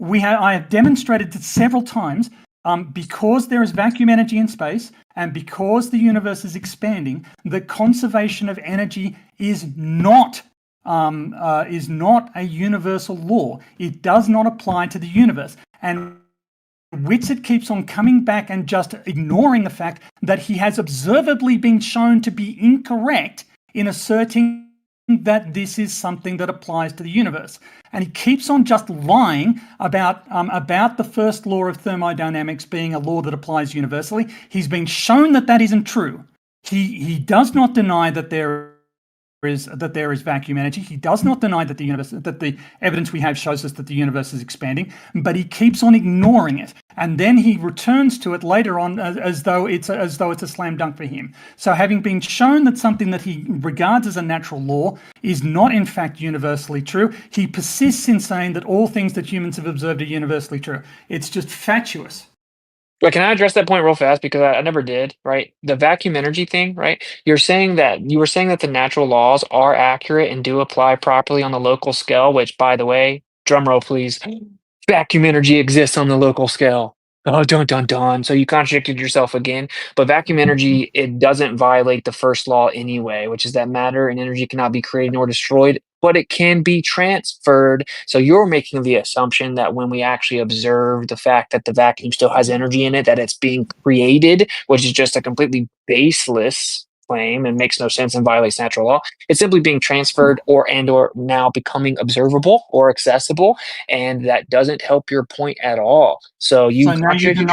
I have demonstrated that several times, because there is vacuum energy in space and because the universe is expanding, the conservation of energy is not is not a universal law. It does not apply to the universe. And Witsit keeps on coming back and just ignoring the fact that he has observably been shown to be incorrect in asserting that this is something that applies to the universe. And he keeps on just lying about the first law of thermodynamics being a law that applies universally. He's been shown that that isn't true. He does not deny that there is vacuum energy. He does not deny that the evidence we have shows us that the universe is expanding, but he keeps on ignoring it, and then he returns to it later on as though it's a slam dunk for him. So, having been shown that something that he regards as a natural law is not in fact universally true, he persists in saying that all things that humans have observed are universally true. It's just fatuous. But can I address that point real fast, because I never did, right? The vacuum energy thing, right? You were saying that the natural laws are accurate and do apply properly on the local scale, which, by the way, drum roll please, vacuum energy exists on the local scale. Oh, dun dun dun. So you contradicted yourself again. But vacuum energy, it doesn't violate the first law anyway, which is that matter and energy cannot be created nor destroyed, but it can be transferred. So you're making the assumption that when we actually observe the fact that the vacuum still has energy in it, that it's being created, which is just a completely baseless claim and makes no sense and violates natural law. It's simply being transferred or now becoming observable or accessible, and that doesn't help your point at all. So you contradicted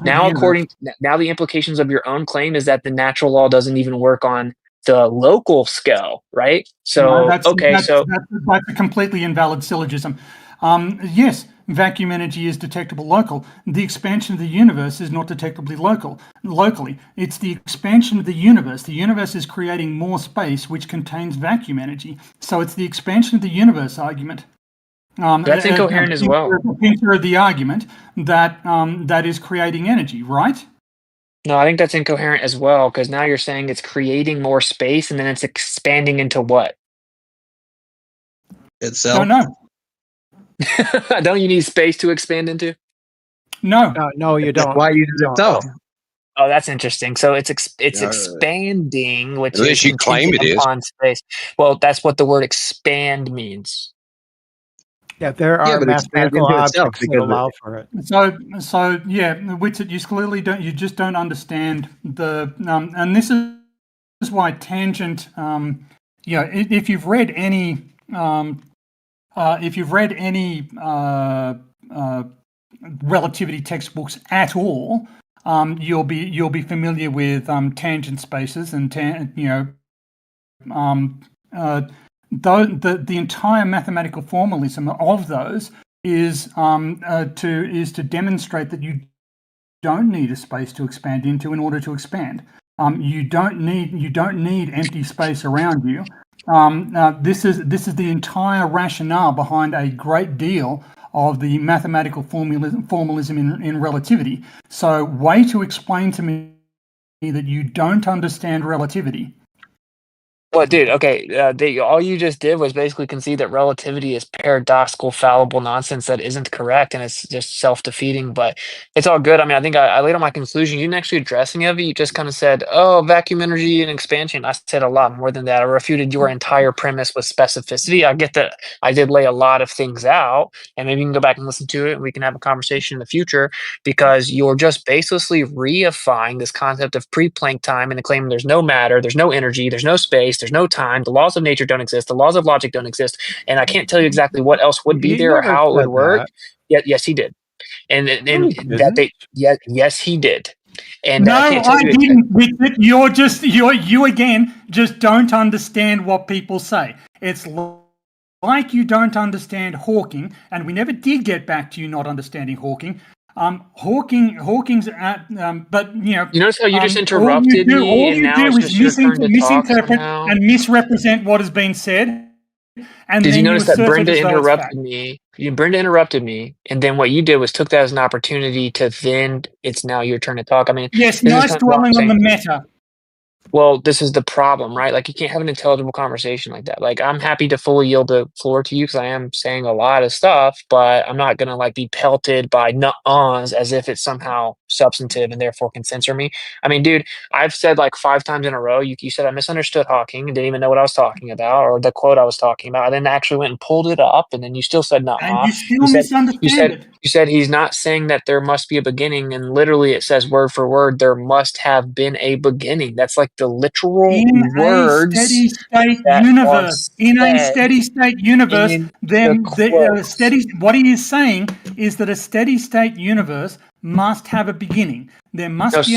now the implications of your own claim is that the natural law doesn't even work on the local scale, right? So that's a completely invalid syllogism. Yes, vacuum energy is detectable local. The expansion of the universe is not detectably locally. It's the expansion of the universe. The universe is creating more space, which contains vacuum energy. So it's the expansion of the universe argument. That's incoherent as well. Of the argument that that is creating energy, right? No, I think that's incoherent as well, because now you're saying it's creating more space and then it's expanding into what? Itself? Don't know. Don't you need space to expand into? No. No, you don't. That's why you did itself. Oh, that's interesting. So it's expanding, which At least is you claim it is. upon space. Well, that's what the word expand means. Yeah, there are mathematical objects that allow for it. So yeah, Witsit, you clearly don't. You just don't understand the. And this is why tangent. If you've read any. Relativity textbooks at all, you'll be familiar with tangent spaces and the entire mathematical formalism of those is to demonstrate that you don't need a space to expand into in order to expand. You don't need empty space around you. This is the entire rationale behind a great deal of the mathematical formalism in relativity. So, way to explain to me that you don't understand relativity. Well, dude, okay, all you just did was basically concede that relativity is paradoxical, fallible nonsense that isn't correct, and it's just self-defeating, but it's all good. I mean, I think I laid out my conclusion. You didn't actually address any of it. You just kind of said, oh, vacuum energy and expansion. I said a lot more than that. I refuted your entire premise with specificity. I get that I did lay a lot of things out, and maybe you can go back and listen to it, and we can have a conversation in the future, because you're just baselessly reifying this concept of pre-Planck time and claiming there's no matter, there's no energy, there's no space, there's no time, the laws of nature don't exist, the laws of logic don't exist, and I can't tell you exactly what else would be there or how it would work. Yes, he did, and yes, he did. And no, I didn't. You again just don't understand what people say. It's like you don't understand Hawking, and we never did get back to you not understanding Hawking. Hawking's at, but you notice how you just interrupted me, all and you now do it's is just your turn to talk misinterpret somehow. and misrepresent what has been said. And Did then you notice that assert Brenda it as though it's interrupted fact. me? Brenda interrupted me, and then what you did was took that as an opportunity to then it's now your turn to talk. I mean, Yes, this is nice kind of what I'm dwelling on the saying. meta. Well, this is the problem, right? Like, you can't have an intelligible conversation like that. Like, I'm happy to fully yield the floor to you because I am saying a lot of stuff, but I'm not gonna like be pelted by nut-ons as if it's somehow substantive and therefore can censor me. I mean, dude, I've said like 5 times in a row, you said I misunderstood Hawking and didn't even know what I was talking about or the quote I was talking about. I then actually went and pulled it up, and then you still said And nuh-uh. you still misunderstand it. You said he's not saying that there must be a beginning, and literally it says word for word, there must have been a beginning. That's like the literal In a words steady state that are universe, said in the then quotes. what he is saying is that a steady state universe must have a beginning. There must be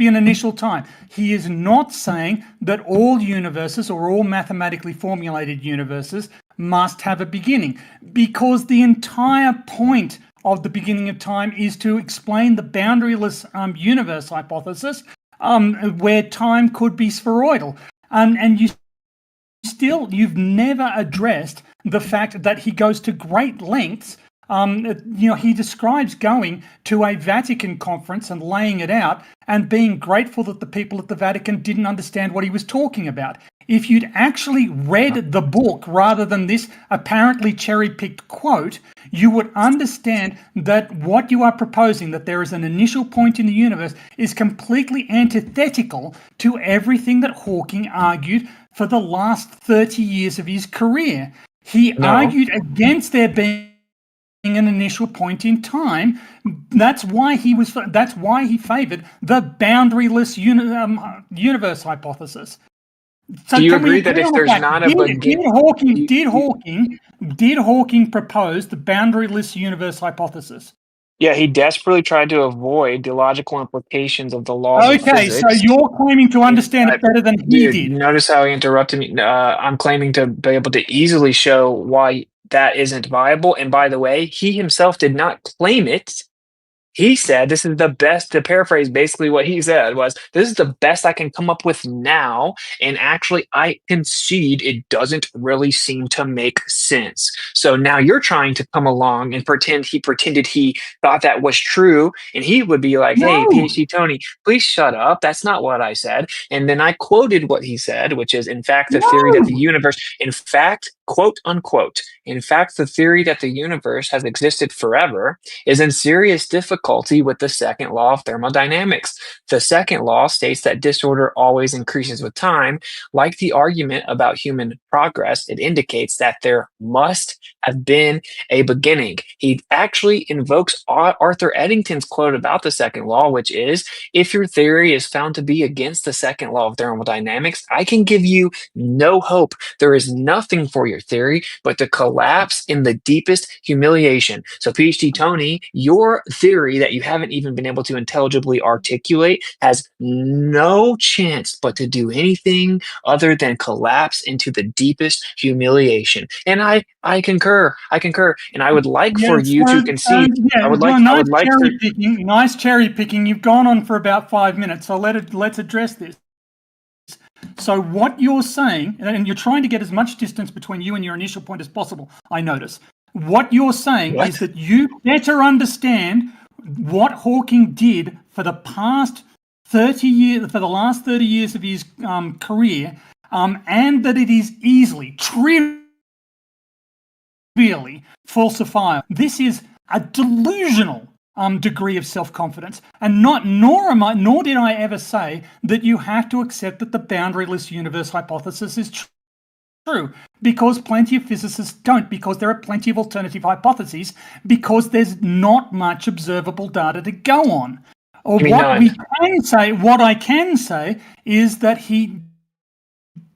an initial time. He is not saying that all universes or all mathematically formulated universes must have a beginning, because the entire point of the beginning of time is to explain the boundaryless universe hypothesis, where time could be spheroidal. And you've never addressed the fact that he goes to great lengths. He describes going to a Vatican conference and laying it out and being grateful that the people at the Vatican didn't understand what he was talking about. If you'd actually read the book rather than this apparently cherry-picked quote, you would understand that what you are proposing, that there is an initial point in the universe, is completely antithetical to everything that Hawking argued for the last 30 years of his career. He argued against there being an initial point in time. That's why he favored the boundaryless universe hypothesis. So do you agree that if there's not a beginning, did Hawking propose the boundaryless universe hypothesis? Yeah, he desperately tried to avoid the logical implications of the laws of physics. So you're claiming to understand it better than he did. Notice how he interrupted me. I'm claiming to be able to easily show why that isn't viable. And by the way, he himself did not claim it. He said, this is the best, to paraphrase basically what he said was, this is the best I can come up with now. And actually, I concede it doesn't really seem to make sense. So now you're trying to come along and pretended he thought that was true. And he would be like, hey, PhDTony, please shut up. That's not what I said. And then I quoted what he said, which is, in fact, the theory that the universe, in fact, quote unquote, in fact, the theory that the universe has existed forever is in serious difficulty with the second law of thermodynamics. The second law states that disorder always increases with time. Like the argument about human progress, it indicates that there must have been a beginning. He actually invokes Arthur Eddington's quote about the second law, which is, if your theory is found to be against the second law of thermodynamics, I can give you no hope. There is nothing for your theory but to collapse in the deepest humiliation. So PhDTony, your theory that you haven't even been able to intelligibly articulate has no chance but to do anything other than collapse into the deepest humiliation. And I concur. And I would like for you to concede. Nice cherry picking. You've gone on for about 5 minutes, so let's address this. So what you're saying, and you're trying to get as much distance between you and your initial point as possible, I notice. What you're saying is that you better understand what Hawking did for the past 30 years, for the last 30 years of his career, and that it is easily, trivially falsifiable. This is a delusional degree of self-confidence, and nor did I ever say that you have to accept that the boundaryless universe hypothesis is true, because plenty of physicists don't, because there are plenty of alternative hypotheses, because there's not much observable data to go on. Or what I can say is that he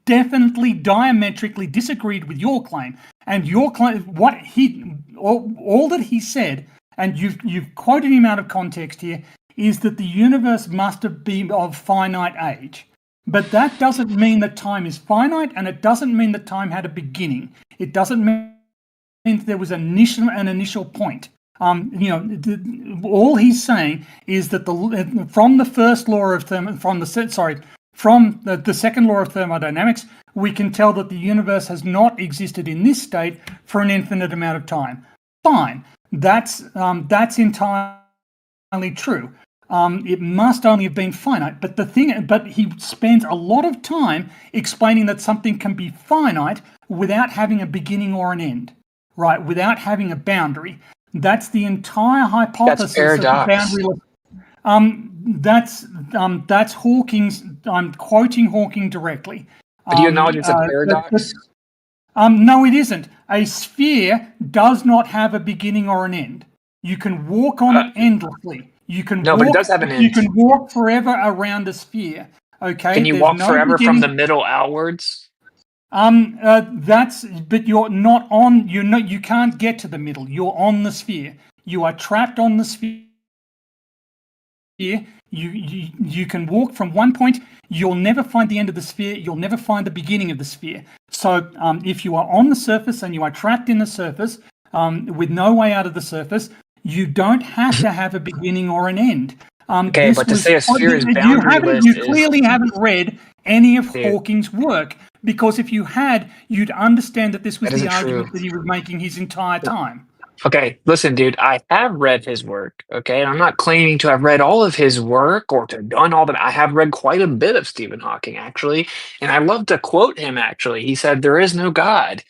definitely diametrically disagreed with your claim, and your claim, all that he said, and you've quoted him out of context here, is that the universe must have been of finite age. But that doesn't mean that time is finite, and it doesn't mean that time had a beginning. It doesn't mean that there was an initial point. All he's saying is that from the second law of thermodynamics, we can tell that the universe has not existed in this state for an infinite amount of time. Fine. That's entirely true. It must only have been finite. But he spends a lot of time explaining that something can be finite without having a beginning or an end, right? Without having a boundary. That's the entire hypothesis of the boundaryless. That's Hawking's. I'm quoting Hawking directly. But do you acknowledge it's a paradox? No, it isn't. A sphere does not have a beginning or an end. You can walk on it endlessly. You can No, walk, but it does have an end. You can walk forever around a sphere. Okay. Can you walk forever from the middle outwards? But you're not on. You can't get to the middle. You're on the sphere. You are trapped on the sphere. You can walk from one point. You'll never find the end of the sphere. You'll never find the beginning of the sphere. So if you are on the surface and you are trapped in the surface with no way out of the surface, you don't have to have a beginning or an end. Okay, but to say a sphere is boundaryless, you clearly haven't read any of Hawking's work, because if you had, you'd understand that this was the argument that he was making his entire time. Okay, listen, dude, I have read his work, okay? And I'm not claiming to have read all of his work or to have done all that. I have read quite a bit of Stephen Hawking, actually. And I love to quote him, actually. He said, "There is no God."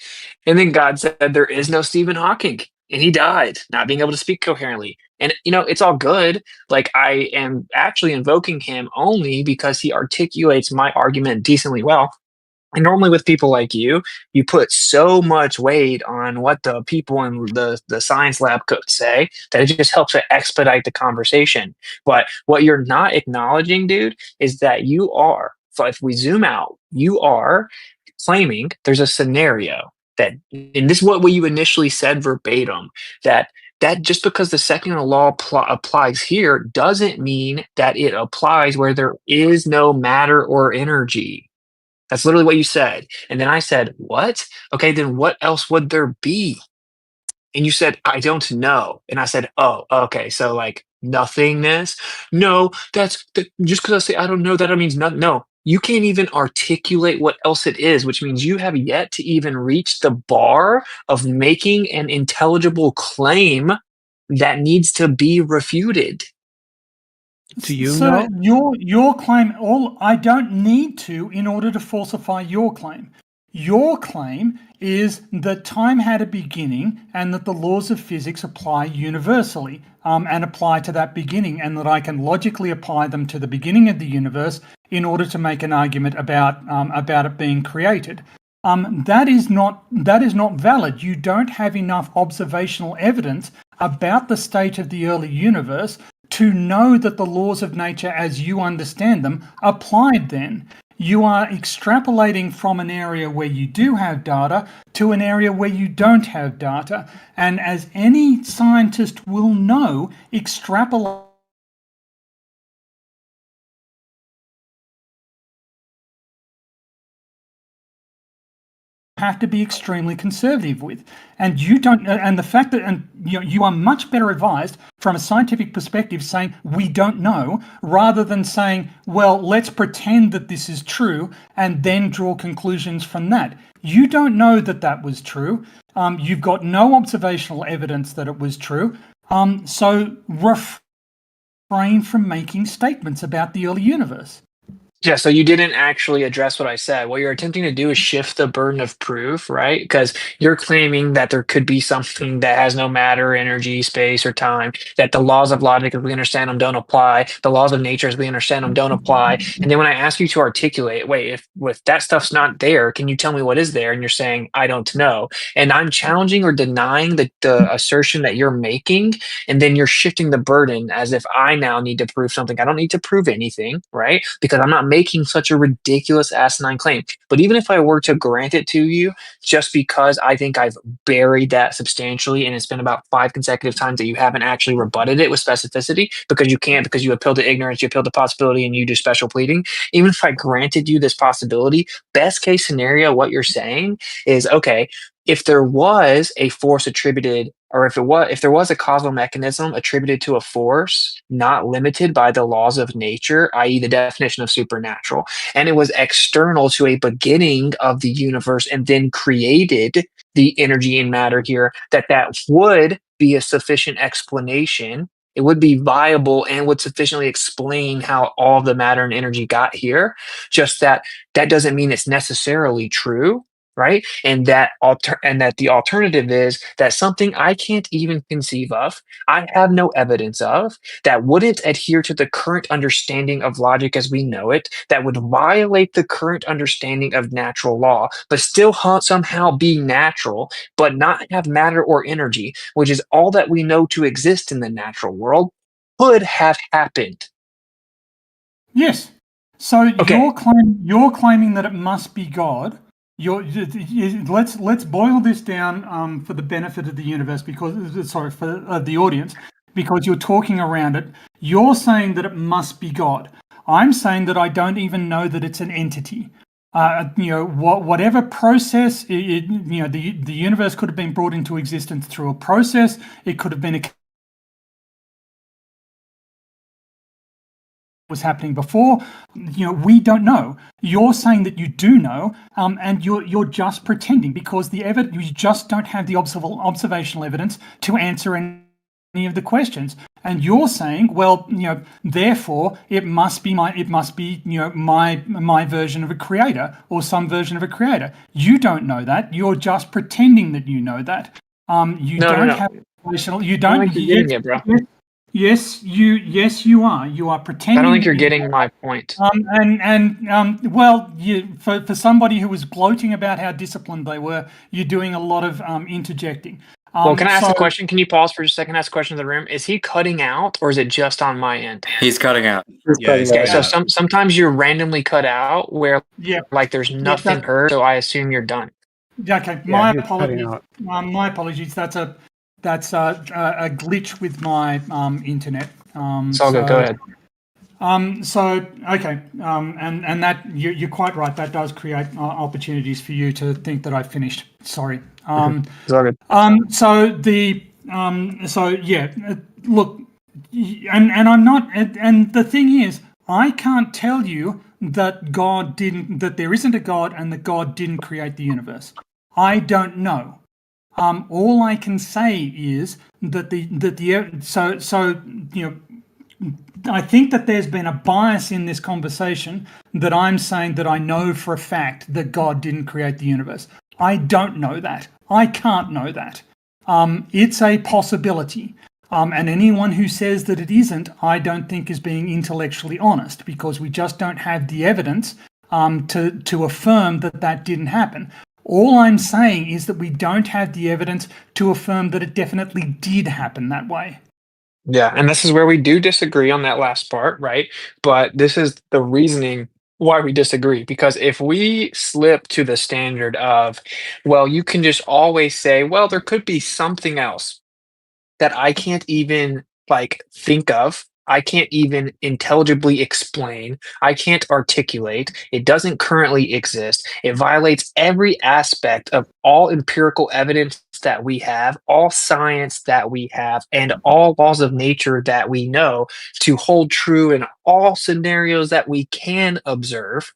And then God said, "There is no Stephen Hawking." And he died, not being able to speak coherently. And, it's all good. Like, I am actually invoking him only because he articulates my argument decently well. And normally with people like you put so much weight on what the people in the science lab could say that it just helps to expedite the conversation. But what you're not acknowledging, dude, is that you are, so if we zoom out, you are claiming there's a scenario that, and this is what you initially said verbatim, that just because the second law applies here doesn't mean that it applies where there is no matter or energy. That's literally what you said. And then I said, what? Okay, then what else would there be? And you said, I don't know. And I said, oh, okay. So like nothingness? No, just because I say I don't know, that means nothing. No, you can't even articulate what else it is, which means you have yet to even reach the bar of making an intelligible claim that needs to be refuted. Do you know? Your claim, I don't need to in order to falsify your claim. Your claim is that time had a beginning and that the laws of physics apply universally and apply to that beginning, and that I can logically apply them to the beginning of the universe in order to make an argument about it being created. That is not valid. You don't have enough observational evidence about the state of the early universe to know that the laws of nature as you understand them applied then. You are extrapolating from an area where you do have data to an area where you don't have data. And as any scientist will know, extrapolate have to be extremely conservative with. And you don't, and the fact that, and you are much better advised from a scientific perspective saying we don't know, rather than saying, well, let's pretend that this is true and then draw conclusions from that. You don't know that that was true. You've got no observational evidence that it was true. So refrain from making statements about the early universe. Yeah, so you didn't actually address what I said. What you're attempting to do is shift the burden of proof, right? Because you're claiming that there could be something that has no matter, energy, space, or time, that the laws of logic as we understand them don't apply, the laws of nature as we understand them don't apply. And then when I ask you to articulate, wait, if that stuff's not there, can you tell me what is there? And you're saying, I don't know. And I'm challenging or denying the assertion that you're making, and then you're shifting the burden as if I now need to prove something. I don't need to prove anything, right? Because I'm not making such a ridiculous asinine claim. But even if I were to grant it to you, just because I think I've buried that substantially, and it's been about 5 consecutive times that you haven't actually rebutted it with specificity, because you can't, because you appeal to ignorance, you appeal to possibility, and you do special pleading. Even if I granted you this possibility, best case scenario, what you're saying is, okay, if there was a force attributed, or if there was a causal mechanism attributed to a force not limited by the laws of nature, i.e. the definition of supernatural, and it was external to a beginning of the universe and then created the energy and matter here, that would be a sufficient explanation It would be viable and would sufficiently explain how all the matter and energy got here. Just that doesn't mean it's necessarily true, right? And that the alternative is that something I can't even conceive of, I have no evidence of, that wouldn't adhere to the current understanding of logic as we know it, that would violate the current understanding of natural law, but still somehow be natural, but not have matter or energy, which is all that we know to exist in the natural world, could have happened. Yes. So Okay. you're claiming that it must be God. Let's boil this down for the benefit of the universe, because for the audience, because you're talking around it. You're saying that it must be God. I'm saying that I don't even know that it's an entity. Whatever process, the universe could have been brought into existence through a process. It could have been was happening before. We don't know. You're saying that you do know, and you're just pretending, because you just don't have the observational evidence to answer any of the questions. And you're saying, well, therefore it must be my version of a creator, or some version of a creator. You don't know that. You're just pretending that you know that. You don't have observational. You don't. I don't think you're getting it, bro. Yes, you are. You are pretending. I don't think you're getting my point. For somebody who was gloating about how disciplined they were, you're doing a lot of interjecting. Well, can I ask a question? Can you pause for just a second? Ask a question to the room. Is he cutting out, or is it just on my end? He's cutting out. Okay, so sometimes you're randomly cut out where there's nothing that- heard. So I assume you're done. Okay, my apologies. My apologies. That's a glitch with my internet. It's all good. Go ahead. And that you're quite right. That does create opportunities for you to think that I finished. Sorry. It's all good. Look, and I'm not. And the thing is, I can't tell you that there isn't a God and that God didn't create the universe. I don't know. All I can say is that I think that there's been a bias in this conversation that I'm saying that I know for a fact that God didn't create the universe. I don't know that. I can't know that. It's a possibility. And anyone who says that it isn't, I don't think is being intellectually honest, because we just don't have the evidence to affirm that didn't happen. All I'm saying is that we don't have the evidence to affirm that it definitely did happen that way. Yeah, and this is where we do disagree on that last part, right? But this is the reasoning why we disagree. Because if we slip to the standard of, well, you can just always say, well, there could be something else that I can't even think of. I can't even intelligibly explain. I can't articulate. It doesn't currently exist. It violates every aspect of all empirical evidence that we have, all science that we have, and all laws of nature that we know to hold true in all scenarios that we can observe,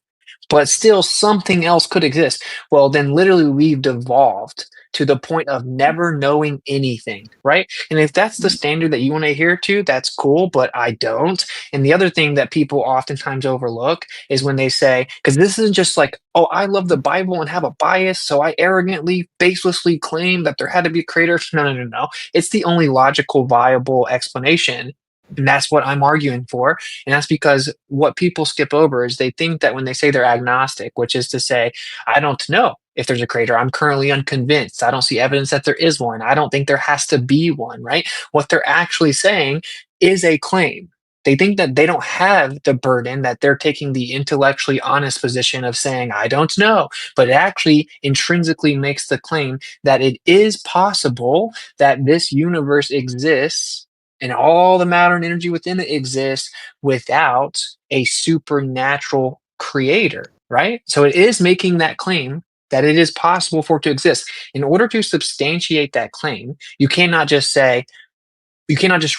but still something else could exist. Well, then literally we've devolved to the point of never knowing anything, right? And if that's the standard that you want to adhere to, that's cool, but I don't. And the other thing that people oftentimes overlook is when they say, because this isn't just like, oh, I love the Bible and have a bias, so I arrogantly, baselessly claim that there had to be a creator. No. It's the only logical, viable explanation. And that's what I'm arguing for. And that's because what people skip over is they think that when they say they're agnostic, which is to say, I don't know if there's a creator, I'm currently unconvinced, I don't see evidence that there is one, I don't think there has to be one, right? What they're actually saying is a claim. They think that they don't have the burden, that they're taking the intellectually honest position of saying, I don't know, but it actually intrinsically makes the claim that it is possible that this universe exists and all the matter and energy within it exists without a supernatural creator, right? So it is making that claim that it is possible for it to exist. In order to substantiate that claim, you cannot just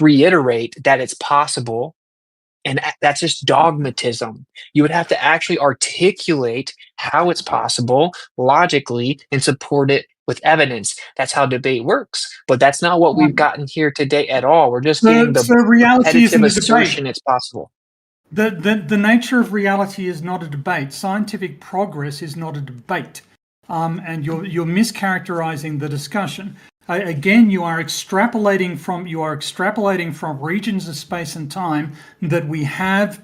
reiterate that it's possible, and that's just dogmatism. You would have to actually articulate how it's possible logically and support it with evidence. That's how debate works. But that's not what we've gotten here today at all. We're just getting the So reality repetitive isn't a debate. assertion it's possible. The nature of reality is not a debate. Scientific progress is not a debate. And you're mischaracterizing the discussion. Again, you are extrapolating from regions of space and time that we have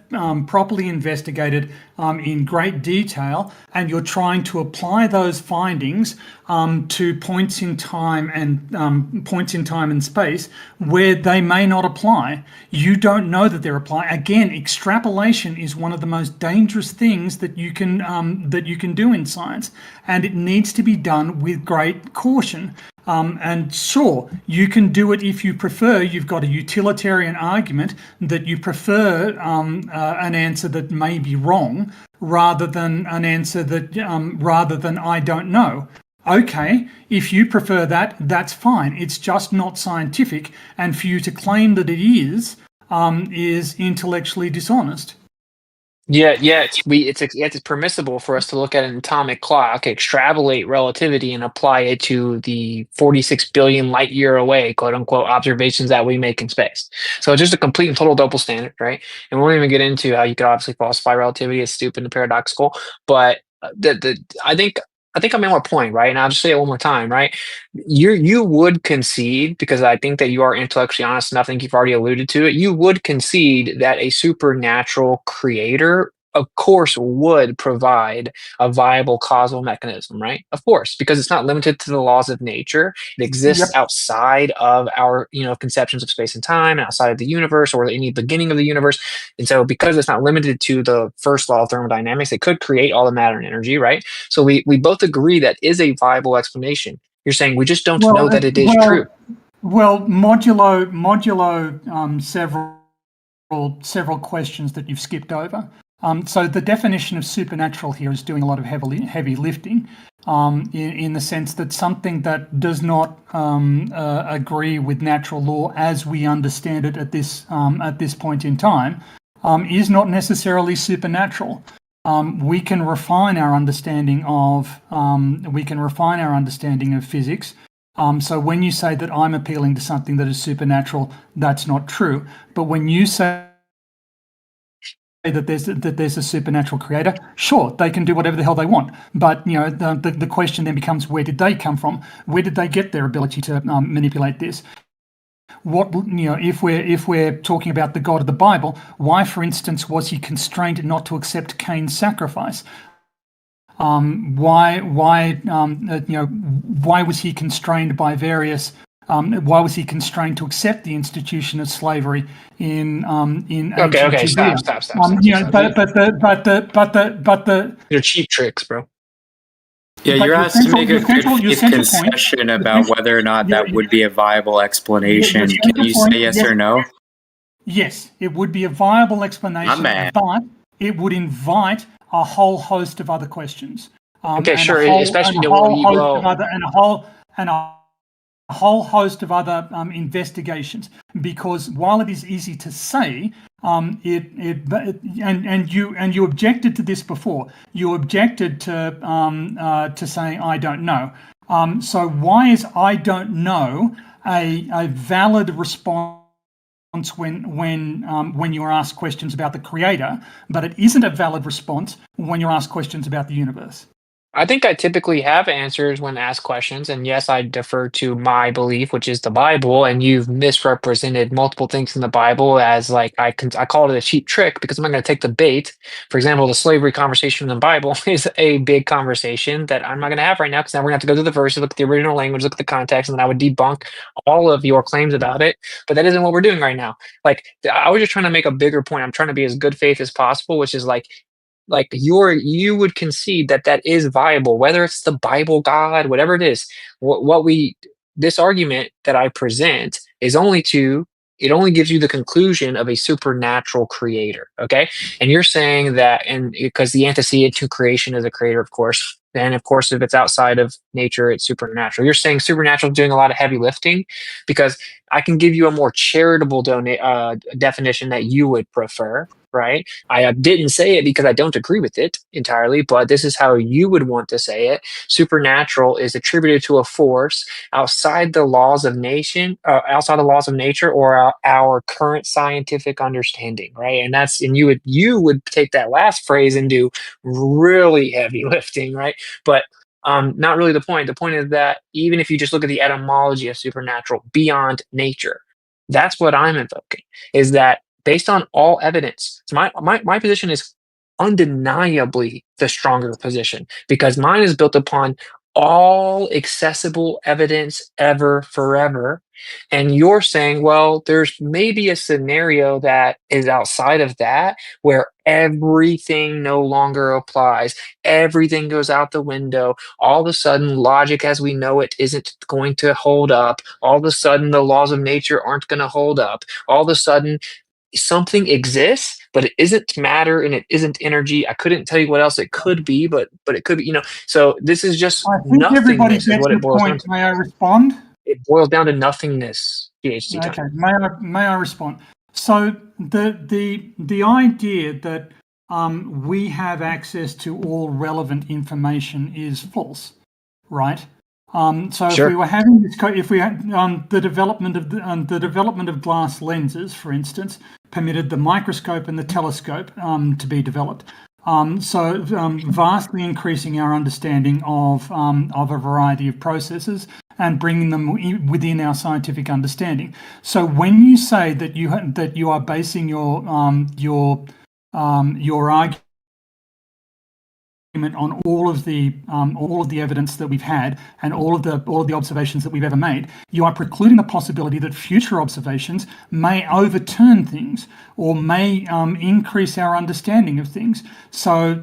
properly investigated in great detail, and you're trying to apply those findings to points in time and space where they may not apply. You don't know that they're applying. Again, extrapolation is one of the most dangerous things that you can do in science, and it needs to be done with great caution. And sure, you can do it if you prefer. You've got a utilitarian argument that you prefer an answer that may be wrong rather than an answer that rather than I don't know. Okay, if you prefer that, that's fine. It's just not scientific, and for you to claim that it is intellectually dishonest. Yeah, it's permissible for us to look at an atomic clock, extrapolate relativity, and apply it to the 46 billion light year away, quote unquote, observations that we make in space. So it's just a complete and total double standard, right? And we won't even get into how you could obviously falsify relativity. It's stupid and paradoxical. But I think I made my point, right? And I'll just say it one more time, right? You would concede, because I think that you are intellectually honest enough, I think you've already alluded to it, you would concede that a supernatural creator, of course, would provide a viable causal mechanism, right? Of course, because it's not limited to the laws of nature. It exists outside of our, conceptions of space and time, outside of the universe or any beginning of the universe. And so because it's not limited to the first law of thermodynamics, it could create all the matter and energy, right? So we both agree that is a viable explanation. You're saying we just don't know that it is true. Well, modulo several questions that you've skipped over. So the definition of supernatural here is doing a lot of heavy lifting, in the sense that something that does not agree with natural law as we understand it at this point in time is not necessarily supernatural. We can refine our understanding of physics. So when you say that I'm appealing to something that is supernatural, that's not true. But when you say that there's a supernatural creator, sure, they can do whatever the hell they want. But the question then becomes, where did they come from? Where did they get their ability to manipulate this? If we're talking about the God of the Bible, why, for instance, was he constrained not to accept Cain's sacrifice? Why was he constrained by various? Why was he constrained to accept the institution of slavery in ancient Judea? Stop. But They're cheap tricks, bro. Yeah, you're asked to make a good faith concession about whether or not that would be a viable explanation. Can you say yes or no? Yes, it would be a viable explanation, but it would invite a whole host of other questions. Especially a whole host of other investigations. Because while it is easy to say, and you objected to this before. You objected to saying I don't know. So why is I don't know a valid response when you're asked questions about the creator, but it isn't a valid response when you're asked questions about the universe? I think I typically have answers when asked questions, and yes, I defer to my belief, which is the Bible, and you've misrepresented multiple things in the Bible as like I call it a cheap trick because I'm not going to take the bait. For example, the slavery conversation in the Bible is a big conversation that I'm not going to have right now because now we're going to have to go through the verses, look at the original language, look at the context, and then I would debunk all of your claims about it. But that isn't what we're doing right now. Like I was just trying to make a bigger point. I'm trying to be as good faith as possible, which is like you would concede that is viable, whether it's the Bible, God, whatever it is. This argument that I present is it only gives you the conclusion of a supernatural creator, okay? And you're saying that, and because the antecedent to creation is a creator, of course, then of course if it's outside of nature, it's supernatural. You're saying supernatural is doing a lot of heavy lifting, because I can give you a more charitable definition that you would prefer. right? I didn't say it because I don't agree with it entirely, but this is how you would want to say it. Supernatural is attributed to a force outside the laws of outside the laws of nature, or our current scientific understanding, right? And you would take that last phrase and do really heavy lifting, right? But not really the point. The point is that even if you just look at the etymology of supernatural, beyond nature, that's what I'm invoking. Is that based on all evidence? So my position is undeniably the stronger position, because mine is built upon all accessible evidence ever, forever. And you're saying, well, there's maybe a scenario that is outside of that where everything no longer applies. Everything goes out the window. All of a sudden, logic as we know it isn't going to hold up. All of a sudden, the laws of nature aren't going to hold up. All of a sudden, something exists, but it isn't matter and it isn't energy. I couldn't tell you what else it could be, but it could be, So this is just I think everybody nothingness is gets what your it boils down point. to. May I respond? It boils down to nothingness, PhD Okay, time. may I respond? So the idea that we have access to all relevant information is false, right? So if we were having this, if we had the development of glass lenses, for instance, permitted the microscope and the telescope to be developed. Vastly increasing our understanding of a variety of processes and bringing them within our scientific understanding. So when you say that you are basing your argument on all of the evidence that we've had and all of the observations that we've ever made, you are precluding the possibility that future observations may overturn things or may increase our understanding of things. So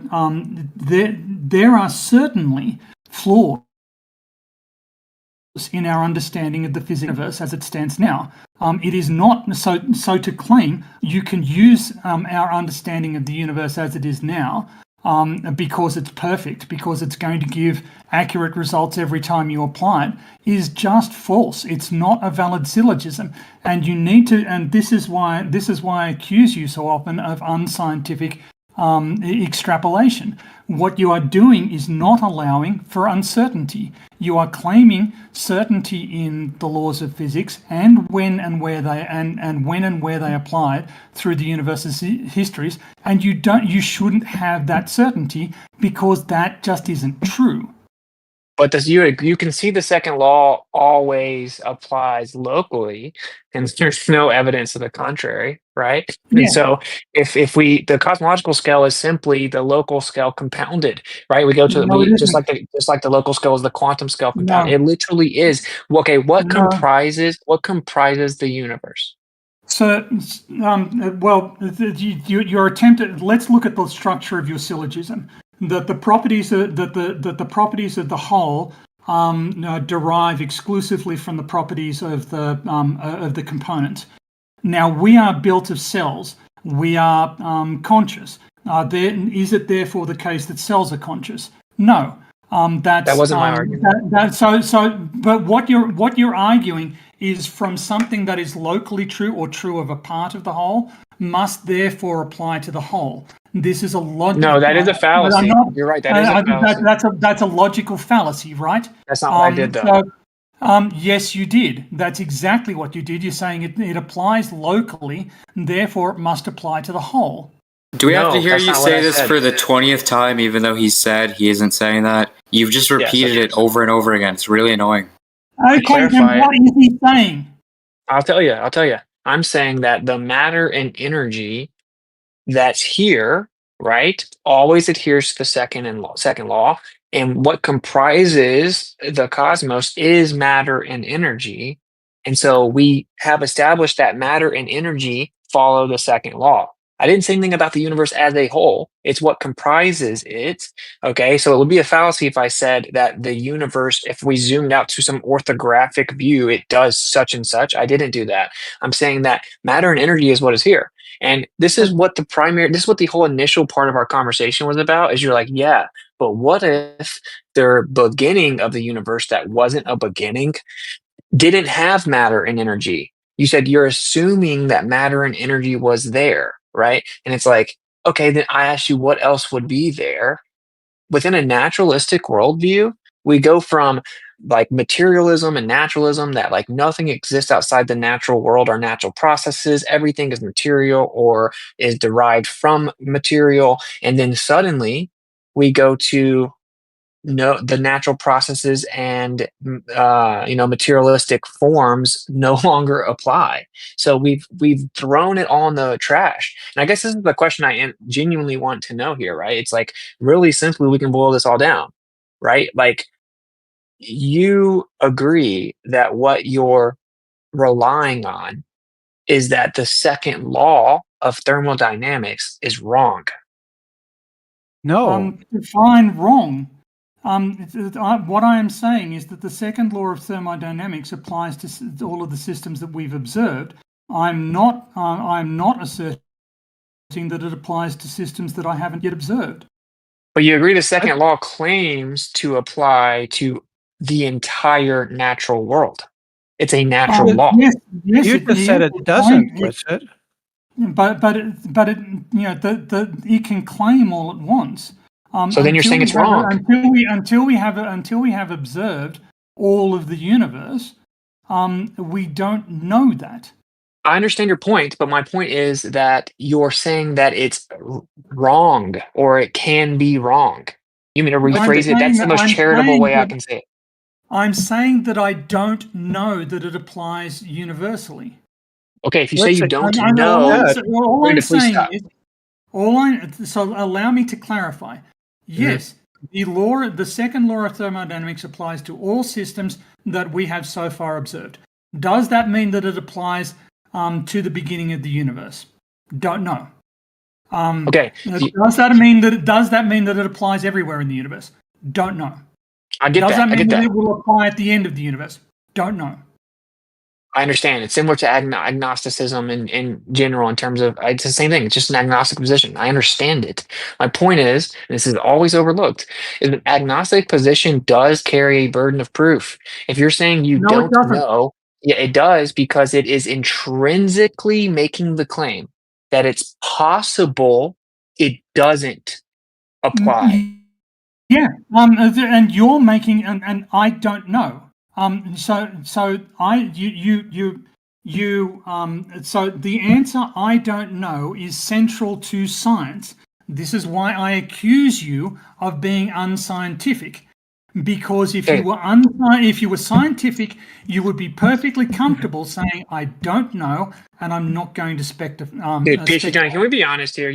there are certainly flaws in our understanding of the physical universe as it stands now. It is not so to claim you can use our understanding of the universe as it is now because it's perfect, because it's going to give accurate results every time you apply it, is just false. It's not a valid syllogism, and you need to. And this is why I accuse you so often of unscientific extrapolation. What you are doing is not allowing for uncertainty. You are claiming certainty in the laws of physics and when and where they apply through the universe's histories, and you shouldn't have that certainty because that just isn't true. But you can see the second law always applies locally, and there's no evidence to the contrary, right? Yeah. And so if the cosmological scale is simply the local scale compounded, right? We go to just like the local scale is the quantum scale compounded. It literally is. Okay, what comprises the universe? So, your attempt at, let's look at the structure of your syllogism. That the properties of the whole derive exclusively from the properties of the components. Now we are built of cells. We are conscious. Is it therefore the case that cells are conscious? No. That wasn't my argument. But what you're arguing is from something that is locally true or true of a part of the whole must therefore apply to the whole. This is a logical. No, that is a fallacy. You're right. That is a fallacy. That's a logical fallacy, right? That's not what I did, though. Yes, you did. That's exactly what you did. You're saying it applies locally, and therefore it must apply to the whole. Do we have to hear you say this for the 20th time, even though he said he isn't saying that? You've just repeated it over and over again. It's really annoying. Okay, then what is he saying? I'll tell you. I'm saying that the matter and energy that's here, right, always adheres to the second law. And what comprises the cosmos is matter and energy. And so we have established that matter and energy follow the second law. I didn't say anything about the universe as a whole. It's what comprises it. Okay, so it would be a fallacy if I said that the universe, if we zoomed out to some orthographic view, it does such and such. I didn't do that. I'm saying that matter and energy is what is here. And this is what the whole initial part of our conversation was about, is you're like, yeah, but what if the beginning of the universe that wasn't a beginning didn't have matter and energy? You said you're assuming that matter and energy was there. right? And it's like, okay, then I ask you what else would be there within a naturalistic worldview. We go from like materialism and naturalism, that like nothing exists outside the natural world or natural processes, everything is material or is derived from material, and then suddenly we go to no, the natural processes and materialistic forms no longer apply. So we've thrown it all in the trash. And I guess this is the question genuinely want to know here, right? It's like, really simply, we can boil this all down, right? Like, you agree that what you're relying on is that the second law of thermodynamics is wrong. No. Define wrong. What I am saying is that the second law of thermodynamics applies to all of the systems that we've observed. I'm not asserting that it applies to systems that I haven't yet observed. But you agree the second law claims to apply to the entire natural world. It's a natural law. Yes, You just said it doesn't, Witsit. But it it can claim all it wants. So then you're saying it's wrong. Until we have observed all of the universe, we don't know that. I understand your point, but my point is that you're saying that it's wrong, or it can be wrong. You mean to rephrase it? That's the most charitable way I can say it. I'm saying that I don't know that it applies universally. Okay, if you say you don't know, all I'm saying stop. is, so allow me to clarify. Yes, the second law of thermodynamics applies to all systems that we have so far observed. Does that mean that it applies to the beginning of the universe? Don't know. Okay. Does that mean that it applies everywhere in the universe? Don't know. I get Does that. that mean that it will apply at the end of the universe? Don't know. I understand. It's similar to agnosticism in general, in terms of, it's the same thing. It's just an agnostic position. I understand it. My point is, and this is always overlooked, is an agnostic position does carry a burden of proof. If you're saying you don't know, yeah, it does, because it is intrinsically making the claim that it's possible it doesn't apply. Yeah, and you're making, and I don't know. So the answer I don't know is central to science. This is why I accuse you of being unscientific. Because if you were scientific, you would be perfectly comfortable saying I don't know, and I'm not going to speculate. Dude, PhDTony, can we be honest here?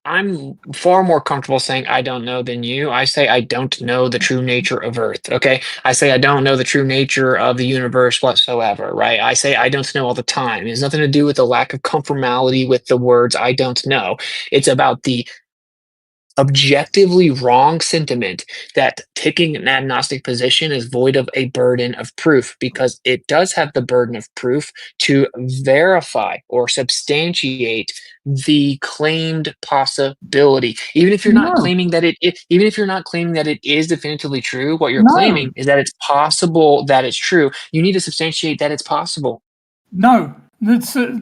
I'm far more comfortable saying I don't know than you. I say I don't know the true nature of Earth. Okay, I say I don't know the true nature of the universe whatsoever. Right? I say I don't know all the time. It has nothing to do with the lack of conformality with the words I don't know. It's about the objectively wrong sentiment that taking an agnostic position is void of a burden of proof, because it does have the burden of proof to verify or substantiate the claimed possibility. Even if you're not claiming that even if you're not claiming that it is definitively true, what you're claiming is that it's possible that it's true. You need to substantiate that it's possible. No, it's I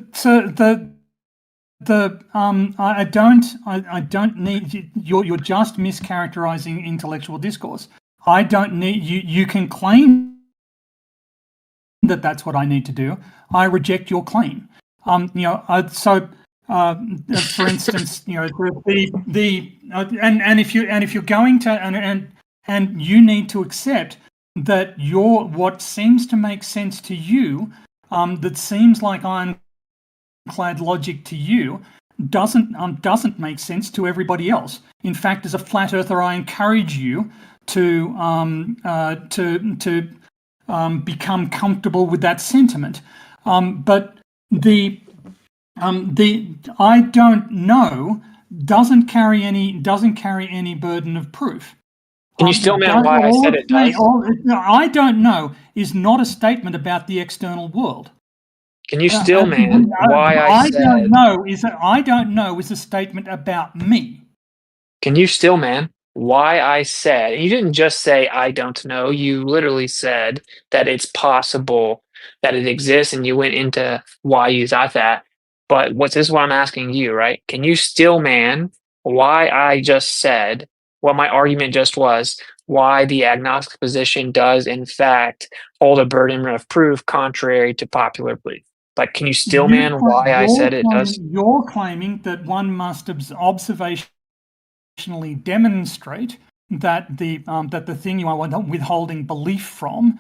don't need, you're just mischaracterizing intellectual discourse. I don't need you can claim that that's what I need to do. I reject your claim. For instance, if you're going to, and you need to accept that what seems to make sense to you, that seems like ironclad logic to you, doesn't make sense to everybody else. In fact, as a flat earther, I encourage you to become comfortable with that sentiment. But the I don't know doesn't carry any burden of proof. Can you still man why I said it does? I don't know is not a statement about the external world. Can you still man why I said I don't know is a statement about me. Can you still man why I said, and you didn't just say I don't know, you literally said that it's possible that it exists, and you went into why you thought that. But this is what I'm asking you, right? Can you still man why I just said what my argument just was, why the agnostic position does in fact hold a burden of proof contrary to popular belief? Like, can you still man why I said it does? You're claiming that one must observationally demonstrate that the thing you are withholding belief from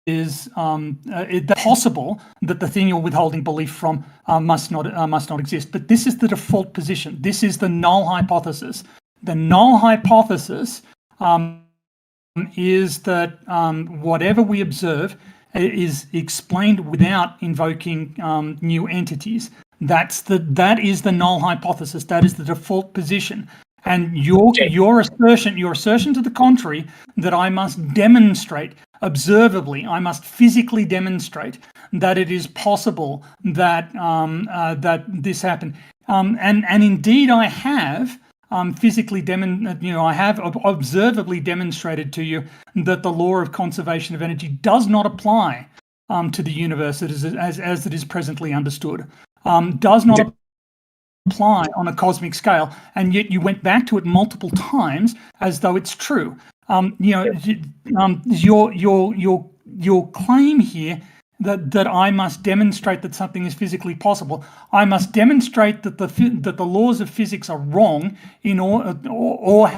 is possible that the thing you're withholding belief from must not exist. But this is the default position. This is the null hypothesis. The null hypothesis is that whatever we observe is explained without invoking new entities. That is the null hypothesis. That is the default position. And your assertion to the contrary, that I must demonstrate observably, I must physically demonstrate that it is possible that that this happened. And indeed, I have physically I have observably demonstrated to you that the law of conservation of energy does not apply to the universe as it is presently understood. Does not apply on a cosmic scale, and yet you went back to it multiple times as though it's true. Your claim here that I must demonstrate that something is physically possible. I must demonstrate that the laws of physics are wrong or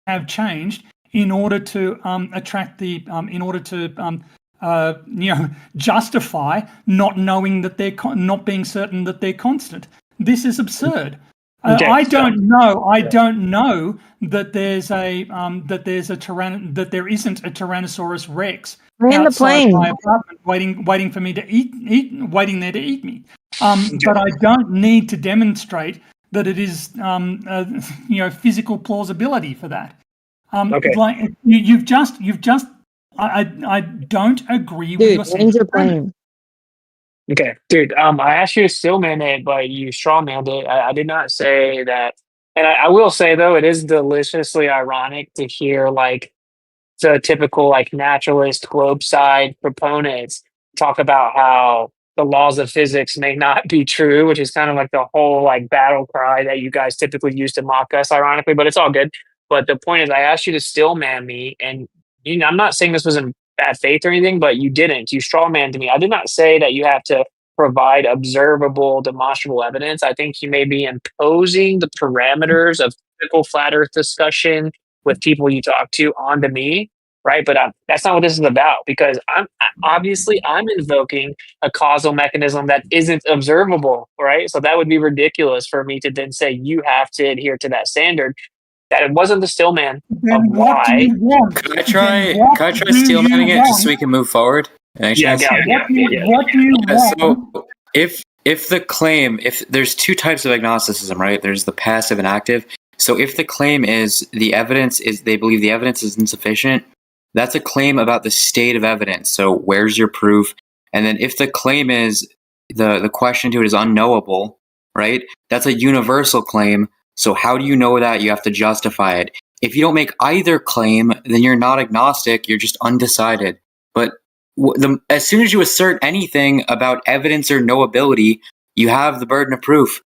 have changed in order to justify not knowing that they're not being certain that they're constant. This is absurd. I don't know that there isn't a Tyrannosaurus Rex outside my apartment waiting for me to waiting there to eat me. But I don't need to demonstrate that it is physical plausibility for that. Like you've just I don't agree with your Dude, your plane. Okay, dude. I asked you to still man it, but you straw manned it. I did not say that. And I will say though, it is deliciously ironic to hear like the typical like naturalist globe side proponents talk about how the laws of physics may not be true, which is kind of like the whole like battle cry that you guys typically use to mock us, ironically. But it's all good. But the point is, I asked you to still man me, and I'm not saying this was in bad faith or anything, but you didn't. You straw manned me. I did not say that you have to provide observable, demonstrable evidence. I think you may be imposing the parameters of typical flat Earth discussion with people you talk to onto me, right? But that's not what this is about, because I'm invoking a causal mechanism that isn't observable, right? So that would be ridiculous for me to then say you have to adhere to that standard. That it wasn't the still man of why. Could I try steel manning it just so we can move forward? What do you want? So if the claim, if there's two types of agnosticism, right? There's the passive and active. So if the claim is they believe the evidence is insufficient, that's a claim about the state of evidence. So where's your proof? And then if the claim is the question to it is unknowable, right? That's a universal claim. So how do you know that? You have to justify it. If you don't make either claim, then you're not agnostic. You're just undecided. But as soon as you assert anything about evidence or knowability, you have the burden of proof.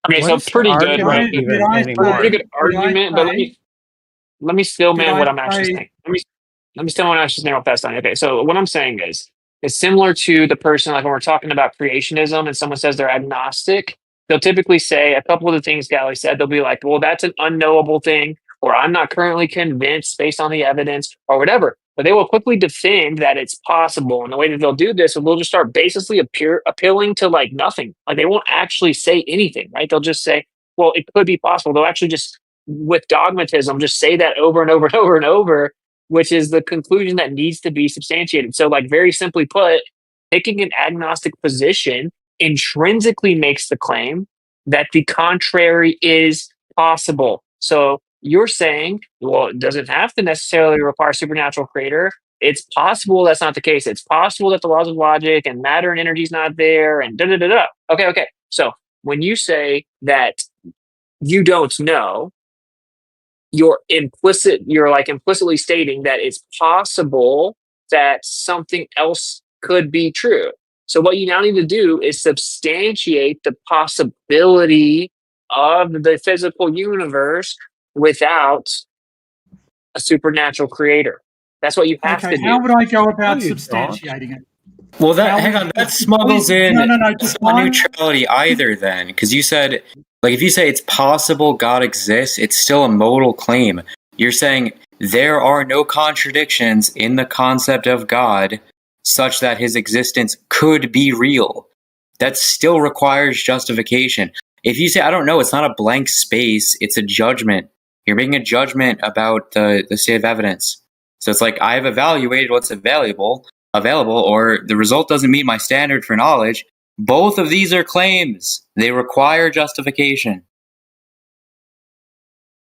Okay, so pretty good, right? Pretty good argument, but let me still man what I'm actually saying. Let me still man what I'm actually saying real fast. Okay, so what I'm saying is, it's similar to the person, like when we're talking about creationism and someone says they're agnostic, they'll typically say a couple of the things Gally said. They'll be like, well, that's an unknowable thing, or I'm not currently convinced based on the evidence, or whatever. But they will quickly defend that it's possible. And the way that they'll do this is they'll just start basically appealing to like nothing. Like they won't actually say anything, right? They'll just say, well, it could be possible. They'll actually just, with dogmatism, just say that over and over and over and over, which is the conclusion that needs to be substantiated. So like very simply put, taking an agnostic position intrinsically makes the claim that the contrary is possible. So you're saying, well, it doesn't have to necessarily require supernatural creator. It's possible that's not the case. It's possible that the laws of logic and matter and energy is not there and da-da-da-da. Okay. So when you say that you don't know, you're implicitly stating that it's possible that something else could be true. So what you now need to do is substantiate the possibility of the physical universe without a supernatural creator. That's what you have Okay, to how do. would I go about you don't. substantiating it? Well, that How hang would- on, that smuggles in No, that's not neutrality either. Then, because you said, like, if you say it's possible God exists, it's still a modal claim. You're saying there are no contradictions in the concept of God, such that his existence could be real. That still requires justification. If you say, I don't know, it's not a blank space, it's a judgment. You're making a judgment about the state of evidence. So it's like, I've evaluated what's available, or the result doesn't meet my standard for knowledge. Both of these are claims. They require justification.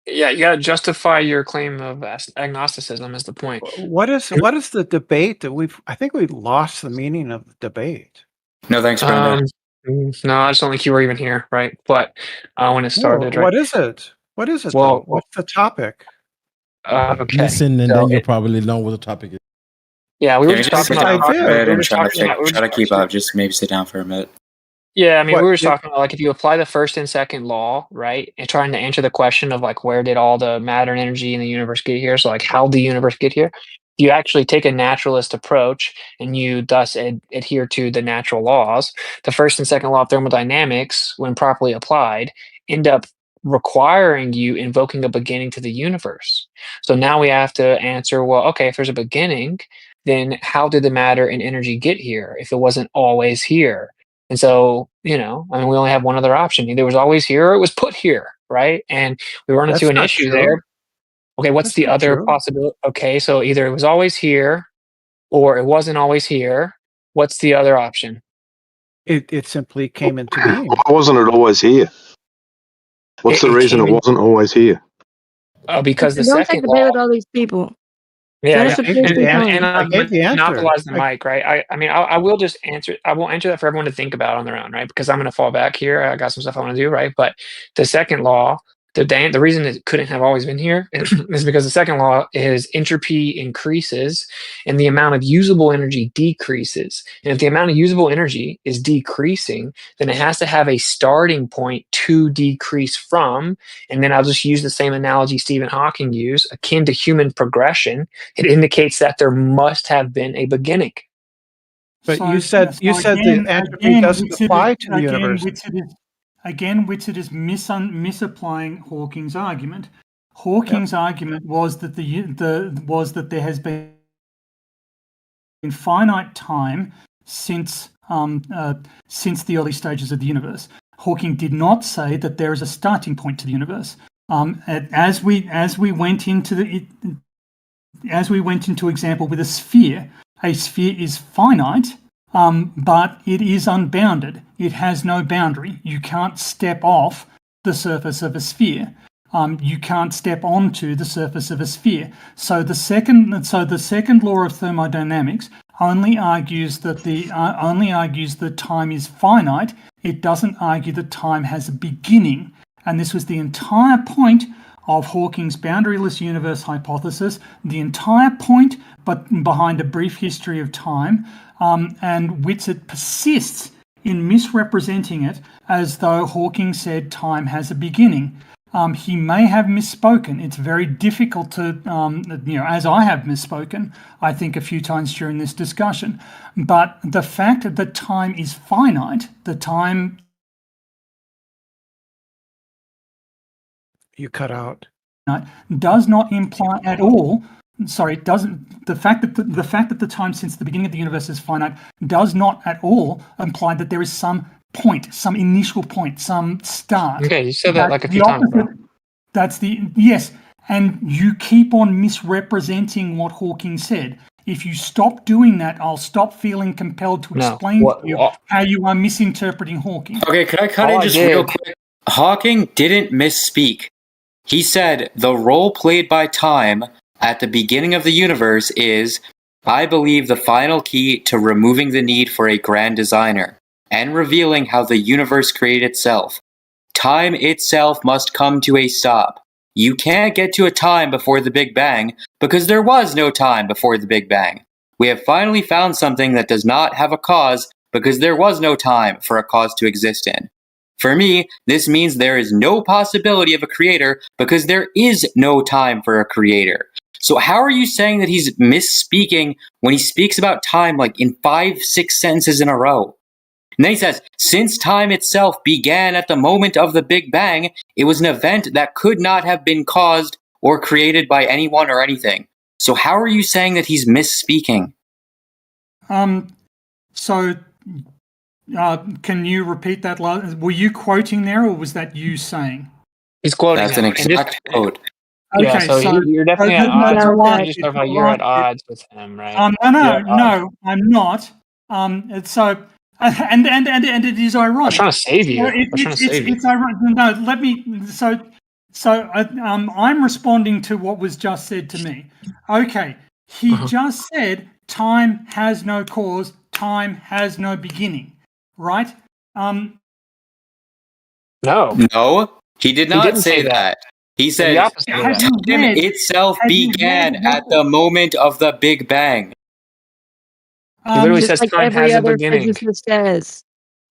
Yeah, you got to justify your claim of agnosticism is the point. What is the debate that I think we've lost the meaning of the debate. No, thanks, Brenda. No, I just don't think you were even here, right? But when it started, No, right? what is it? What is it, Well, though? What's the topic? Okay. Listen, and So then you'll probably know what the topic is. Yeah, we were Can just you just talking sit down about. for a bit We were and just try talking about. to keep up? Just maybe sit down for a minute. Yeah, I mean, we What were just talking about like if you apply the first and second law, right, and trying to answer the question of like where did all the matter and energy in the universe get here? So like how did the universe get here? You actually take a naturalist approach and you thus adhere to the natural laws. The first and second law of thermodynamics, when properly applied, end up requiring you invoking a beginning to the universe. So now we have to answer, well, okay, if there's a beginning, then how did the matter and energy get here if it wasn't always here? And so, you know, I mean, we only have one other option. Either it was always here or it was put here, right? And we run into That's an not issue true. there. Okay, what's That's the not other true. possibility? Okay, so either it was always here or it wasn't always here. What's the other option? It simply came into being. Why wasn't it always here? What's the reason it wasn't always here? Because the Don't take second the bait law. with all these people. Yeah, Finish with PhDTony. and I gave the answer. monopolize the mic, right? I mean, I will just answer. I won't answer that for everyone to think about on their own, right? Because I'm going to fall back here. I got some stuff I want to do, right? But the second law, the reason it couldn't have always been here is because the second law is entropy increases and the amount of usable energy decreases. And if the amount of usable energy is decreasing, then it has to have a starting point to decrease from. And then I'll just use the same analogy Stephen Hawking used, akin to human progression. It indicates that there must have been a beginning. But So- you said so the entropy doesn't apply to the universe. Witsit is misapplying Hawking's argument. Hawking's argument was that there has been finite time since the early stages of the universe. Hawking did not say that there is a starting point to the universe. As we went into example with a sphere is finite. But it is unbounded. It has no boundary. You can't step off the surface of a sphere. You can't step onto the surface of a sphere. So the second law of thermodynamics only argues that time is finite. It doesn't argue that time has a beginning. And this was the entire point of Hawking's boundaryless universe hypothesis. The entire point, but behind a brief history of time. And Witsit persists in misrepresenting it as though Hawking said time has a beginning. He may have misspoken. It's very difficult to, as I have misspoken, I think a few times during this discussion. But the fact that time is finite, You cut out. does not imply at all. Sorry, it doesn't. The fact that the time since the beginning of the universe is finite does not at all imply that there is some point, some initial point, some start. Okay, you said that like a few times, bro. Yes, and you keep on misrepresenting what Hawking said. If you stop doing that, I'll stop feeling compelled to explain to you how you are misinterpreting Hawking. Okay, could I cut in just real quick? Hawking didn't misspeak. He said the role played by time at the beginning of the universe is, I believe, the final key to removing the need for a grand designer and revealing how the universe created itself. Time itself must come to a stop. You can't get to a time before the Big Bang because there was no time before the Big Bang. We have finally found something that does not have a cause because there was no time for a cause to exist in. For me, this means there is no possibility of a creator because there is no time for a creator. So how are you saying that he's misspeaking when he speaks about time like in 5-6 sentences in a row? And then he says, since time itself began at the moment of the Big Bang, it was an event that could not have been caused or created by anyone or anything. So how are you saying that he's misspeaking? Can you repeat that? Were you quoting there, or was that you saying? He's quoting. That's an exact quote. Yeah, Okay, so you're definitely at odds. right. Just clarify, you're at odds with him, right? No, I'm not. So, and it is ironic. I'm trying to save you. It's ironic. No, let me. So I'm responding to what was just said to me. Okay, he just said time has no cause, time has no beginning, right? No, he did not say that. He said time itself began at the moment of the Big Bang. He literally just says like time every has a other beginning. physicist says.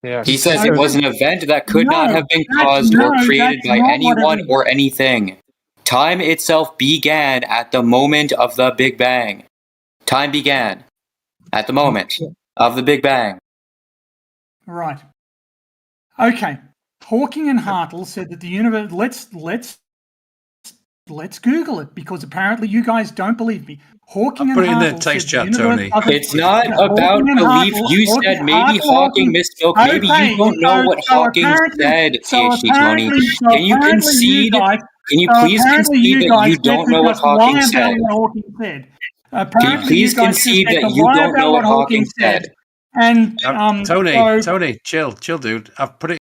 Yeah, He says it was an event that could not have been caused or created by anyone or anything. Time itself began at the moment of the Big Bang. Time began at the moment of the Big Bang. Right. Okay. Hawking and Hartle said that the universe. Let's Google it, because apparently you guys don't believe me. Hawking and Hartle said the universe doesn't. It's not about belief. You said maybe Hawking misspoke. Maybe you don't know what Hawking said, PhDTony. Can you concede? Can you please concede that you don't know what Hawking said? Can you please concede that you don't know what Hawking said? And Tony, chill, dude. I've put it